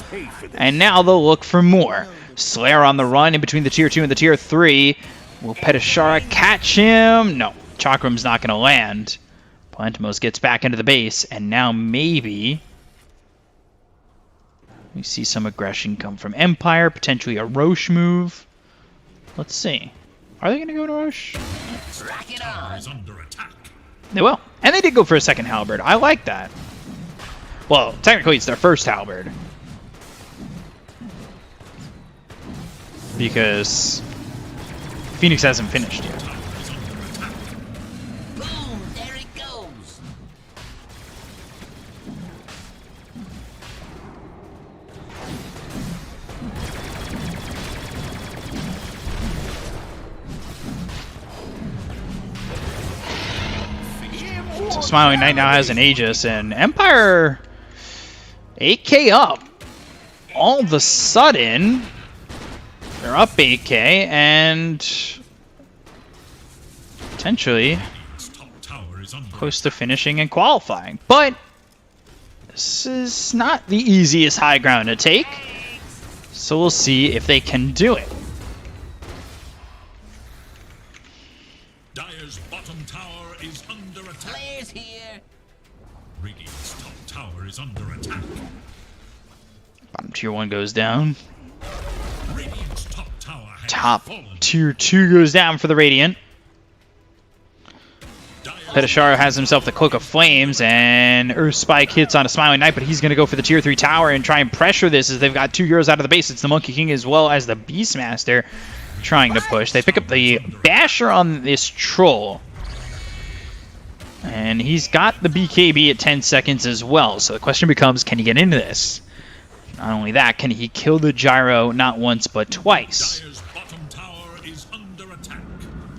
A: and now they'll look for more. Slayer on the run in between the tier 2 and the tier 3. Will Petashara catch him? No. Chakram's not going to land. Plantimos gets back into the base, and now maybe we see some aggression come from Empire, potentially a Roche move. Let's see. Are they going to go to Roche?
E: Rock it on.
B: Is under attack.
A: They will. And they did go for a second Halberd. I like that. Well, technically it's their first Halberd. Because Phoenix hasn't finished yet.
E: Boom, there it goes.
A: So Smiling Knight now has an Aegis, and Empire 8k up. All of a sudden, they're up 8k, and potentially
B: Top tower is under
A: close to finishing and qualifying. But this is not the easiest high ground to take, so we'll see if they can do it.
B: Dire's bottom tower is under attack.
E: Players here.
B: Radiant's top tower is under attack.
A: Bottom tier 1 goes down.
B: Radiant's top tower has
A: Top
B: fallen.
A: tier 2 goes down for the Radiant.
B: Dire's
A: Petashara has himself the Cloak of Flames, and Earth Spike hits on a Smiling Knight, but he's going to go for the tier 3 tower and try and pressure this as they've got 2 heroes out of the base. It's the Monkey King as well as the Beastmaster trying to push. They pick up the Basher on this Troll, and he's got the BKB at 10 seconds as well. So the question becomes, can he get into this? Not only that, can he kill the Gyro not once but twice?
B: Dire's bottom tower is under attack.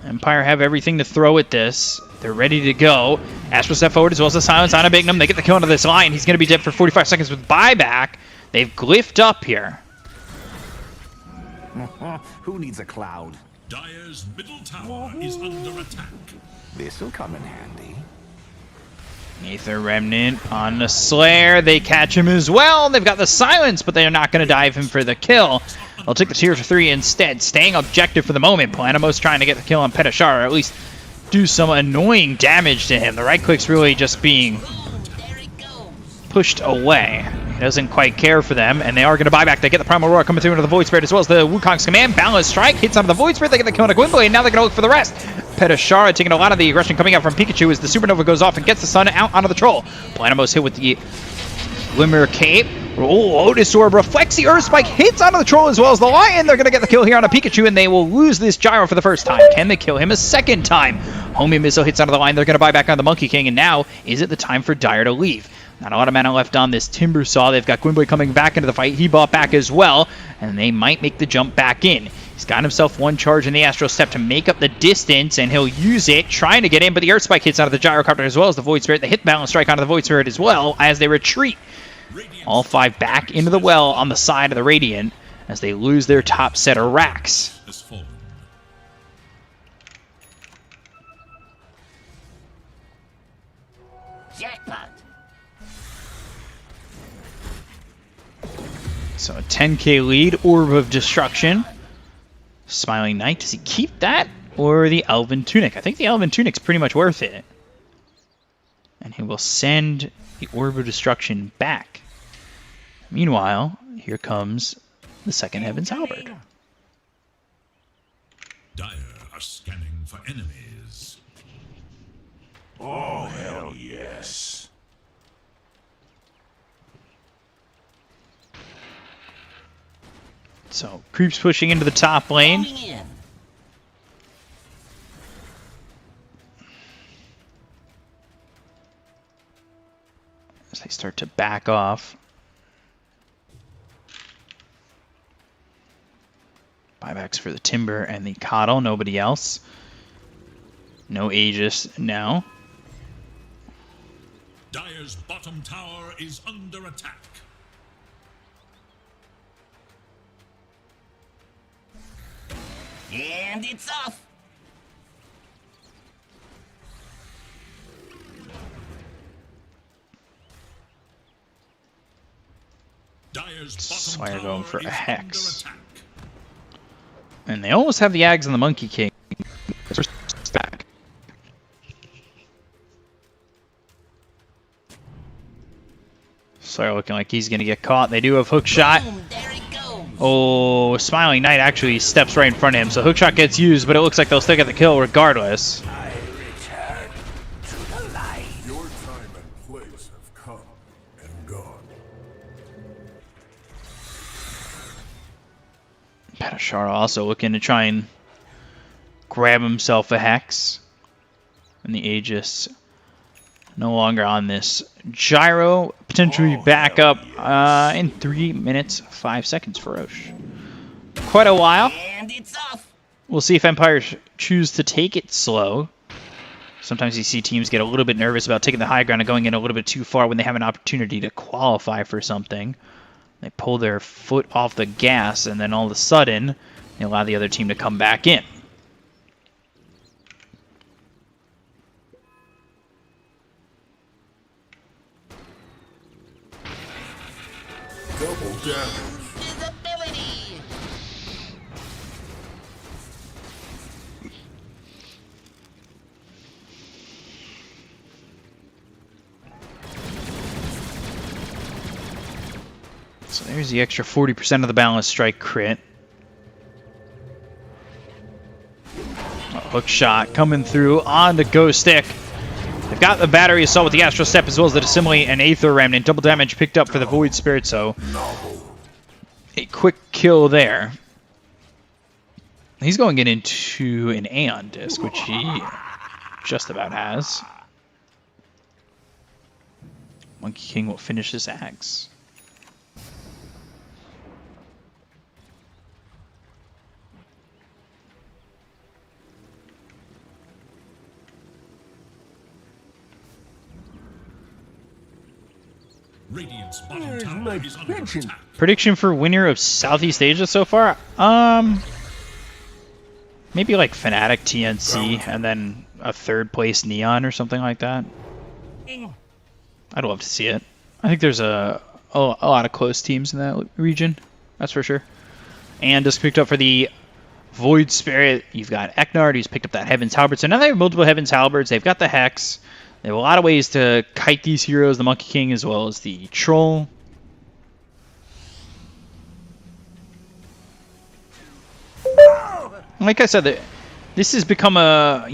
A: Empire have everything to throw at this. They're ready to go. Astral step forward as well as the silence on a Bignum. They get the kill into this line. He's going to be dead for 45 seconds with buyback. They've glyphed up here.
F: Who needs a cloud?
B: Dire's middle tower is under attack.
F: This'll come in handy.
A: Aether Remnant on the Slayer. They catch him as well. They've got the silence, but they're not going to dive him for the kill. They'll take the tier 3 instead, staying objective for the moment. Plantimos trying to get the kill on Petashara, or at least do some annoying damage to him. The right click's really just being
E: Boom, there it goes.
A: pushed away. He doesn't quite care for them, and they are going to buy back. They get the Primal Roar coming through into the Void Spirit, as well as the Wukong's command. Balance Strike hits onto the Void Spirit. They get the kill on a Gwynblade, and now they're going to look for the rest. Petashara taking a lot of the aggression coming out from Pikachu as the Supernova goes off and gets the sun out onto the Troll. Plantimos hit with the Glimmer Cape. Oh, Otis Orb reflects the Earth Spike, hits onto the Troll as well as the Lion. They're going to get the kill here on a Pikachu, and they will lose this Gyro for the first time. Can they kill him a second time? Homing Missile hits onto the line. They're going to buy back on the Monkey King, and now is it the time for Dire to leave? Not a lot of mana left on this Timber Saw. They've got Gwynblade coming back into the fight. He bought back as well, and they might make the jump back in. He's got himself one charge in the Astral Step to make up the distance, and he'll use it, trying to get in, but the Earth Spike hits out of the Gyrocopter as well as the Void Spirit. They hit the Balance Strike onto the Void Spirit as well as they retreat. All 5 back into the well on the side of the Radiant as they lose their top set of racks.
B: Has fallen.
E: Jackpot.
A: So a 10k lead, Orb of Destruction. Smiling Knight, does he keep that? Or the Elven Tunic? I think the Elven Tunic's pretty much worth it. And he will send the Orb of Destruction back. Meanwhile, here comes the second Heaven's Halberd.
B: Dire are scanning for enemies.
C: Oh, hell yes.
A: So, creeps pushing into the top lane.
E: Coming in.
A: As they start to back off. Buybacks for the Timber and the Coddle, nobody else. No Aegis now.
B: Dire's bottom tower is under attack.
E: And it's off.
B: Dire's
A: Slayer
B: bottom
A: going
B: tower
A: for a
B: is
A: hex.
B: under attack.
A: And they almost have the Ags and the Monkey King. Back. Slayer looking like he's going to get caught. They do have hook shot.
E: Boom, there it goes.
A: Oh, Smiling Knight actually steps right in front of him, so hook shot gets used, but it looks like they'll still get the kill regardless.
F: I return to the light.
C: Your time and place have come and gone.
A: Patashara also looking to try and grab himself a hex. And the Aegis no longer on this gyro. Potentially back up in 3 minutes, 5 seconds for Roche. Quite a while.
E: And it's off.
A: We'll see if Empire choose to take it slow. Sometimes you see teams get a little bit nervous about taking the high ground and going in a little bit too far when they have an opportunity to qualify for something. They pull their foot off the gas, and then all of a sudden, they allow the other team to come back in.
C: Double damage.
E: Visibility.
A: So there's the extra 40% of the balance strike crit. A hook shot coming through on the Ghost Stick. They've got the battery assault with the Astral Step as well as the Dissimilate and Aether Remnant. Double damage picked up for the Void Spirit, so a quick kill there. He's going into an Aeon Disc, which he just about has. Monkey King will finish his axe.
B: Radiant's bottom
F: Where's
B: tower
F: my
B: is under
F: pension?
B: attack.
A: Prediction for winner of Southeast Asia so far? Maybe like Finatic TNC and then a third place Neon or something like that. I'd love to see it. I think there's a lot of close teams in that region. That's for sure. And just picked up for the Void Spirit. You've got Eknard, who's picked up that Heaven's Halberd. So now they have multiple Heaven's Halberds. They've got the Hex. They have a lot of ways to kite these heroes, the Monkey King as well as the Troll. Like I said, this has become a,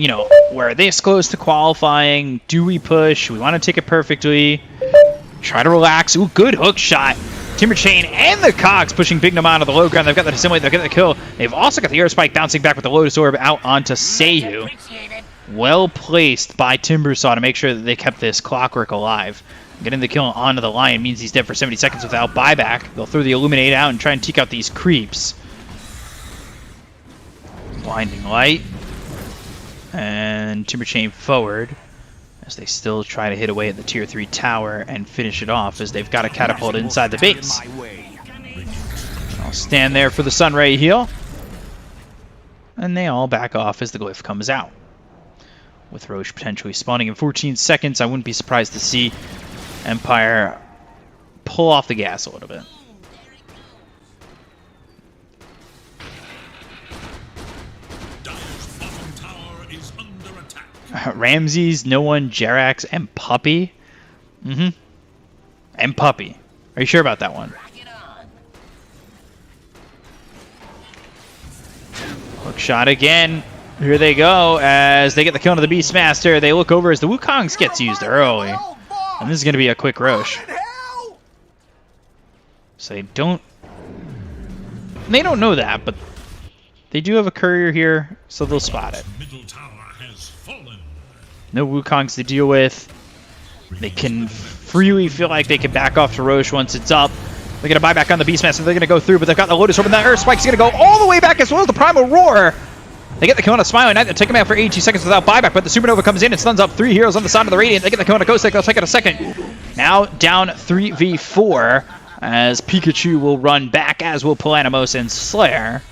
A: we're this close to qualifying. Do we push? We want to take it perfectly. Try to relax. Ooh, good hook shot. Timber Chain and the Cogs pushing Big Nom out of the low ground. They've got the Dissimilate. They've got the kill. They've also got the Air Spike bouncing back with the Lotus Orb out onto Seiyu.
E: Appreciate it.
A: Well placed by Timbersaw to make sure that they kept this Clockwork alive. Getting the kill onto the Lion means he's dead for 70 seconds without buyback. They'll throw the Illuminate out and try and take out these creeps. Blinding Light. And Timber Chain forward as they still try to hit away at the tier 3 tower and finish it off as they've got a catapult inside the base. I'll stand there for the Sunray heal. And they all back off as the glyph comes out. With Roche potentially spawning in 14 seconds, I wouldn't be surprised to see Empire pull off the gas a little bit.
B: Dire's bottom tower is under attack.
A: Ramses, No One, Jerax, and Puppy. And Puppy. Are you sure about that one?
E: Rock it on.
A: Hook shot again. Here they go as they get the kill into the Beastmaster. They look over as the Wukong's gets used early. And this is going to be a quick Roche. So they don't know that, but they do have a courier here, so they'll spot it.
B: Middle tower has fallen.
A: No Wukongs to deal with. They can freely feel like they can back off to Roche once it's up. They're going to buy back on the Beastmaster. They're going to go through, but they've got the Lotus Orb, and that Earth Spike's going to go all the way back as well as the Primal Roar. They get the kill on a Smiling Knight. They'll take him out for 82 seconds without buyback, but the Supernova comes in and stuns up 3 heroes on the side of the Radiant. They get the kill on a Ghost Stick. They'll take it a second. Now down 3v4 as Pikachu will run back, as will Palanimos and Slayer.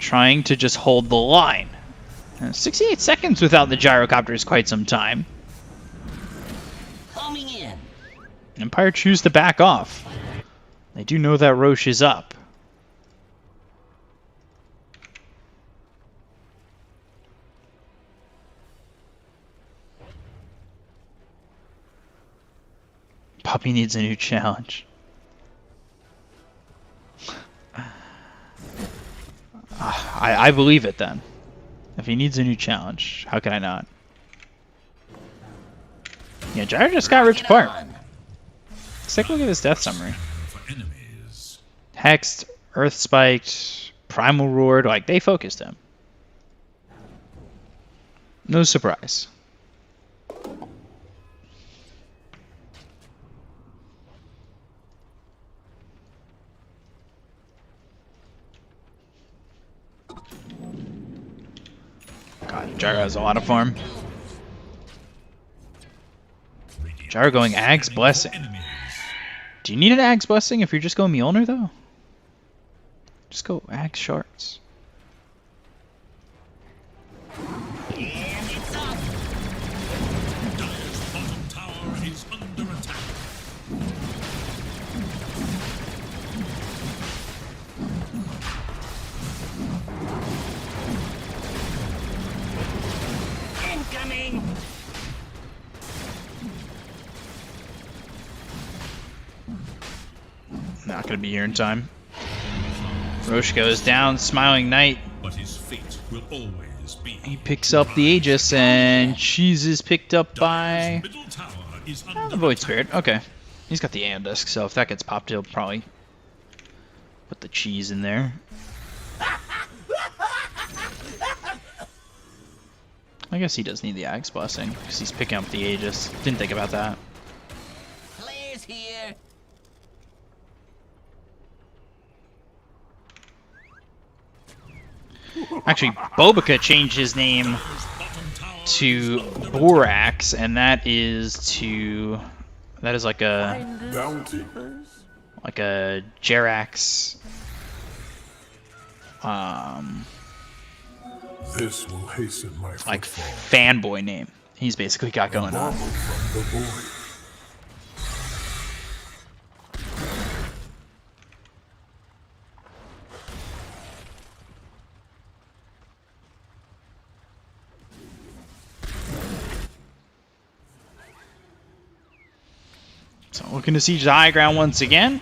A: trying to just hold the line. 68 seconds without the gyrocopter is quite some time.
E: Homing in.
A: Empire choose to back off. They do know that Roche is up. Puppy needs a new challenge. I believe it then. If he needs a new challenge, how can I not? Yeah, Gyro just got ripped apart. Let's take a look at his death summary.
B: For enemies.
A: Hexed, Earth Spiked, Primal Roared, like they focused him. No surprise. God, Gyro has a lot of farm. Gyro going Ag's Blessing. Do you need an Ag's Blessing if you're just going Mjolnir, though? Just go Ag's Shards.
E: And it's up.
B: Dire's bottom tower is under attack.
E: Incoming.
A: Not going to be here in time. Roche goes down, Smiling Knight.
B: But his fate will always be.
A: He picks up the Aegis, and Cheese is picked up by
B: Middle tower is under
A: the Void Spirit. Okay. He's got the Aeon-Disc, so if that gets popped, he'll probably put the cheese in there. I guess he does need the Ag's Blessing, because he's picking up the Aegis. Didn't think about that.
E: Players here.
A: Actually, Bobica changed his name
B: bottom tower
A: to Borax, and that is like a
C: Bounty.
A: Jerax.
C: This will hasten my
A: Like
C: footfall.
A: fanboy name. He's basically got going on.
C: Marvel from the void.
A: So looking to siege the high ground once again.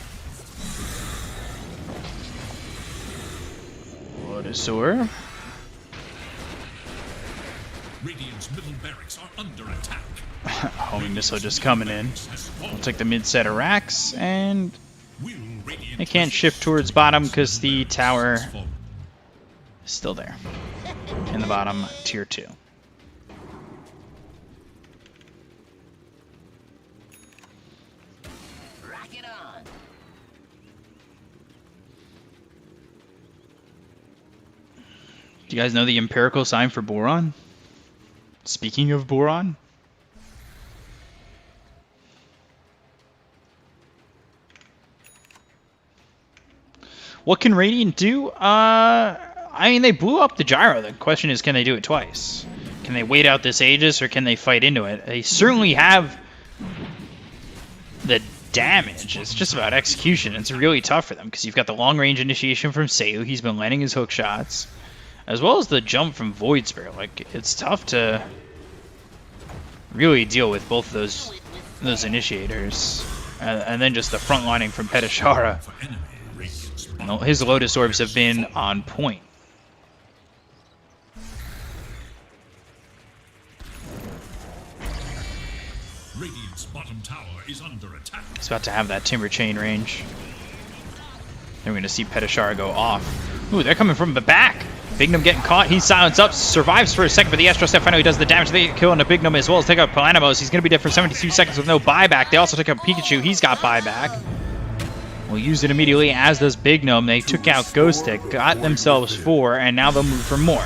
A: Lotusaur.
B: Radiant's middle barracks are under attack.
A: Homing missile just coming in. We'll take the mid set of racks, and
B: Will Radiant
A: they can't shift towards bottom because the tower is still there. In the bottom, tier 2.
E: Rock it on.
A: Do you guys know the empirical sign for boron? Speaking of boron, what can Radiant do? I mean, they blew up the gyro. The question is, can they do it twice? Can they wait out this Aegis, or can they fight into it? They certainly have the damage. It's just about execution. It's really tough for them because you've got the long-range initiation from Seiyu. He's been landing his hook shots, as well as the jump from Void Spirit. Like, it's tough to really deal with both of those initiators. And then just the front lining from Petashara.
B: for enemy. Radiant's
A: You know, his Lotus Orbs have been on point.
B: Radiant's bottom tower is under attack.
A: He's about to have that Timber Chain range. Then we're going to see Petashara go off. Ooh, they're coming from the back. Bignum getting caught. He's silenced up. Survives for a second, but the Astro Step finally does the damage. They kill on the Bignum as well as take out Palanimos. He's going to be dead for 72 seconds with no buyback. They also took out Pikachu. He's got buyback. We'll use it immediately, as does Bignum. They took out Ghost Stick, got themselves 4, and now they'll move for more.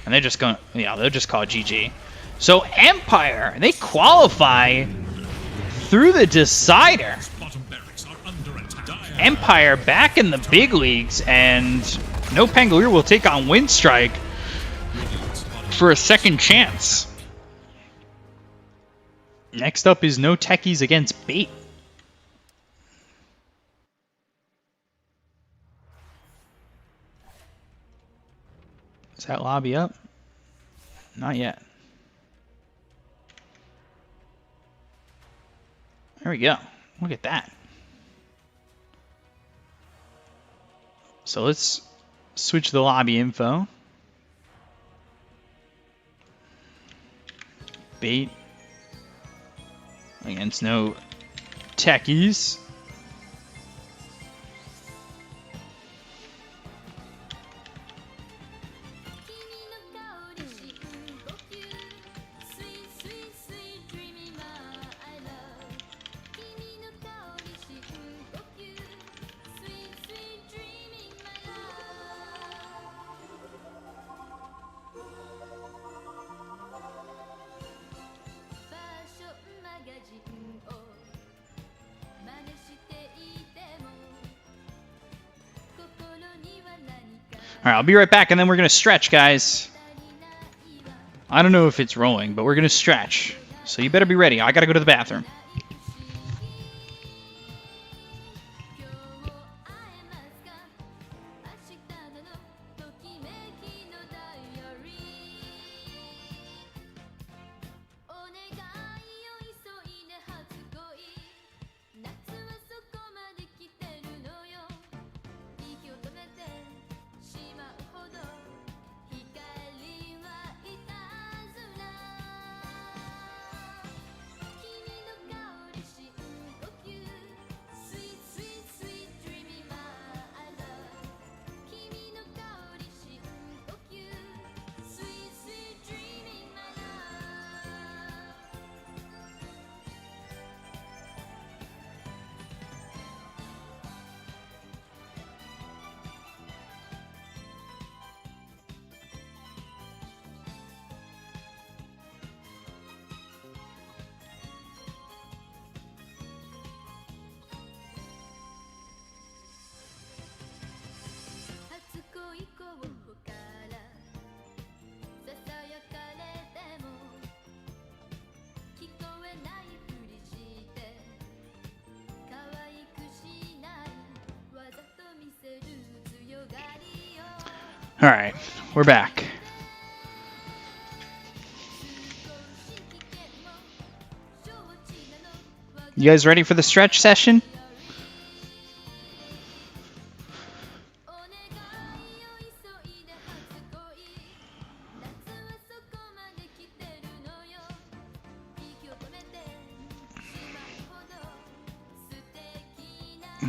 A: And they're just going to, yeah, they'll just call it GG. So Empire, they qualify through the decider.
B: Bottom barracks are under attack. Dire
A: Empire back in the big leagues, and No Pangolier will take on Windstrike for a second chance. Next up is no techies against Bait. Is that lobby up? Not yet. There we go. Look at that. So let's switch the lobby info. Bait against no techies. Alright, I'll be right back, and then we're going to stretch, guys. I don't know if it's rolling, but we're going to stretch. So you better be ready. I got to go to the bathroom. Alright, we're back. You guys ready for the stretch session?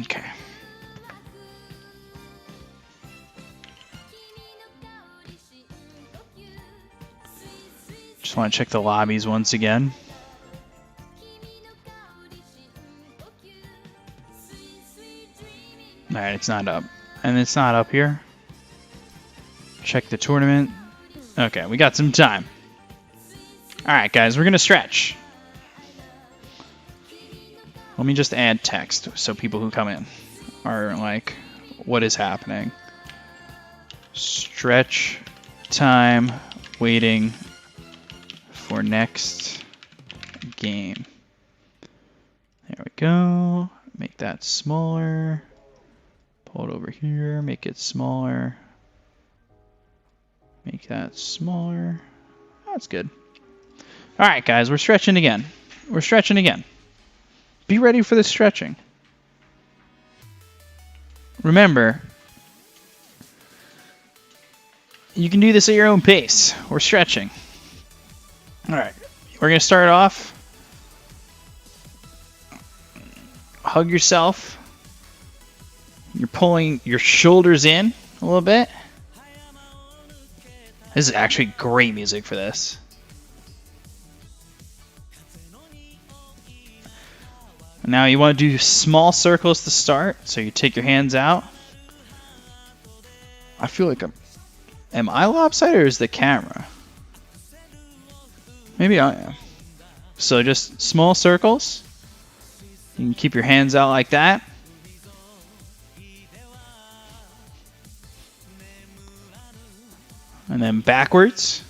A: Okay. Just want to check the lobbies once again. Alright, it's not up. And it's not up here. Check the tournament. Okay, we got some time. Alright, guys, we're going to stretch. Let me just add text so people who come in are like, what is happening? Stretch time waiting for next game. There we go. Make that smaller. Pull it over here. Make it smaller. Make that smaller. That's good. Alright, guys, we're stretching again. We're stretching again. Be ready for the stretching. Remember, you can do this at your own pace. We're stretching. Alright, we're going to start off. Hug yourself. You're pulling your shoulders in a little bit. This is actually great music for this. Now you want to do small circles to start, so you take your hands out. I feel like am I lopsided or is the camera? Maybe I am. So just small circles. You can keep your hands out like that. And then backwards.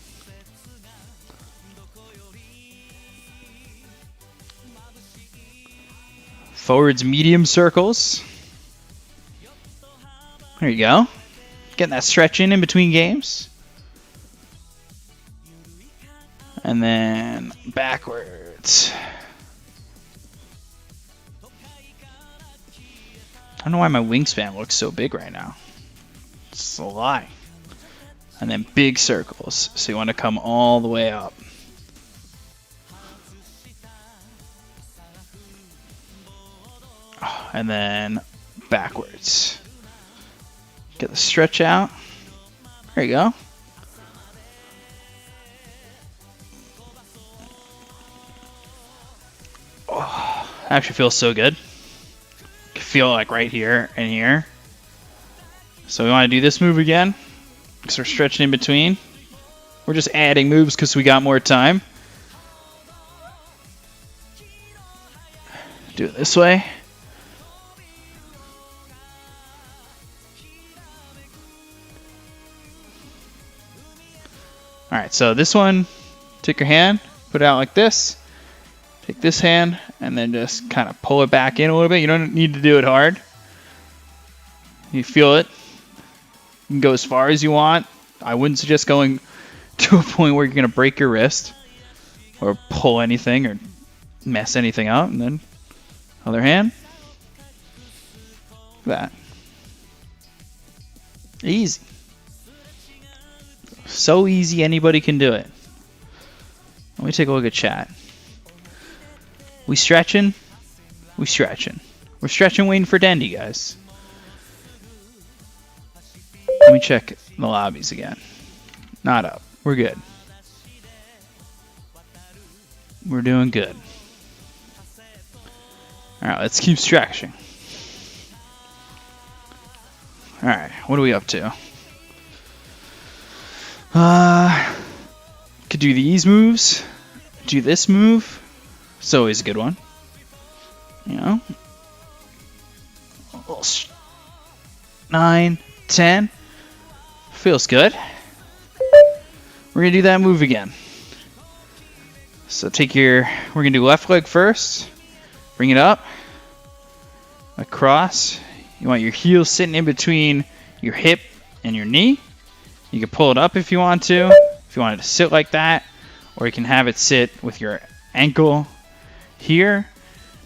A: Forwards, medium circles. There you go. Getting that stretch in between games. And then backwards. I don't know why my wingspan looks so big right now. It's a lie. And then big circles. So you want to come all the way up. And then backwards. Get the stretch out. There you go. Oh, actually feels so good. Feel like right here and here. So we want to do this move again because we're stretching in between. We're just adding moves because we got more time. Do it this way. Alright, so this one, take your hand, put it out like this. Take this hand, and then just kind of pull it back in a little bit. You don't need to do it hard. You feel it. You can go as far as you want. I wouldn't suggest going to a point where you're going to break your wrist or pull anything or mess anything up. And then other hand. Look at that. Easy. So easy, anybody can do it. Let me take a look at chat. We stretching? We stretching. We're stretching, waiting for Dendy, guys. Let me check the lobbies again. Not up. We're good. We're doing good. Alright, let's keep stretching. Alright, what are we up to? Could do these moves. Do this move. It's always a good one. You know? 9, 10. Feels good. We're going to do that move again. So we're going to do left leg first. Bring it up. Across. You want your heel sitting in between your hip and your knee. You can pull it up if you want to. If you want it to sit like that. Or you can have it sit with your ankle here.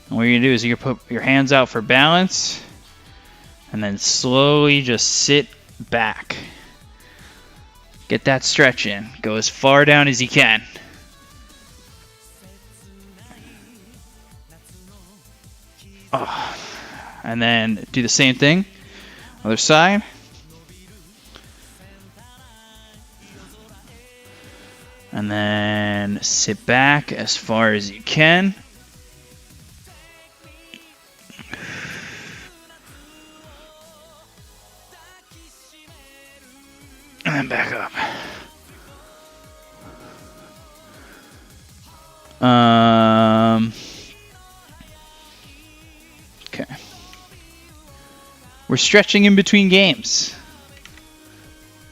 A: And what you're going to do is you're going to put your hands out for balance. And then slowly just sit back. Get that stretch in. Go as far down as you can. Oh. And then do the same thing. Other side. And then sit back as far as you can. And then back up. Okay. We're stretching in between games.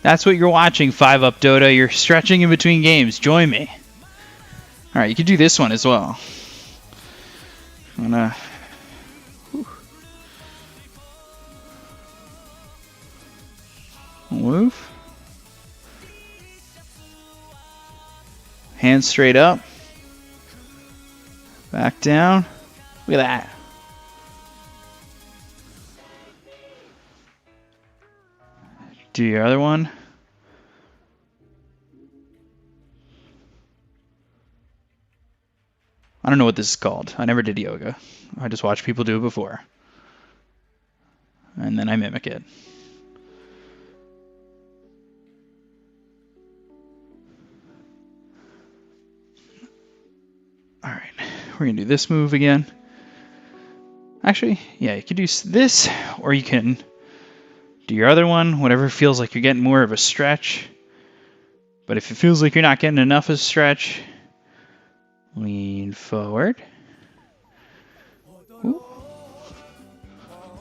A: That's what you're watching, 5-Up Dota. You're stretching in between games. Join me. Alright, you can do this one as well. I'm gonna... Move. Hands straight up. Back down. Look at that. Do your other one. I don't know what this is called. I never did yoga. I just watched people do it before. And then I mimic it. Alright, we're going to do this move again. Actually, yeah, you could do this, or you can do your other one, whatever feels like you're getting more of a stretch. But if it feels like you're not getting enough of a stretch, lean forward. Ooh.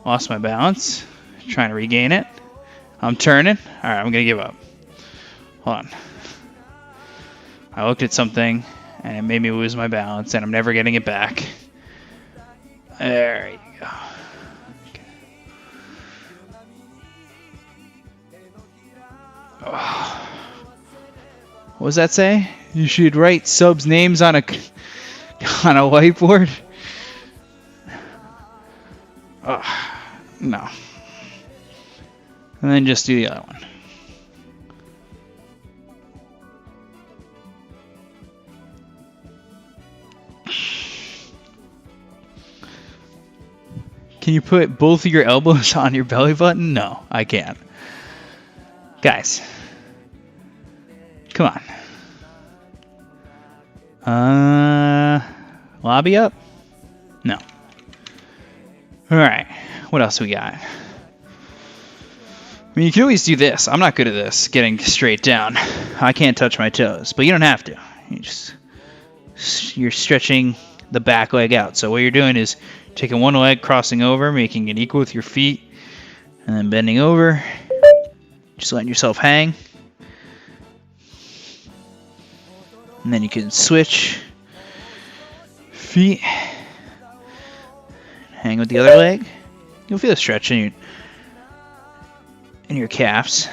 A: Lost my balance. Trying to regain it. I'm turning. Alright, I'm going to give up. Hold on. I looked at something and it made me lose my balance and I'm never getting it back. There you go. Okay. Oh. What does that say? You should write subs' names on a whiteboard? Oh, no. And then just do the other one. Can you put both of your elbows on your belly button? No, I can't. Guys. Come on. Lobby up? No. Alright. What else we got? I mean, you can always do this. I'm not good at this, getting straight down. I can't touch my toes, but you don't have to. You're stretching the back leg out. So what you're doing is taking one leg, crossing over, making it equal with your feet, and then bending over. Just letting yourself hang. And then you can switch feet. Hang with the other leg. You'll feel a stretch in your calves.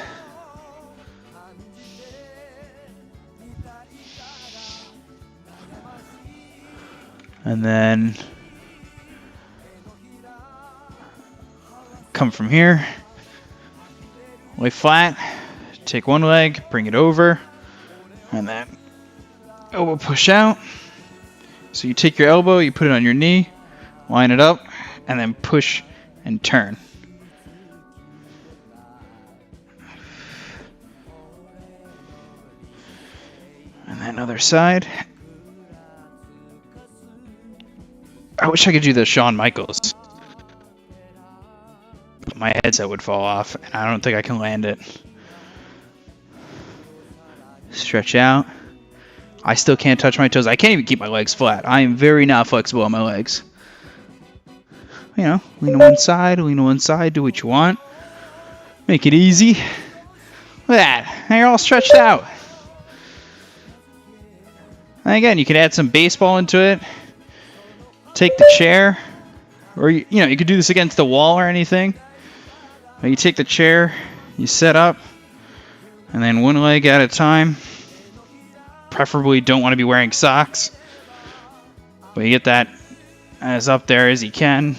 A: And then come from here, lay flat, take one leg, bring it over, and then elbow push out. So you take your elbow, you put it on your knee, line it up, and then push and turn. And then other side. I wish I could do the Shawn Michaels. But my headset would fall off, and I don't think I can land it. Stretch out. I still can't touch my toes. I can't even keep my legs flat. I am very not flexible on my legs. You know, lean to one side, do what you want. Make it easy. Look at that. Now you're all stretched out. And again, you can add some baseball into it. Take the chair, or you could do this against the wall or anything. But you take the chair, you set up, and then one leg at a time. Preferably don't want to be wearing socks, but you get that as up there as you can.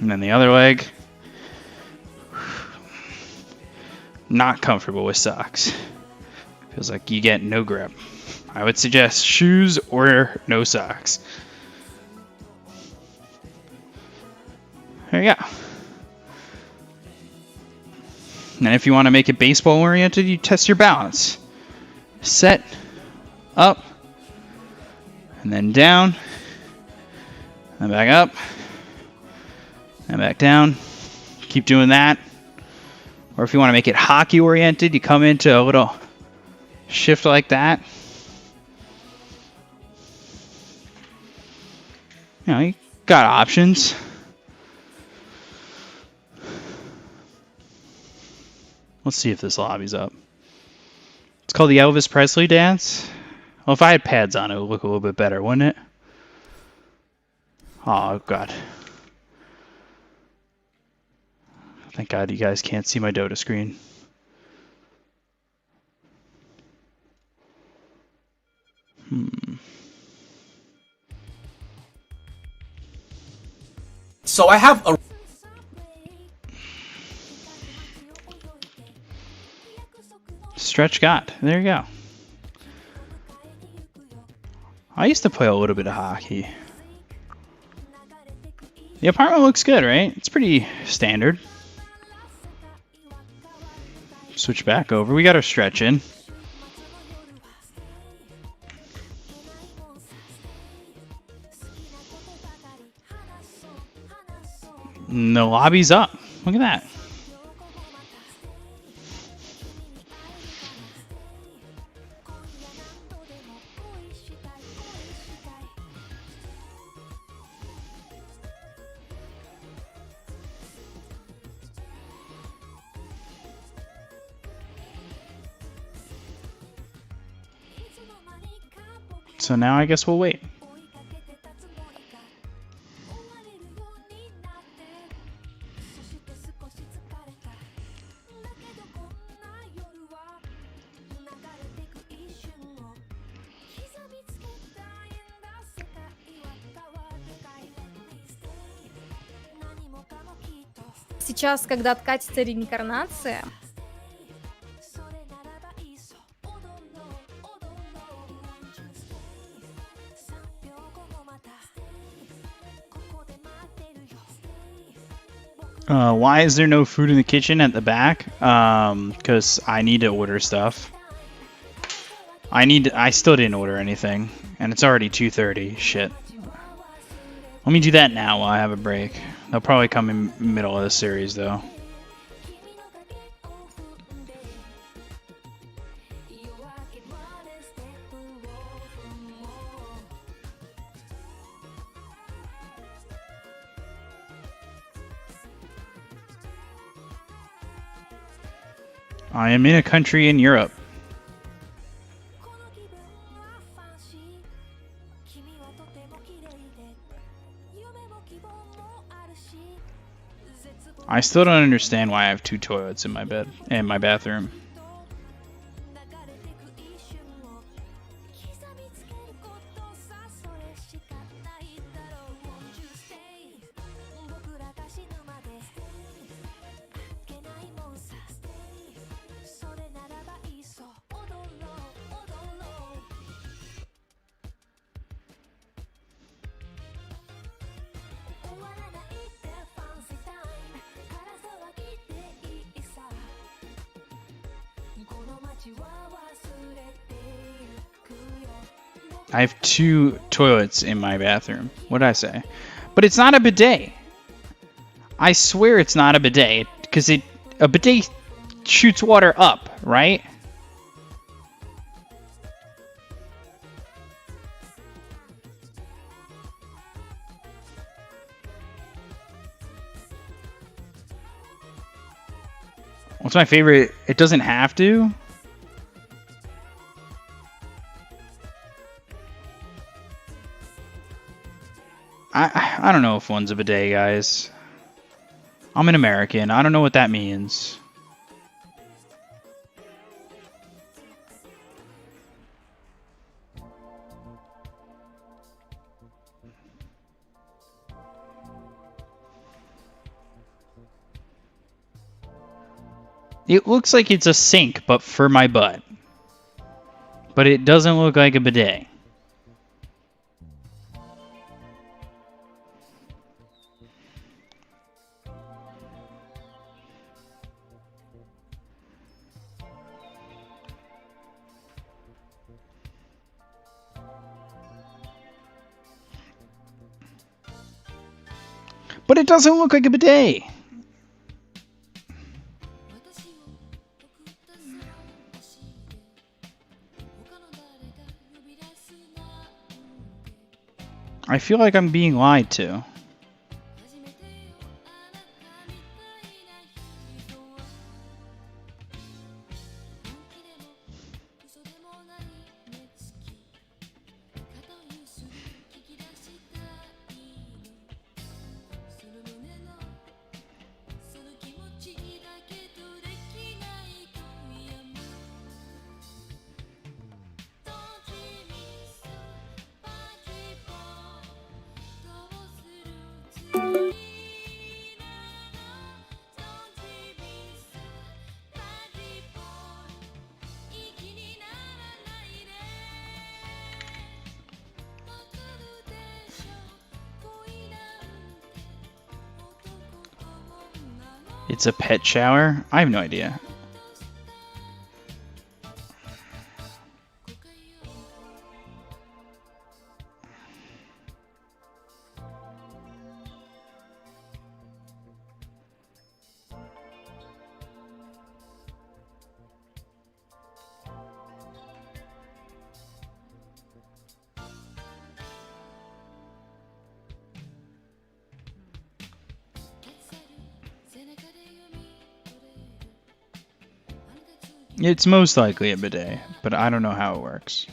A: And then the other leg. Not comfortable with socks. Feels like you get no grip. I would suggest shoes or no socks. There you go. And if you want to make it baseball oriented, you test your balance. Set, up, and then down, and back up, and back down. Keep doing that. Or if you want to make it hockey oriented, you come into a little shift like that. You got options. Let's see if this lobby's up. It's called the Elvis Presley dance. Well, if I had pads on, it would look a little bit better, wouldn't it? Oh, God. Thank God you guys can't see my Dota screen.
G: So I have a...
A: Stretch God. There you go. I used to play a little bit of hockey. The apartment looks good, right? It's pretty standard. Switch back over. We got our stretch in. And the lobby's up. Look at that. So now I guess we'll wait.
G: Сейчас, когда откатится реинкарнация,
A: why is there no food in the kitchen at the back? Because I need to order stuff. I still didn't order anything, and it's already 2:30. Shit. Let me do that now while I have a break. They'll probably come in middle of the series though. I am in a country in Europe. I still don't understand why I have 2 toilets in my bed and my bathroom. I have 2 toilets in my bathroom. What did I say? But it's not a bidet. I swear it's not a bidet because a bidet shoots water up, right? What's my favorite? It doesn't have to. I don't know if one's a bidet, guys. I'm an American. I don't know what that means. It looks like it's a sink, but for my butt. But it doesn't look like a bidet. But it doesn't look like a bidet. I feel like I'm being lied to. It's a pet shower? I have no idea. It's most likely a bidet, but I don't know how it works.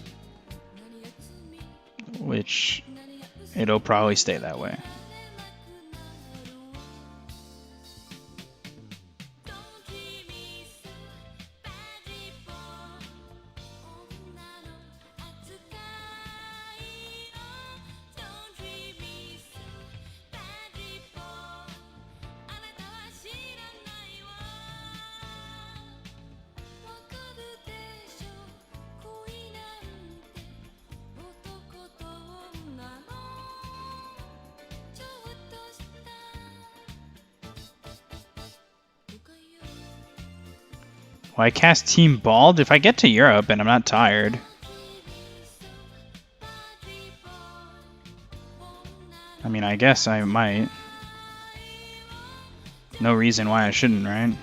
A: which it'll probably stay that way. Well, I cast Team Bald. If I get to Europe and I'm not tired. I mean, I guess I might. No reason why I shouldn't, right?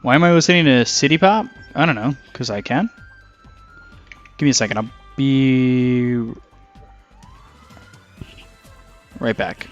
A: Why am I listening to City Pop? I don't know, because I can. Give me a second, I'll be right back.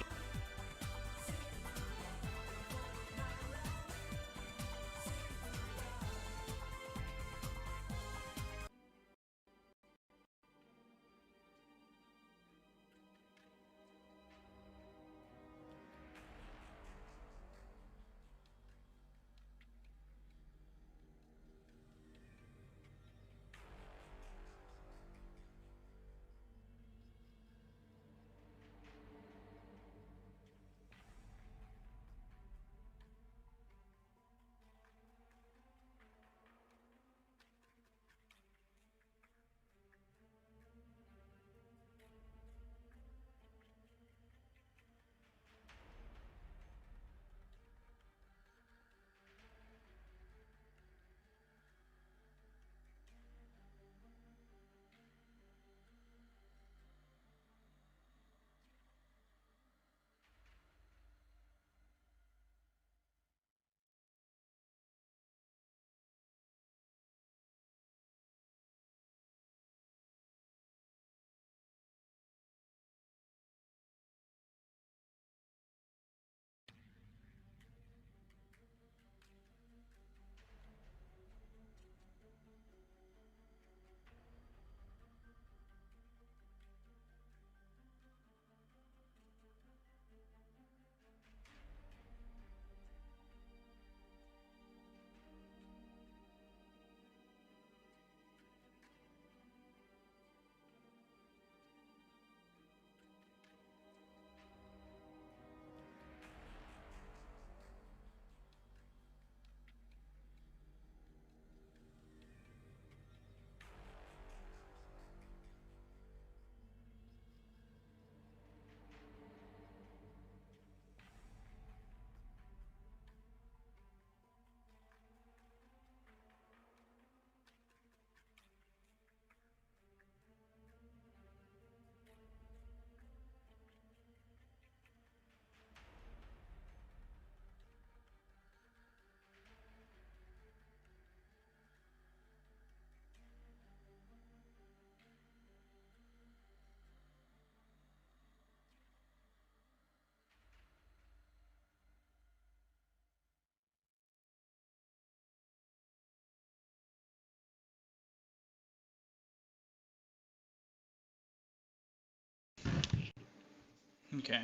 A: Okay.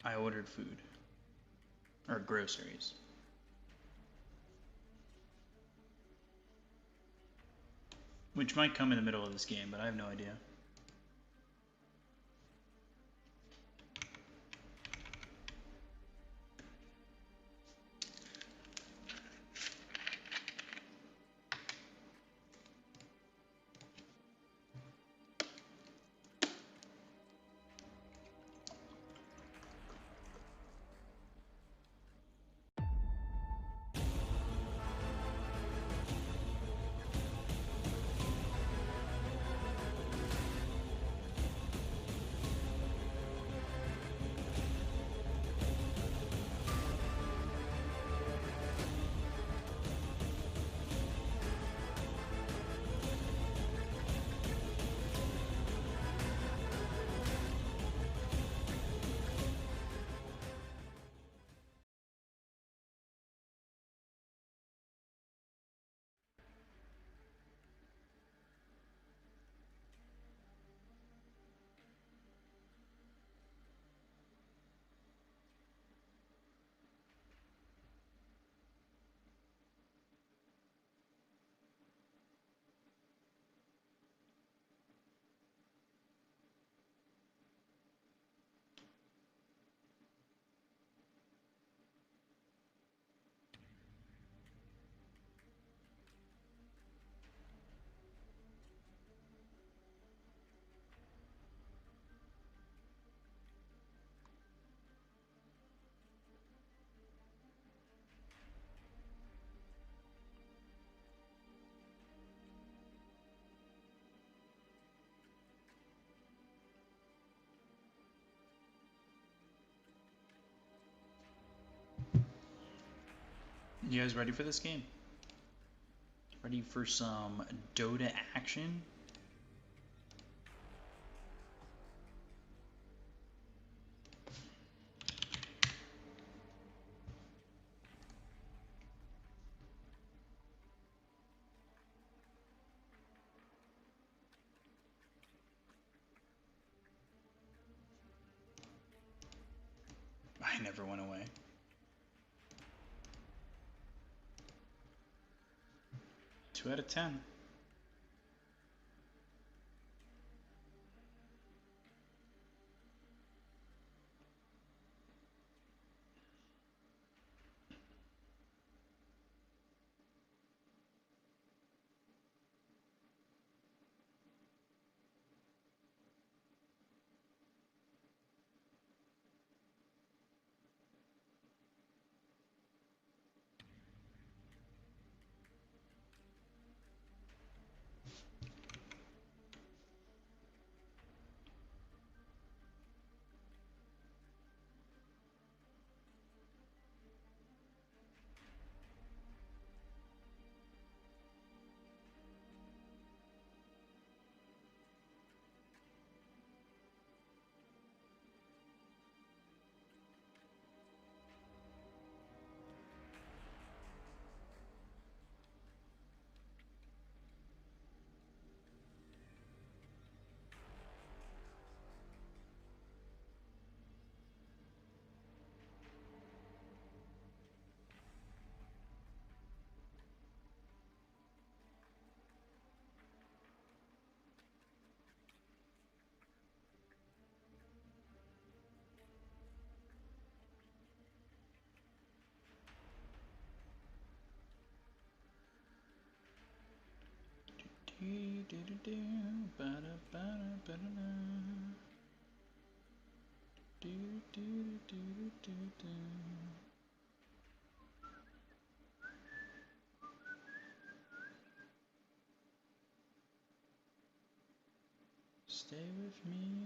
A: I ordered food. Or groceries. Which might come in the middle of this game, but I have no idea. You guys ready for this game? Ready for some Dota action? I never went away. Two out of 10. Stay with me.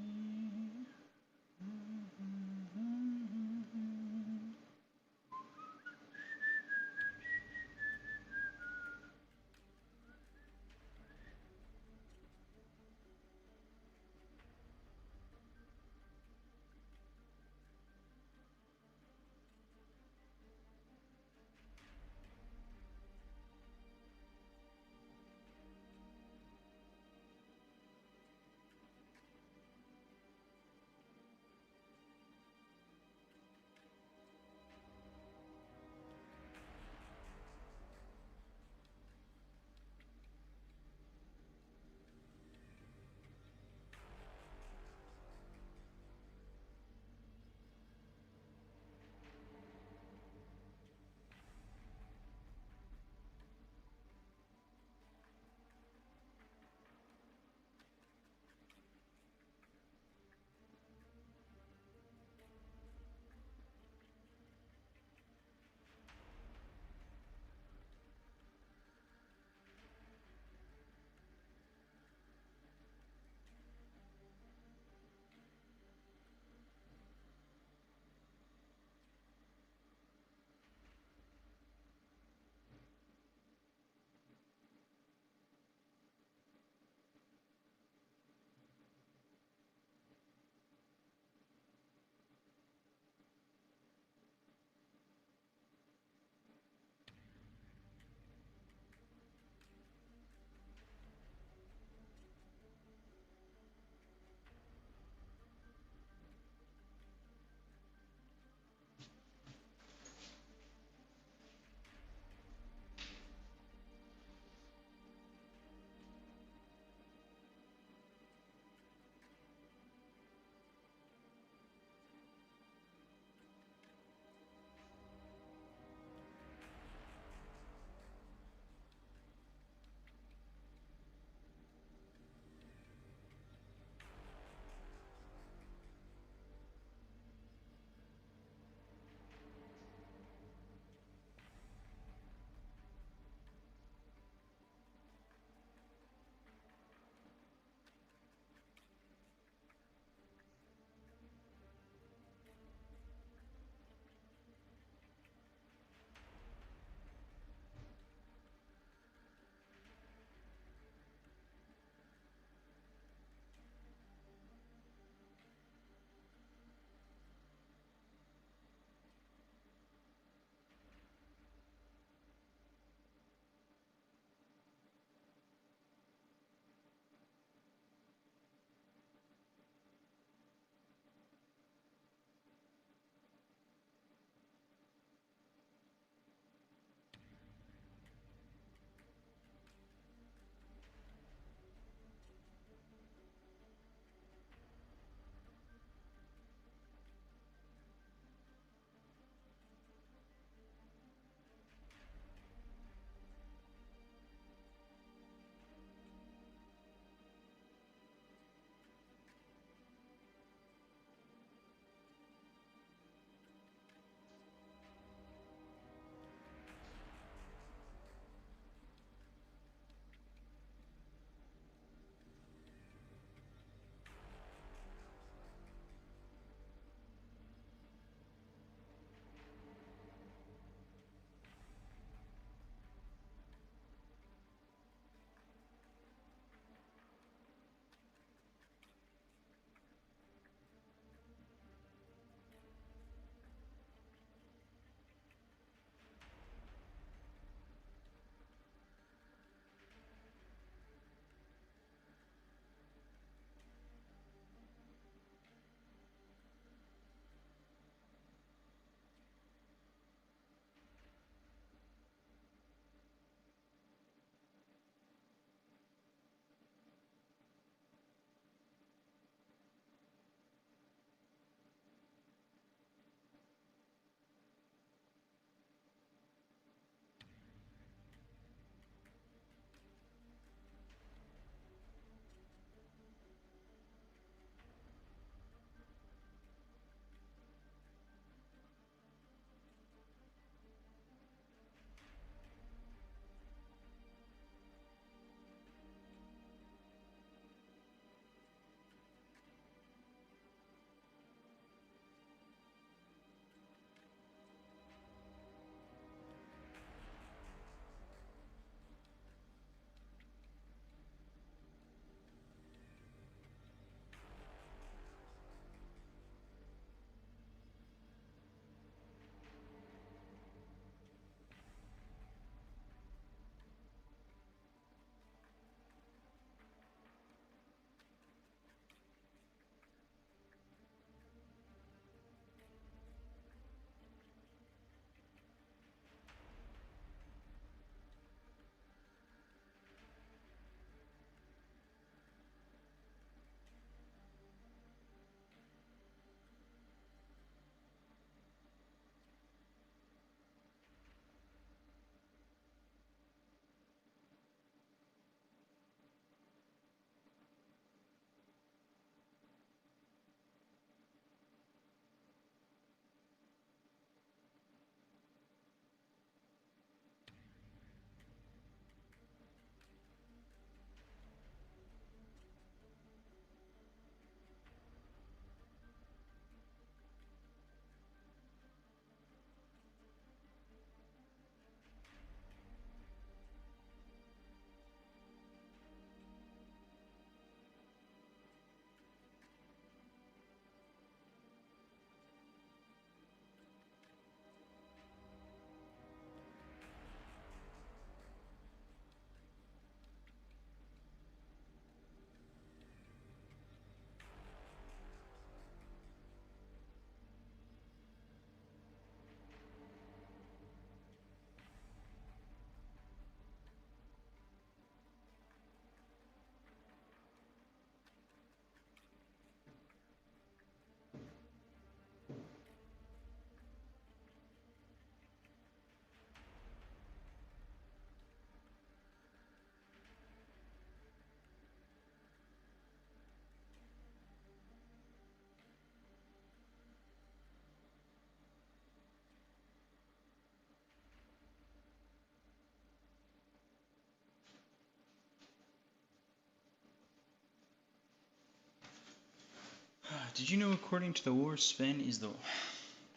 A: Did you know according to the lore, Sven is the...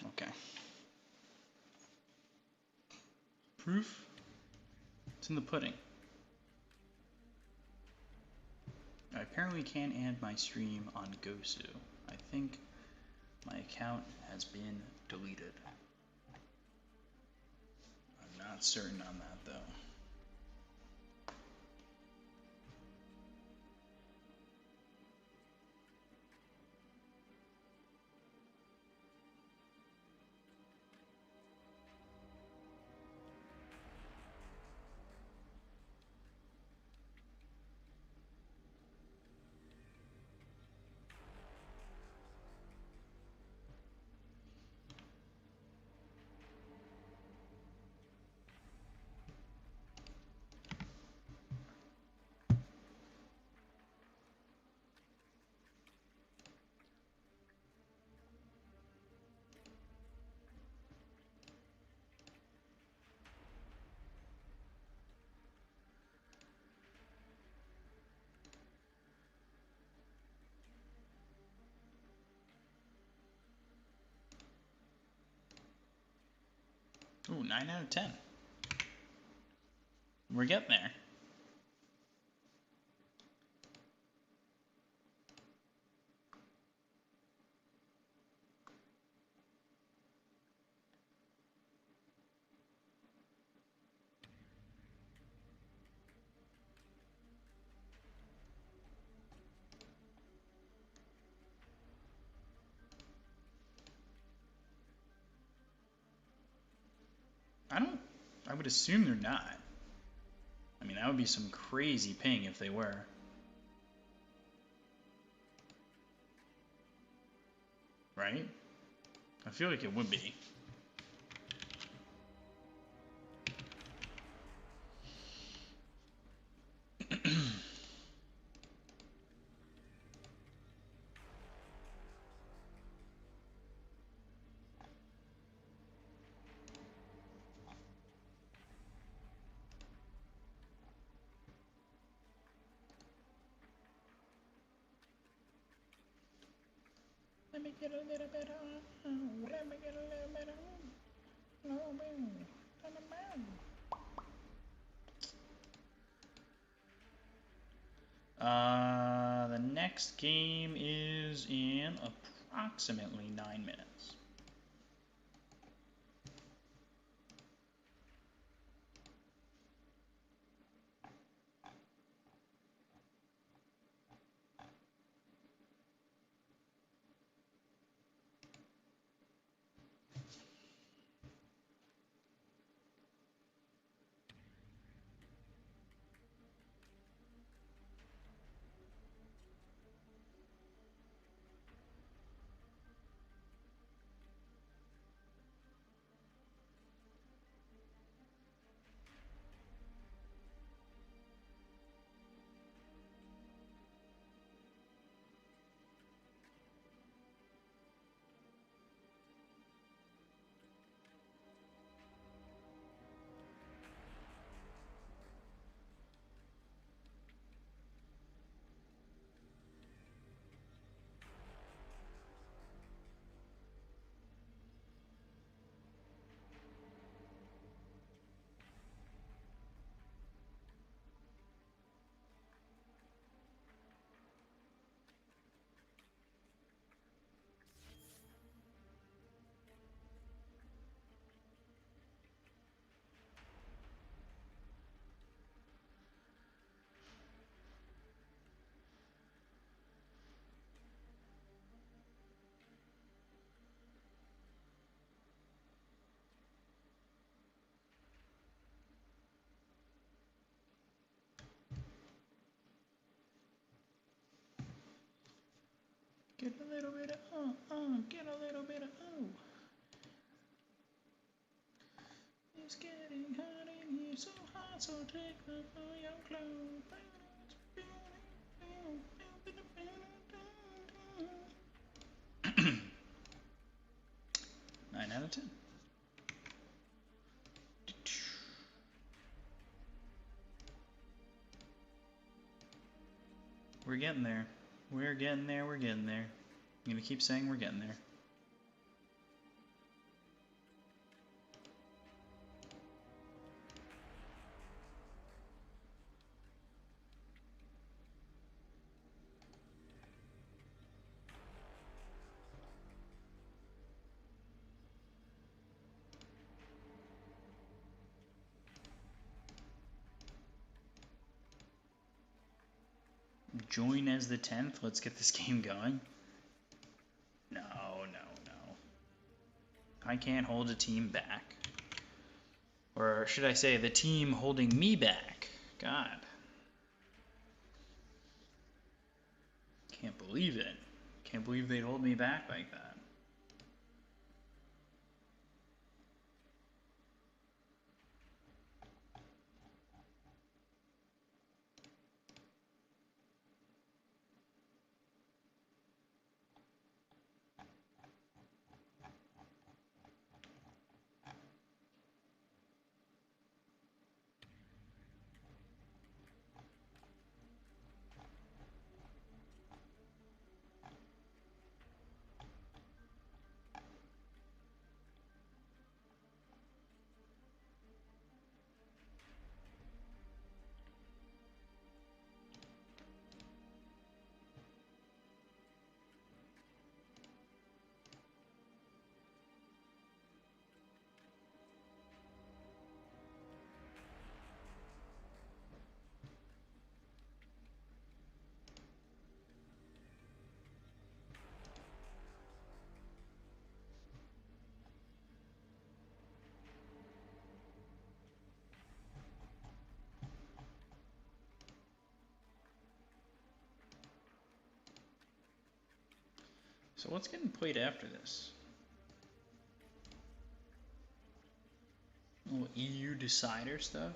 A: Okay. Proof? It's in the pudding. I apparently can't add my stream on Gosu. I think my account has been deleted. I'm not certain on that though. Ooh, 9 out of 10. We're getting there. I would assume they're not. I mean, that would be some crazy ping if they were. Right? I feel like it would be. Let me get a little bit on. Let me get a little bit on. No, man. The next game is in approximately 9 minutes. Get a little bit of get a little bit of It's getting hot in here, so hot, so take off all your clothes. 9 out of 10. We're getting there. We're getting there. We're getting there. I'm gonna keep saying we're getting there. Join as the 10th. Let's get this game going. No. I can't hold a team back. Or should I say, the team holding me back. God. Can't believe it. Can't believe they'd hold me back like that. So what's getting played after this? A little EU decider stuff?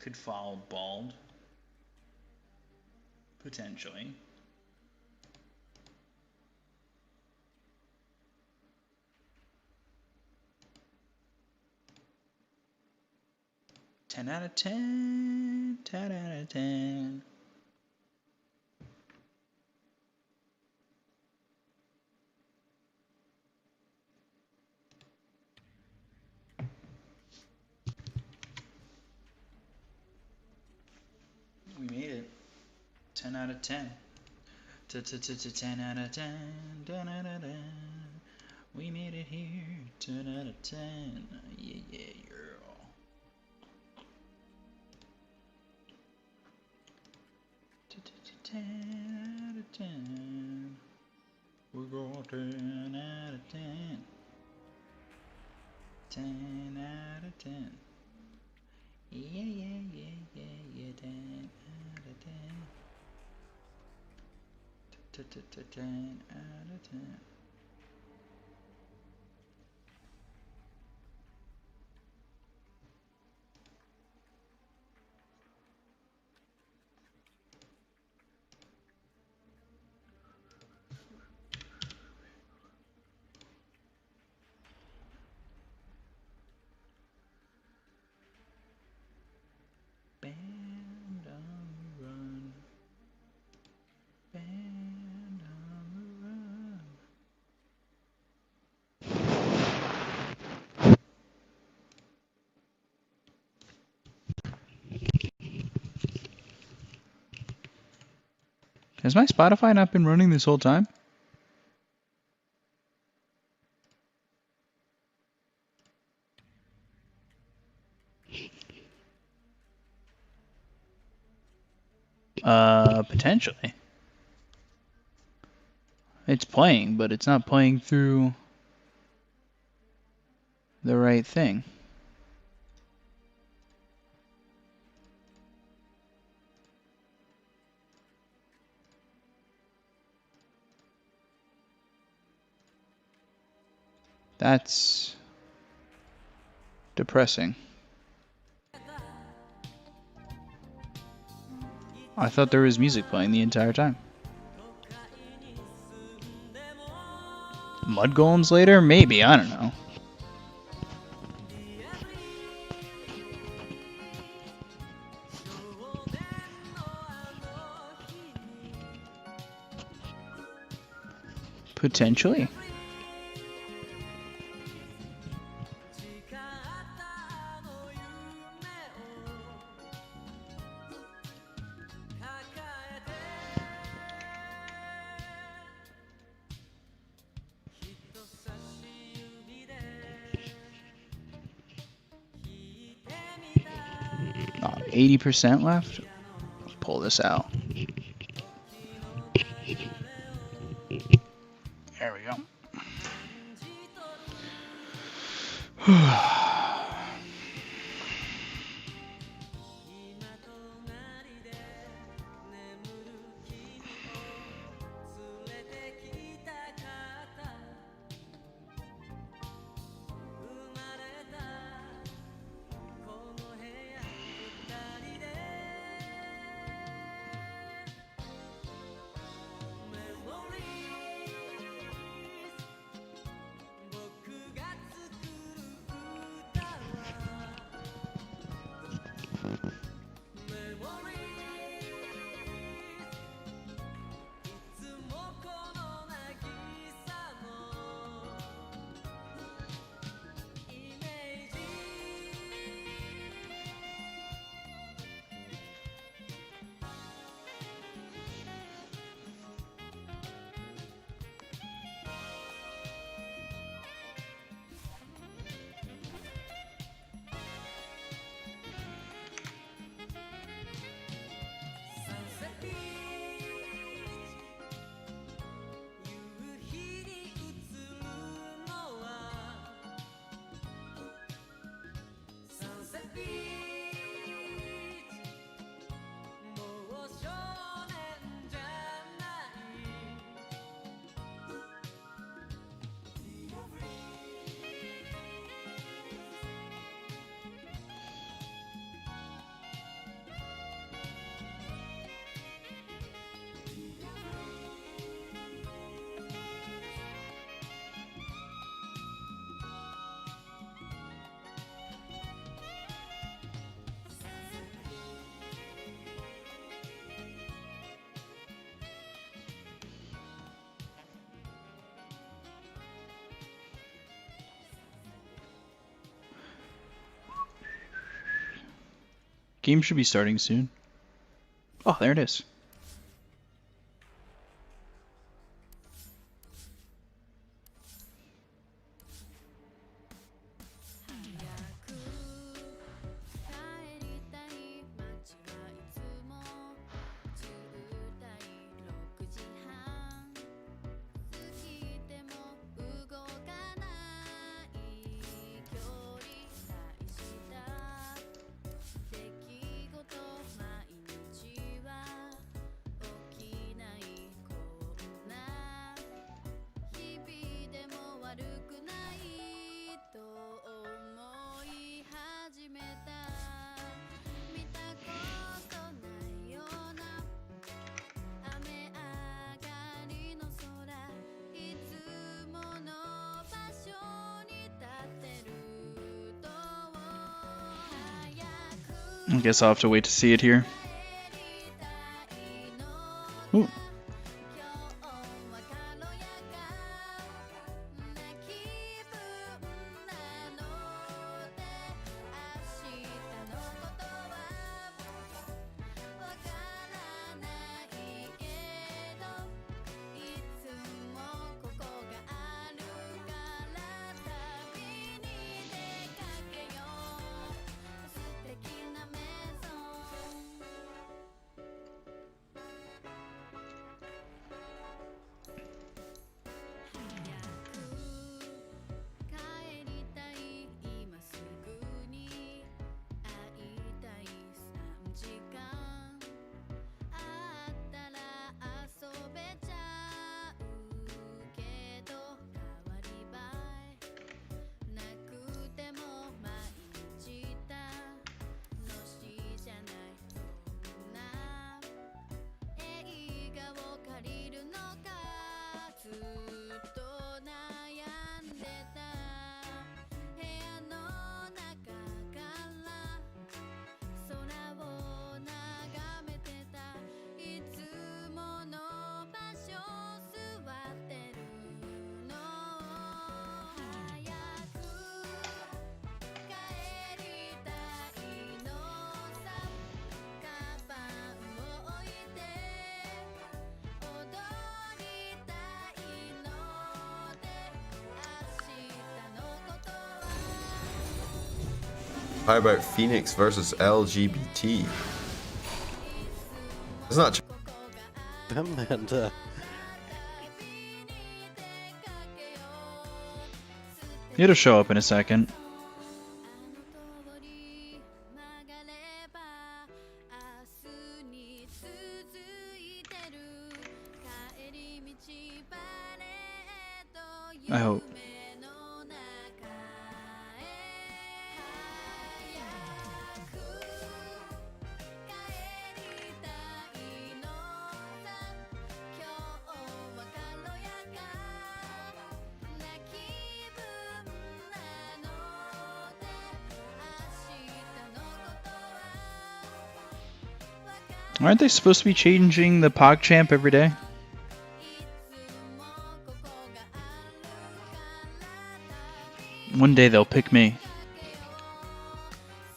A: Could follow Bald. Potentially. Ten out of 10. 10 out of 10. We made it. 10 out of 10. 10 out of 10. 10 out of 10. We made it here. 10 out of 10. Yeah, girl. 10 out of 10. We're going 10 out of 10. 10 out of 10. Yeah, 10 out of 10. 10 out of 10. Band on the run. Band on the run. Has my Spotify not been running this whole time? Potentially. It's playing, but it's not playing through the right thing. That's depressing. I thought there was music playing the entire time. Mud golems later? Maybe, I don't know. Potentially. Oh, 80% left. Let's pull this out. There we go. Game should be starting soon. Oh, there it is. I guess I'll have to wait to see it here. Ooh.
H: How about Phoenix versus LGBT? It's not.
I: Amanda.
A: It'll show up in a second. I hope. Aren't they supposed to be changing the PogChamp every day? One day they'll pick me.